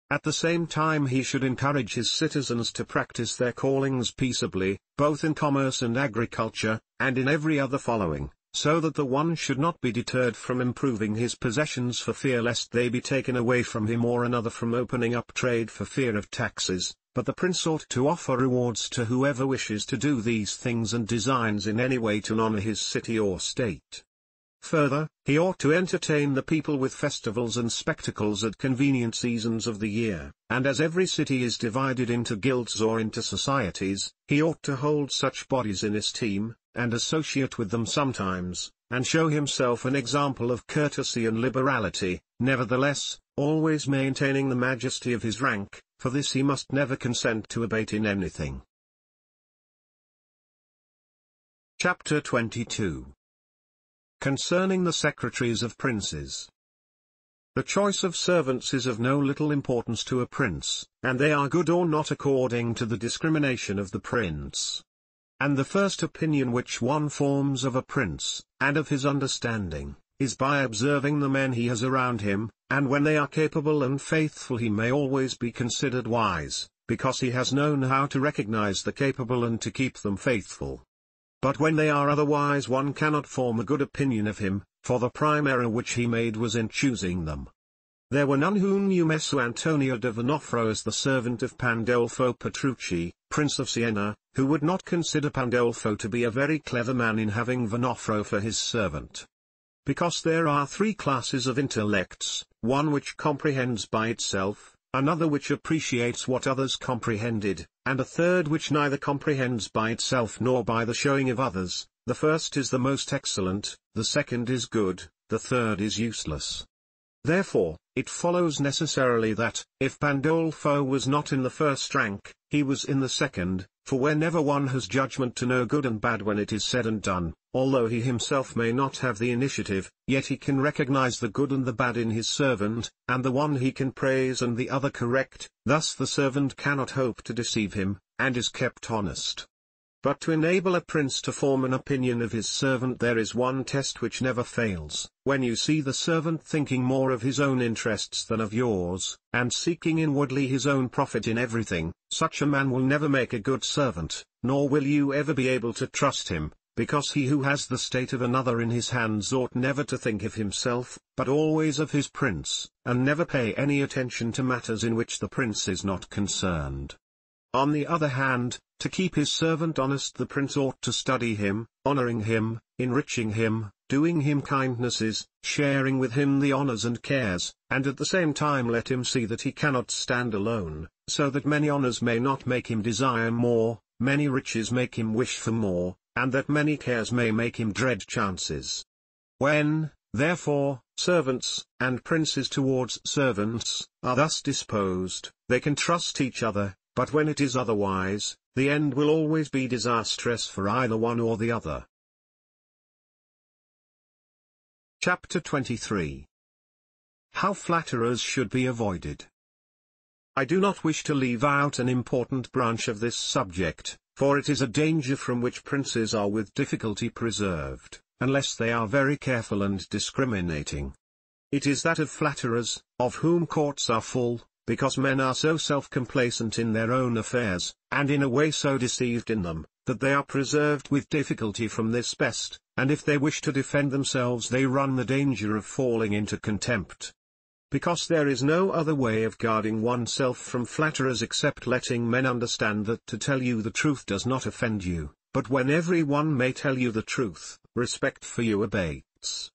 At the same time he should encourage his citizens to practice their callings peaceably, both in commerce and agriculture, and in every other following, so that the one should not be deterred from improving his possessions for fear lest they be taken away from him, or another from opening up trade for fear of taxes, but the prince ought to offer rewards to whoever wishes to do these things and designs in any way to honor his city or state. Further, he ought to entertain the people with festivals and spectacles at convenient seasons of the year, and as every city is divided into guilds or into societies, he ought to hold such bodies in esteem, and associate with them sometimes, and show himself an example of courtesy and liberality, nevertheless, always maintaining the majesty of his rank, for this he must never consent to abate in anything. Chapter 22. Concerning the secretaries of princes. The choice of servants is of no little importance to a prince, and they are good or not according to the discrimination of the prince. And the first opinion which one forms of a prince, and of his understanding, is by observing the men he has around him, and when they are capable and faithful he may always be considered wise, because he has known how to recognize the capable and to keep them faithful. But when they are otherwise one cannot form a good opinion of him, for the prime error which he made was in choosing them. There were none who knew Messer Antonio da Venofro as the servant of Pandolfo Petrucci, Prince of Siena, who would not consider Pandolfo to be a very clever man in having Venofro for his servant. Because there are three classes of intellects, one which comprehends by itself, another which appreciates what others comprehended, and a third which neither comprehends by itself nor by the showing of others. The first is the most excellent, the second is good, the third is useless. Therefore, it follows necessarily that, if Pandolfo was not in the first rank, he was in the second, for whenever one has judgment to know good and bad when it is said and done, although he himself may not have the initiative, yet he can recognize the good and the bad in his servant, and the one he can praise and the other correct, thus the servant cannot hope to deceive him, and is kept honest. But to enable a prince to form an opinion of his servant there is one test which never fails: when you see the servant thinking more of his own interests than of yours, and seeking inwardly his own profit in everything, such a man will never make a good servant, nor will you ever be able to trust him, because he who has the state of another in his hands ought never to think of himself, but always of his prince, and never pay any attention to matters in which the prince is not concerned. On the other hand, to keep his servant honest the prince ought to study him, honoring him, enriching him, doing him kindnesses, sharing with him the honors and cares, and at the same time let him see that he cannot stand alone, so that many honors may not make him desire more, many riches make him wish for more, and that many cares may make him dread chances. When, therefore, servants, and princes towards servants, are thus disposed, they can trust each other. But when it is otherwise, the end will always be disastrous for either one or the other. Chapter 23. How flatterers should be avoided. I do not wish to leave out an important branch of this subject, for it is a danger from which princes are with difficulty preserved, unless they are very careful and discriminating. It is that of flatterers, of whom courts are full, because men are so self-complacent in their own affairs, and in a way so deceived in them, that they are preserved with difficulty from this best, and if they wish to defend themselves they run the danger of falling into contempt. Because there is no other way of guarding oneself from flatterers except letting men understand that to tell you the truth does not offend you, but when every one may tell you the truth, respect for you abates.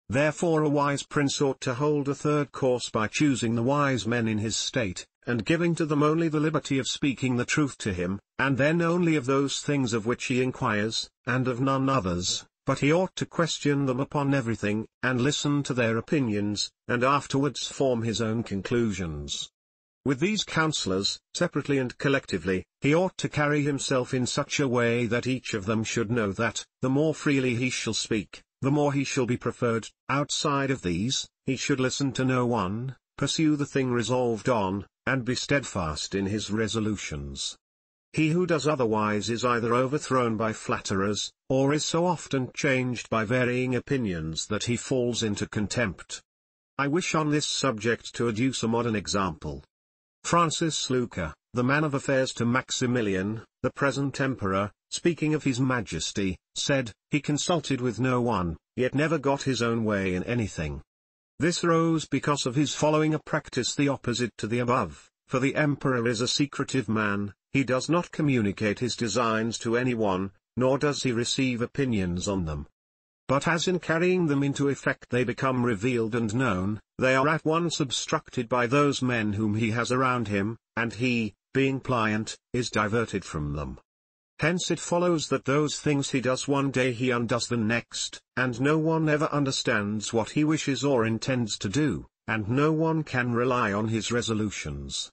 Therefore a wise prince ought to hold a third course by choosing the wise men in his state, and giving to them only the liberty of speaking the truth to him, and then only of those things of which he inquires, and of none others, but he ought to question them upon everything, and listen to their opinions, and afterwards form his own conclusions. With these counselors, separately and collectively, he ought to carry himself in such a way that each of them should know that, the more freely he shall speak, the more he shall be preferred. Outside of these, he should listen to no one, pursue the thing resolved on, and be steadfast in his resolutions. He who does otherwise is either overthrown by flatterers, or is so often changed by varying opinions that he falls into contempt. I wish on this subject to adduce a modern example. Francis Luca, the man of affairs to Maximilian, the present emperor, speaking of his majesty, said, he consulted with no one, yet never got his own way in anything. This arose because of his following a practice the opposite to the above, for the emperor is a secretive man, he does not communicate his designs to anyone, nor does he receive opinions on them. But as in carrying them into effect they become revealed and known, they are at once obstructed by those men whom he has around him, and he, being pliant, is diverted from them. Hence it follows that those things he does one day he undoes the next, and no one ever understands what he wishes or intends to do, and no one can rely on his resolutions.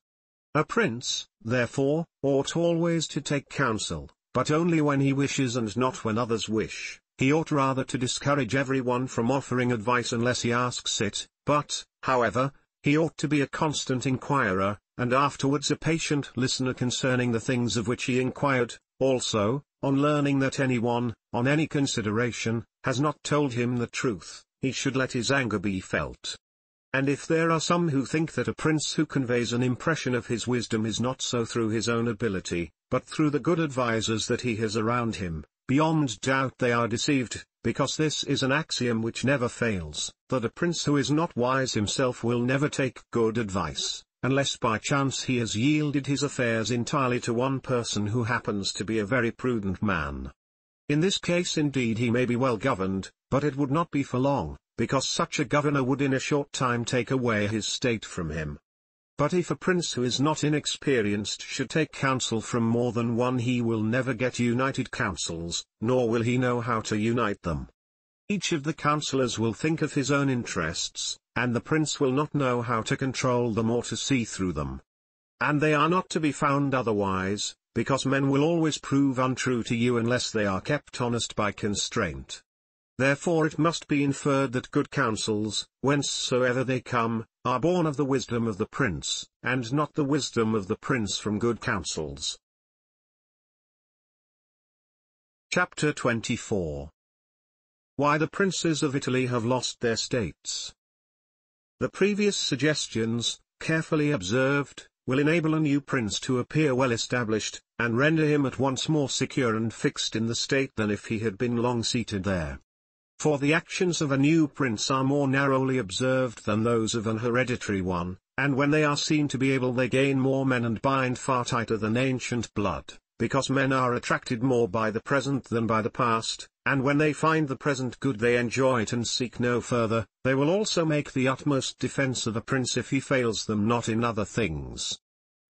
A prince, therefore, ought always to take counsel, but only when he wishes and not when others wish. He ought rather to discourage everyone from offering advice unless he asks it, but, however, he ought to be a constant inquirer, and afterwards a patient listener concerning the things of which he inquired. Also, on learning that anyone, on any consideration, has not told him the truth, he should let his anger be felt. And if there are some who think that a prince who conveys an impression of his wisdom is not so through his own ability, but through the good advisers that he has around him, beyond doubt they are deceived, because this is an axiom which never fails, that a prince who is not wise himself will never take good advice, unless by chance he has yielded his affairs entirely to one person who happens to be a very prudent man. In this case indeed he may be well governed, but it would not be for long, because such a governor would in a short time take away his state from him. But if a prince who is not inexperienced should take counsel from more than one, he will never get united counsels, nor will he know how to unite them. Each of the counselors will think of his own interests, and the prince will not know how to control them or to see through them. And they are not to be found otherwise, because men will always prove untrue to you unless they are kept honest by constraint. Therefore it must be inferred that good counsels, whencesoever they come, are born of the wisdom of the prince, and not the wisdom of the prince from good counsels. Chapter 24. Why the princes of Italy have lost their states. The previous suggestions, carefully observed, will enable a new prince to appear well established, and render him at once more secure and fixed in the state than if he had been long seated there. For the actions of a new prince are more narrowly observed than those of an hereditary one, and when they are seen to be able they gain more men and bind far tighter than ancient blood, because men are attracted more by the present than by the past, and when they find the present good they enjoy it and seek no further. They will also make the utmost defense of a prince if he fails them not in other things.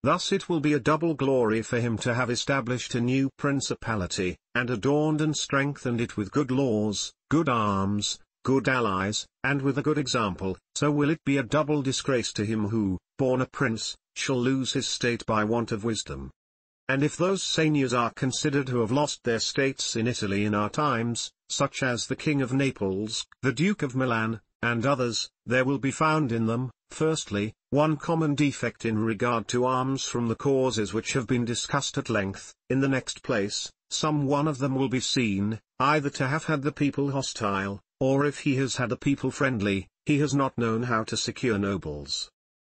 Thus it will be a double glory for him to have established a new principality, and adorned and strengthened it with good laws, good arms, good allies, and with a good example. So will it be a double disgrace to him who, born a prince, shall lose his state by want of wisdom. And if those seigneurs are considered who have lost their states in Italy in our times, such as the King of Naples, the Duke of Milan, and others, there will be found in them, firstly, one common defect in regard to arms from the causes which have been discussed at length. In the next place, some one of them will be seen, either to have had the people hostile, or if he has had the people friendly, he has not known how to secure nobles.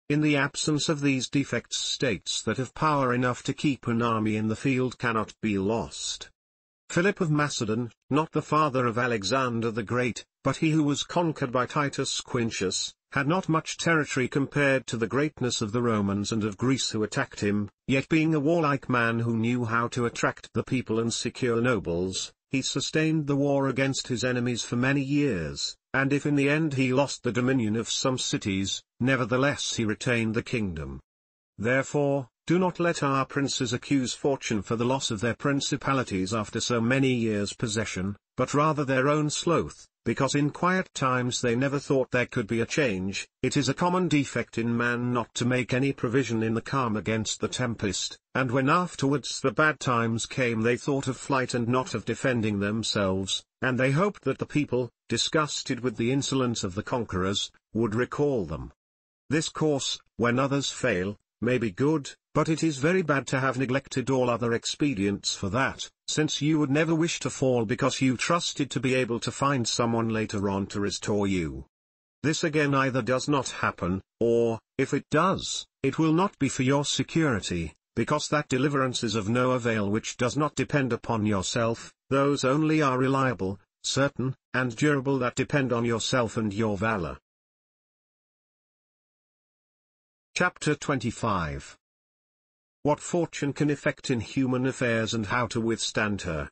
In the absence of these defects, states that have power enough to keep an army in the field cannot be lost. Philip of Macedon, not the father of Alexander the Great, but he who was conquered by Titus Quintius, had not much territory compared to the greatness of the Romans and of Greece who attacked him, yet being a warlike man who knew how to attract the people and secure nobles, he sustained the war against his enemies for many years, and if in the end he lost the dominion of some cities, nevertheless he retained the kingdom. Therefore, do not let our princes accuse fortune for the loss of their principalities after so many years' possession, but rather their own sloth, because in quiet times they never thought there could be a change. It is a common defect in man not to make any provision in the calm against the tempest, and when afterwards the bad times came they thought of flight and not of defending themselves, and they hoped that the people, disgusted with the insolence of the conquerors, would recall them. This course, when others fail, may be good, but it is very bad to have neglected all other expedients for that, since you would never wish to fall because you trusted to be able to find someone later on to restore you. This again either does not happen, or, if it does, it will not be for your security, because that deliverance is of no avail which does not depend upon yourself. Those only are reliable, certain, and durable that depend on yourself and your valor. Chapter 25. What fortune can effect in human affairs and how to withstand her.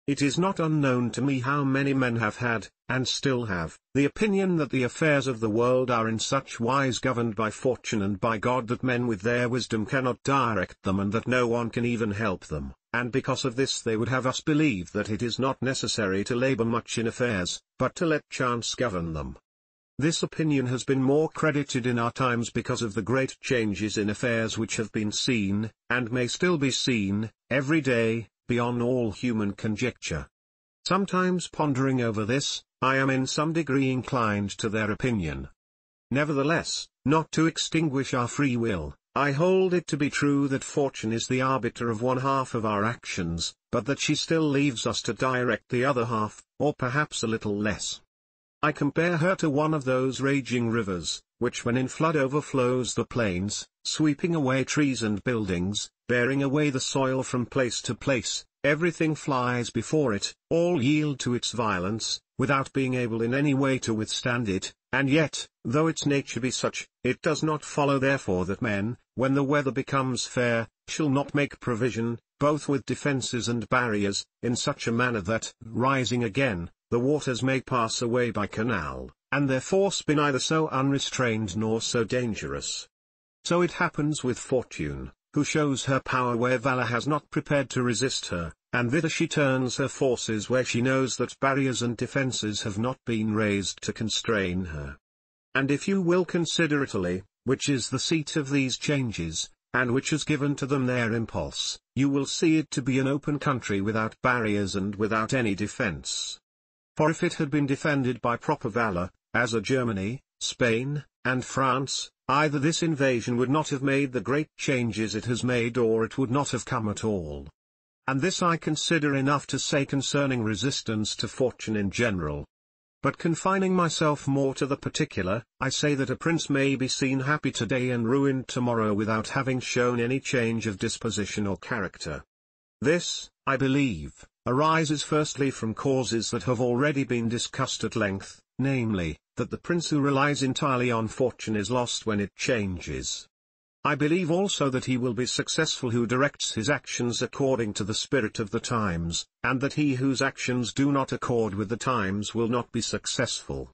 It is not unknown to me how many men have had, and still have, the opinion that the affairs of the world are in such wise governed by fortune and by God that men with their wisdom cannot direct them and that no one can even help them, and because of this they would have us believe that it is not necessary to labor much in affairs, but to let chance govern them. This opinion has been more credited in our times because of the great changes in affairs which have been seen, and may still be seen, every day, beyond all human conjecture. Sometimes pondering over this, I am in some degree inclined to their opinion. Nevertheless, not to extinguish our free will, I hold it to be true that fortune is the arbiter of one half of our actions, but that she still leaves us to direct the other half, or perhaps a little less. I compare her to one of those raging rivers, which when in flood overflows the plains, sweeping away trees and buildings, bearing away the soil from place to place, everything flies before it, all yield to its violence, without being able in any way to withstand it, and yet, though its nature be such, it does not follow therefore that men, when the weather becomes fair, shall not make provision, both with defences and barriers, in such a manner that, rising again, the waters may pass away by canal, and their force be neither so unrestrained nor so dangerous. So it happens with Fortune, who shows her power where valour has not prepared to resist her, and thither she turns her forces where she knows that barriers and defences have not been raised to constrain her. And if you will consider Italy, which is the seat of these changes, and which has given to them their impulse, you will see it to be an open country without barriers and without any defence. For if it had been defended by proper valour, as are Germany, Spain, and France, either this invasion would not have made the great changes it has made, or it would not have come at all. And this I consider enough to say concerning resistance to fortune in general. But confining myself more to the particular, I say that a prince may be seen happy today and ruined tomorrow without having shown any change of disposition or character. This, I believe, arises firstly from causes that have already been discussed at length, namely, that the prince who relies entirely on fortune is lost when it changes. I believe also that he will be successful who directs his actions according to the spirit of the times, and that he whose actions do not accord with the times will not be successful.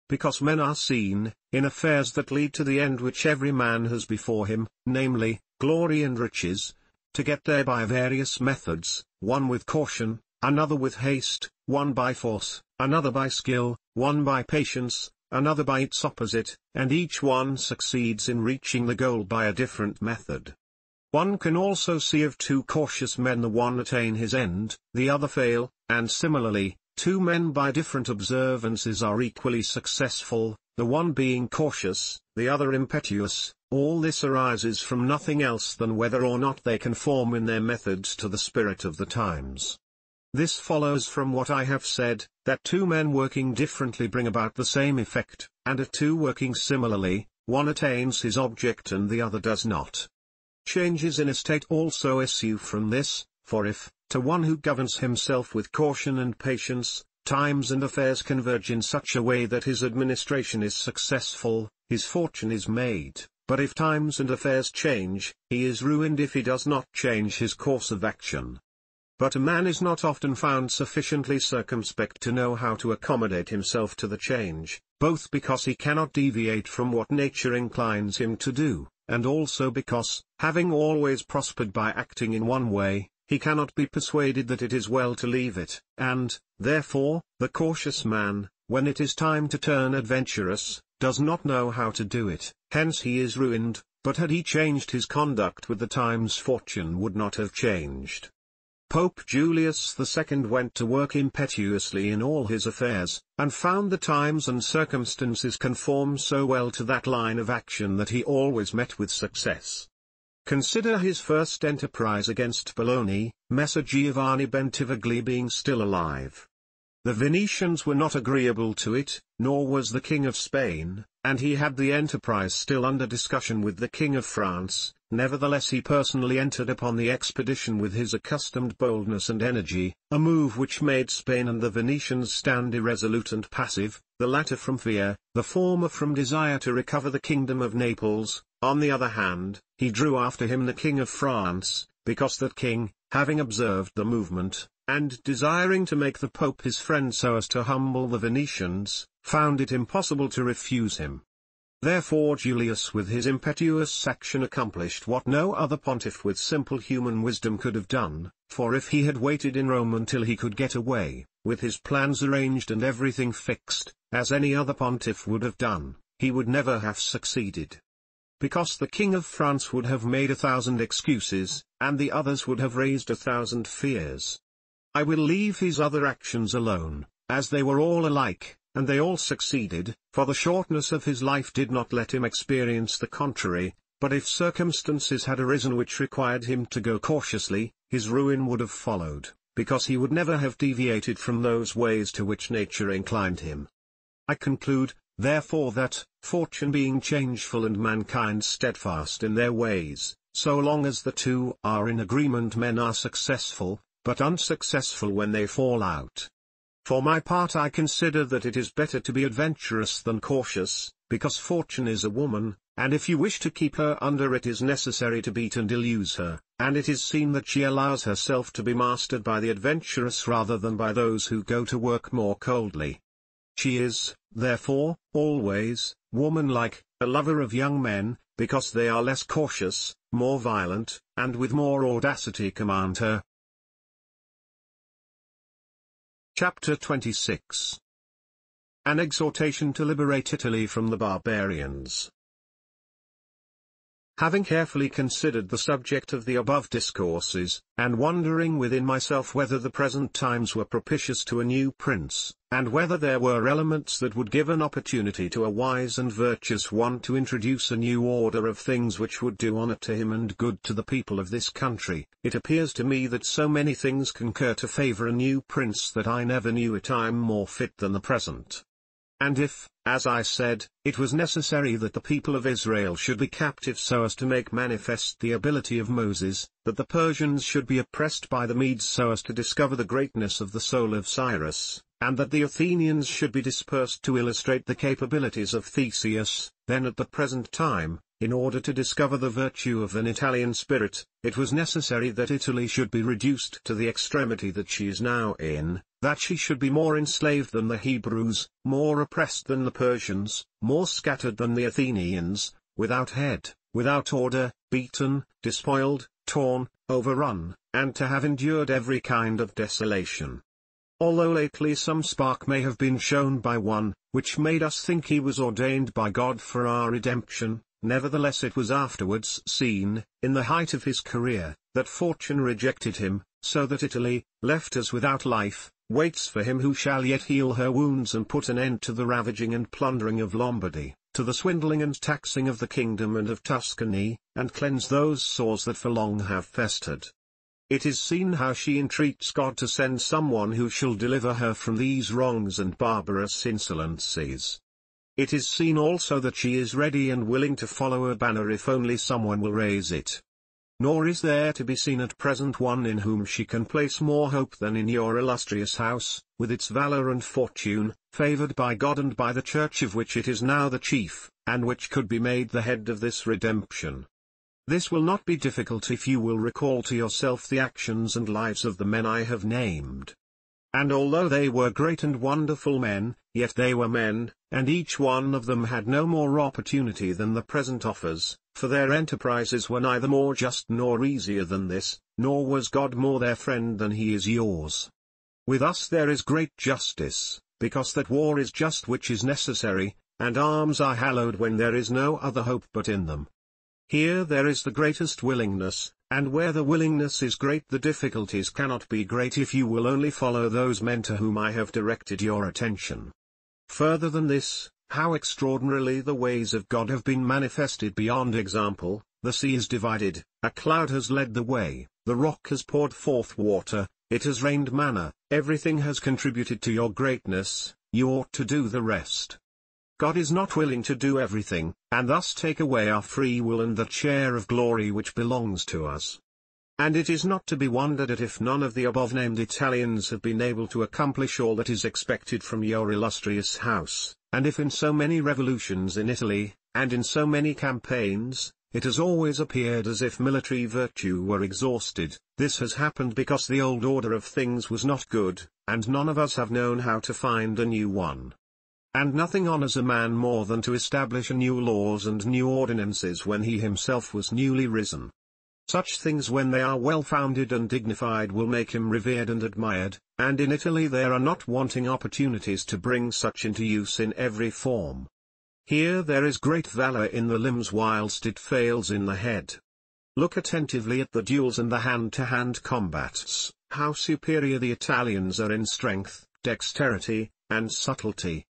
Because men are seen, in affairs that lead to the end which every man has before him, namely, glory and riches, to get there by various methods, one with caution, another with haste, one by force, another by skill, one by patience, another by its opposite, and each one succeeds in reaching the goal by a different method. One can also see of two cautious men the one attain his end, the other fail, and similarly, two men by different observances are equally successful, the one being cautious, the other impetuous. All this arises from nothing else than whether or not they conform in their methods to the spirit of the times. This follows from what I have said, that two men working differently bring about the same effect, and of two working similarly, one attains his object and the other does not. Changes in a state also issue from this, for if, to one who governs himself with caution and patience, times and affairs converge in such a way that his administration is successful, his fortune is made, but if times and affairs change, he is ruined if he does not change his course of action. But a man is not often found sufficiently circumspect to know how to accommodate himself to the change, both because he cannot deviate from what nature inclines him to do, and also because, having always prospered by acting in one way, he cannot be persuaded that it is well to leave it, and, therefore, the cautious man, when it is time to turn adventurous, does not know how to do it, hence he is ruined, but had he changed his conduct with the times, fortune would not have changed. Pope Julius II went to work impetuously in all his affairs, and found the times and circumstances conform so well to that line of action that he always met with success. Consider his first enterprise against Bologna, Messer Giovanni Bentivogli being still alive. The Venetians were not agreeable to it, nor was the King of Spain, and he had the enterprise still under discussion with the King of France. Nevertheless he personally entered upon the expedition with his accustomed boldness and energy, a move which made Spain and the Venetians stand irresolute and passive, the latter from fear, the former from desire to recover the kingdom of Naples. On the other hand, he drew after him the King of France, because that king, having observed the movement, and desiring to make the Pope his friend so as to humble the Venetians, found it impossible to refuse him. Therefore Julius with his impetuous action accomplished what no other pontiff with simple human wisdom could have done, for if he had waited in Rome until he could get away, with his plans arranged and everything fixed, as any other pontiff would have done, he would never have succeeded. Because the King of France would have made 1,000 excuses, and the others would have raised 1,000 fears. I will leave his other actions alone, as they were all alike, and they all succeeded, for the shortness of his life did not let him experience the contrary, but if circumstances had arisen which required him to go cautiously, his ruin would have followed, because he would never have deviated from those ways to which nature inclined him. I conclude, therefore, that, fortune being changeful and mankind steadfast in their ways, so long as the two are in agreement men are successful, but unsuccessful when they fall out. For my part I consider that it is better to be adventurous than cautious, because fortune is a woman, and if you wish to keep her under it is necessary to beat and ill-use her, and it is seen that she allows herself to be mastered by the adventurous rather than by those who go to work more coldly. She is, therefore, always, woman-like, a lover of young men, because they are less cautious, more violent, and with more audacity command her. Chapter 26. An exhortation to liberate Italy from the barbarians. Having carefully considered the subject of the above discourses, and wondering within myself whether the present times were propitious to a new prince, and whether there were elements that would give an opportunity to a wise and virtuous one to introduce a new order of things which would do honor to him and good to the people of this country, it appears to me that so many things concur to favor a new prince that I never knew a time more fit than the present. And if, as I said, it was necessary that the people of Israel should be captive so as to make manifest the ability of Moses, that the Persians should be oppressed by the Medes so as to discover the greatness of the soul of Cyrus, and that the Athenians should be dispersed to illustrate the capabilities of Theseus, then at the present time, in order to discover the virtue of an Italian spirit, it was necessary that Italy should be reduced to the extremity that she is now in, that she should be more enslaved than the Hebrews, more oppressed than the Persians, more scattered than the Athenians, without head, without order, beaten, despoiled, torn, overrun, and to have endured every kind of desolation. Although lately some spark may have been shown by one, which made us think he was ordained by God for our redemption, nevertheless it was afterwards seen, in the height of his career, that fortune rejected him, so that Italy, left as without life, waits for him who shall yet heal her wounds and put an end to the ravaging and plundering of Lombardy, to the swindling and taxing of the kingdom and of Tuscany, and cleanse those sores that for long have festered. It is seen how she entreats God to send someone who shall deliver her from these wrongs and barbarous insolencies. It is seen also that she is ready and willing to follow a banner if only someone will raise it. Nor is there to be seen at present one in whom she can place more hope than in your illustrious house, with its valor and fortune, favored by God and by the Church of which it is now the chief, and which could be made the head of this redemption. This will not be difficult if you will recall to yourself the actions and lives of the men I have named. And although they were great and wonderful men, yet they were men, and each one of them had no more opportunity than the present offers, for their enterprises were neither more just nor easier than this, nor was God more their friend than he is yours. With us there is great justice, because that war is just which is necessary, and arms are hallowed when there is no other hope but in them. Here there is the greatest willingness, and where the willingness is great the difficulties cannot be great if you will only follow those men to whom I have directed your attention. Further than this, how extraordinarily the ways of God have been manifested beyond example, the sea is divided, a cloud has led the way, the rock has poured forth water, it has rained manna, everything has contributed to your greatness, you ought to do the rest. God is not willing to do everything, and thus take away our free will and the share of glory which belongs to us. And it is not to be wondered at if none of the above-named Italians have been able to accomplish all that is expected from your illustrious house, and if in so many revolutions in Italy, and in so many campaigns, it has always appeared as if military virtue were exhausted. This has happened because the old order of things was not good, and none of us have known how to find a new one. And nothing honors a man more than to establish new laws and new ordinances when he himself was newly risen. Such things when they are well-founded and dignified will make him revered and admired, and in Italy there are not wanting opportunities to bring such into use in every form. Here there is great valor in the limbs whilst it fails in the head. Look attentively at the duels and the hand-to-hand combats, how superior the Italians are in strength, dexterity, and subtlety.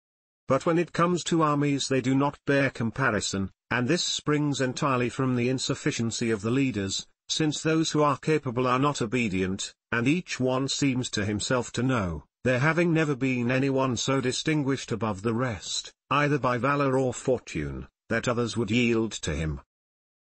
But when it comes to armies they do not bear comparison, and this springs entirely from the insufficiency of the leaders, since those who are capable are not obedient, and each one seems to himself to know, there having never been anyone so distinguished above the rest, either by valor or fortune, that others would yield to him.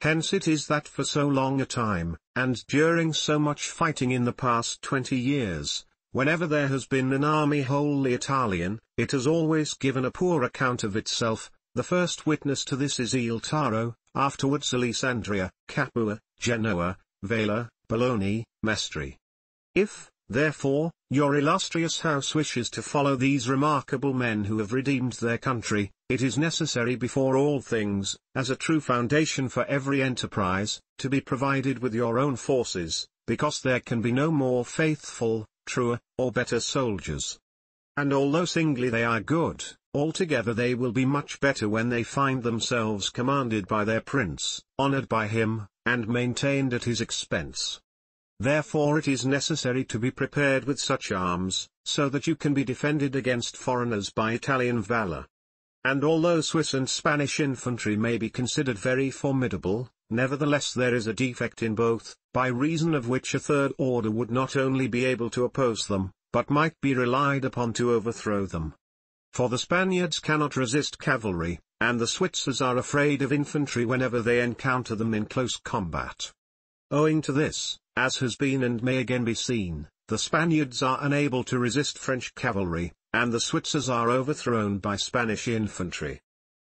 Hence it is that for so long a time, and during so much fighting in the past 20 years, whenever there has been an army wholly Italian, it has always given a poor account of itself. The first witness to this is Il Taro, afterwards Alessandria, Capua, Genoa, Vela, Bologna, Mestre. If, therefore, your illustrious house wishes to follow these remarkable men who have redeemed their country, it is necessary before all things, as a true foundation for every enterprise, to be provided with your own forces, because there can be no more faithful, truer, or better soldiers. And although singly they are good, altogether they will be much better when they find themselves commanded by their prince, honored by him, and maintained at his expense. Therefore it is necessary to be prepared with such arms, so that you can be defended against foreigners by Italian valor. And although Swiss and Spanish infantry may be considered very formidable, nevertheless there is a defect in both, by reason of which a third order would not only be able to oppose them, but might be relied upon to overthrow them. For the Spaniards cannot resist cavalry, and the Switzers are afraid of infantry whenever they encounter them in close combat. Owing to this, as has been and may again be seen, the Spaniards are unable to resist French cavalry, and the Switzers are overthrown by Spanish infantry.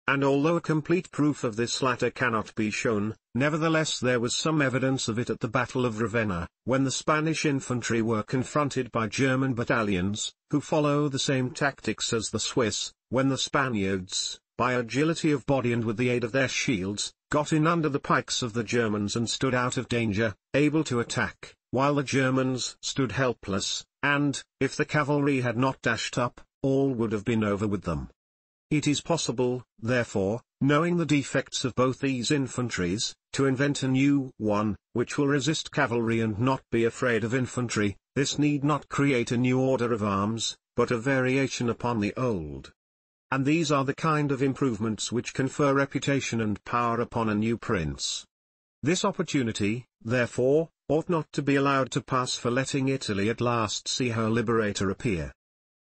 And although a complete proof of this latter cannot be shown, nevertheless there was some evidence of it at the Battle of Ravenna, when the Spanish infantry were confronted by German battalions, who follow the same tactics as the Swiss, when the Spaniards, by agility of body and with the aid of their shields, got in under the pikes of the Germans and stood out of danger, able to attack, while the Germans stood helpless, and, if the cavalry had not dashed up, all would have been over with them. It is possible, therefore, knowing the defects of both these infantries, to invent a new one, which will resist cavalry and not be afraid of infantry. This need not create a new order of arms, but a variation upon the old. And these are the kind of improvements which confer reputation and power upon a new prince. This opportunity, therefore, ought not to be allowed to pass for letting Italy at last see her liberator appear.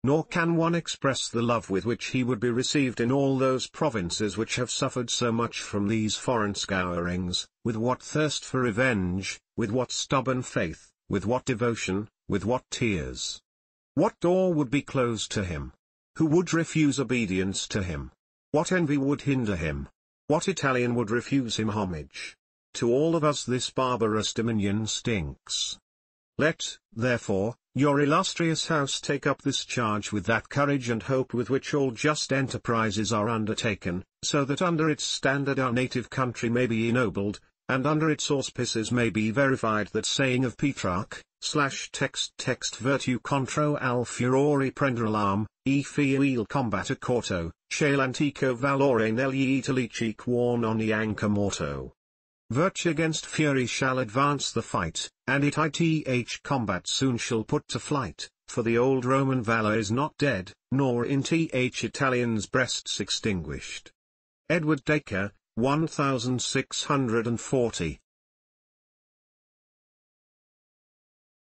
Nor can one express the love with which he would be received in all those provinces which have suffered so much from these foreign scourings, with what thirst for revenge, with what stubborn faith, with what devotion, with what tears. What door would be closed to him? Who would refuse obedience to him? What envy would hinder him? What Italian would refuse him homage? To all of us this barbarous dominion stinks. Let, therefore, your illustrious house take up this charge with that courage and hope with which all just enterprises are undertaken, so that under its standard our native country may be ennobled, and under its auspices may be verified that saying of Petrarch, /text virtue contro al furore prendere l'arm, e fio il combatter corto, che l'antico valore negli Italici quorn ogni anche morto. Virtue against fury shall advance the fight, and ith combat soon shall put to flight, for the old Roman valor is not dead, nor in Italians' breasts extinguished. Edward Dacre, 1640.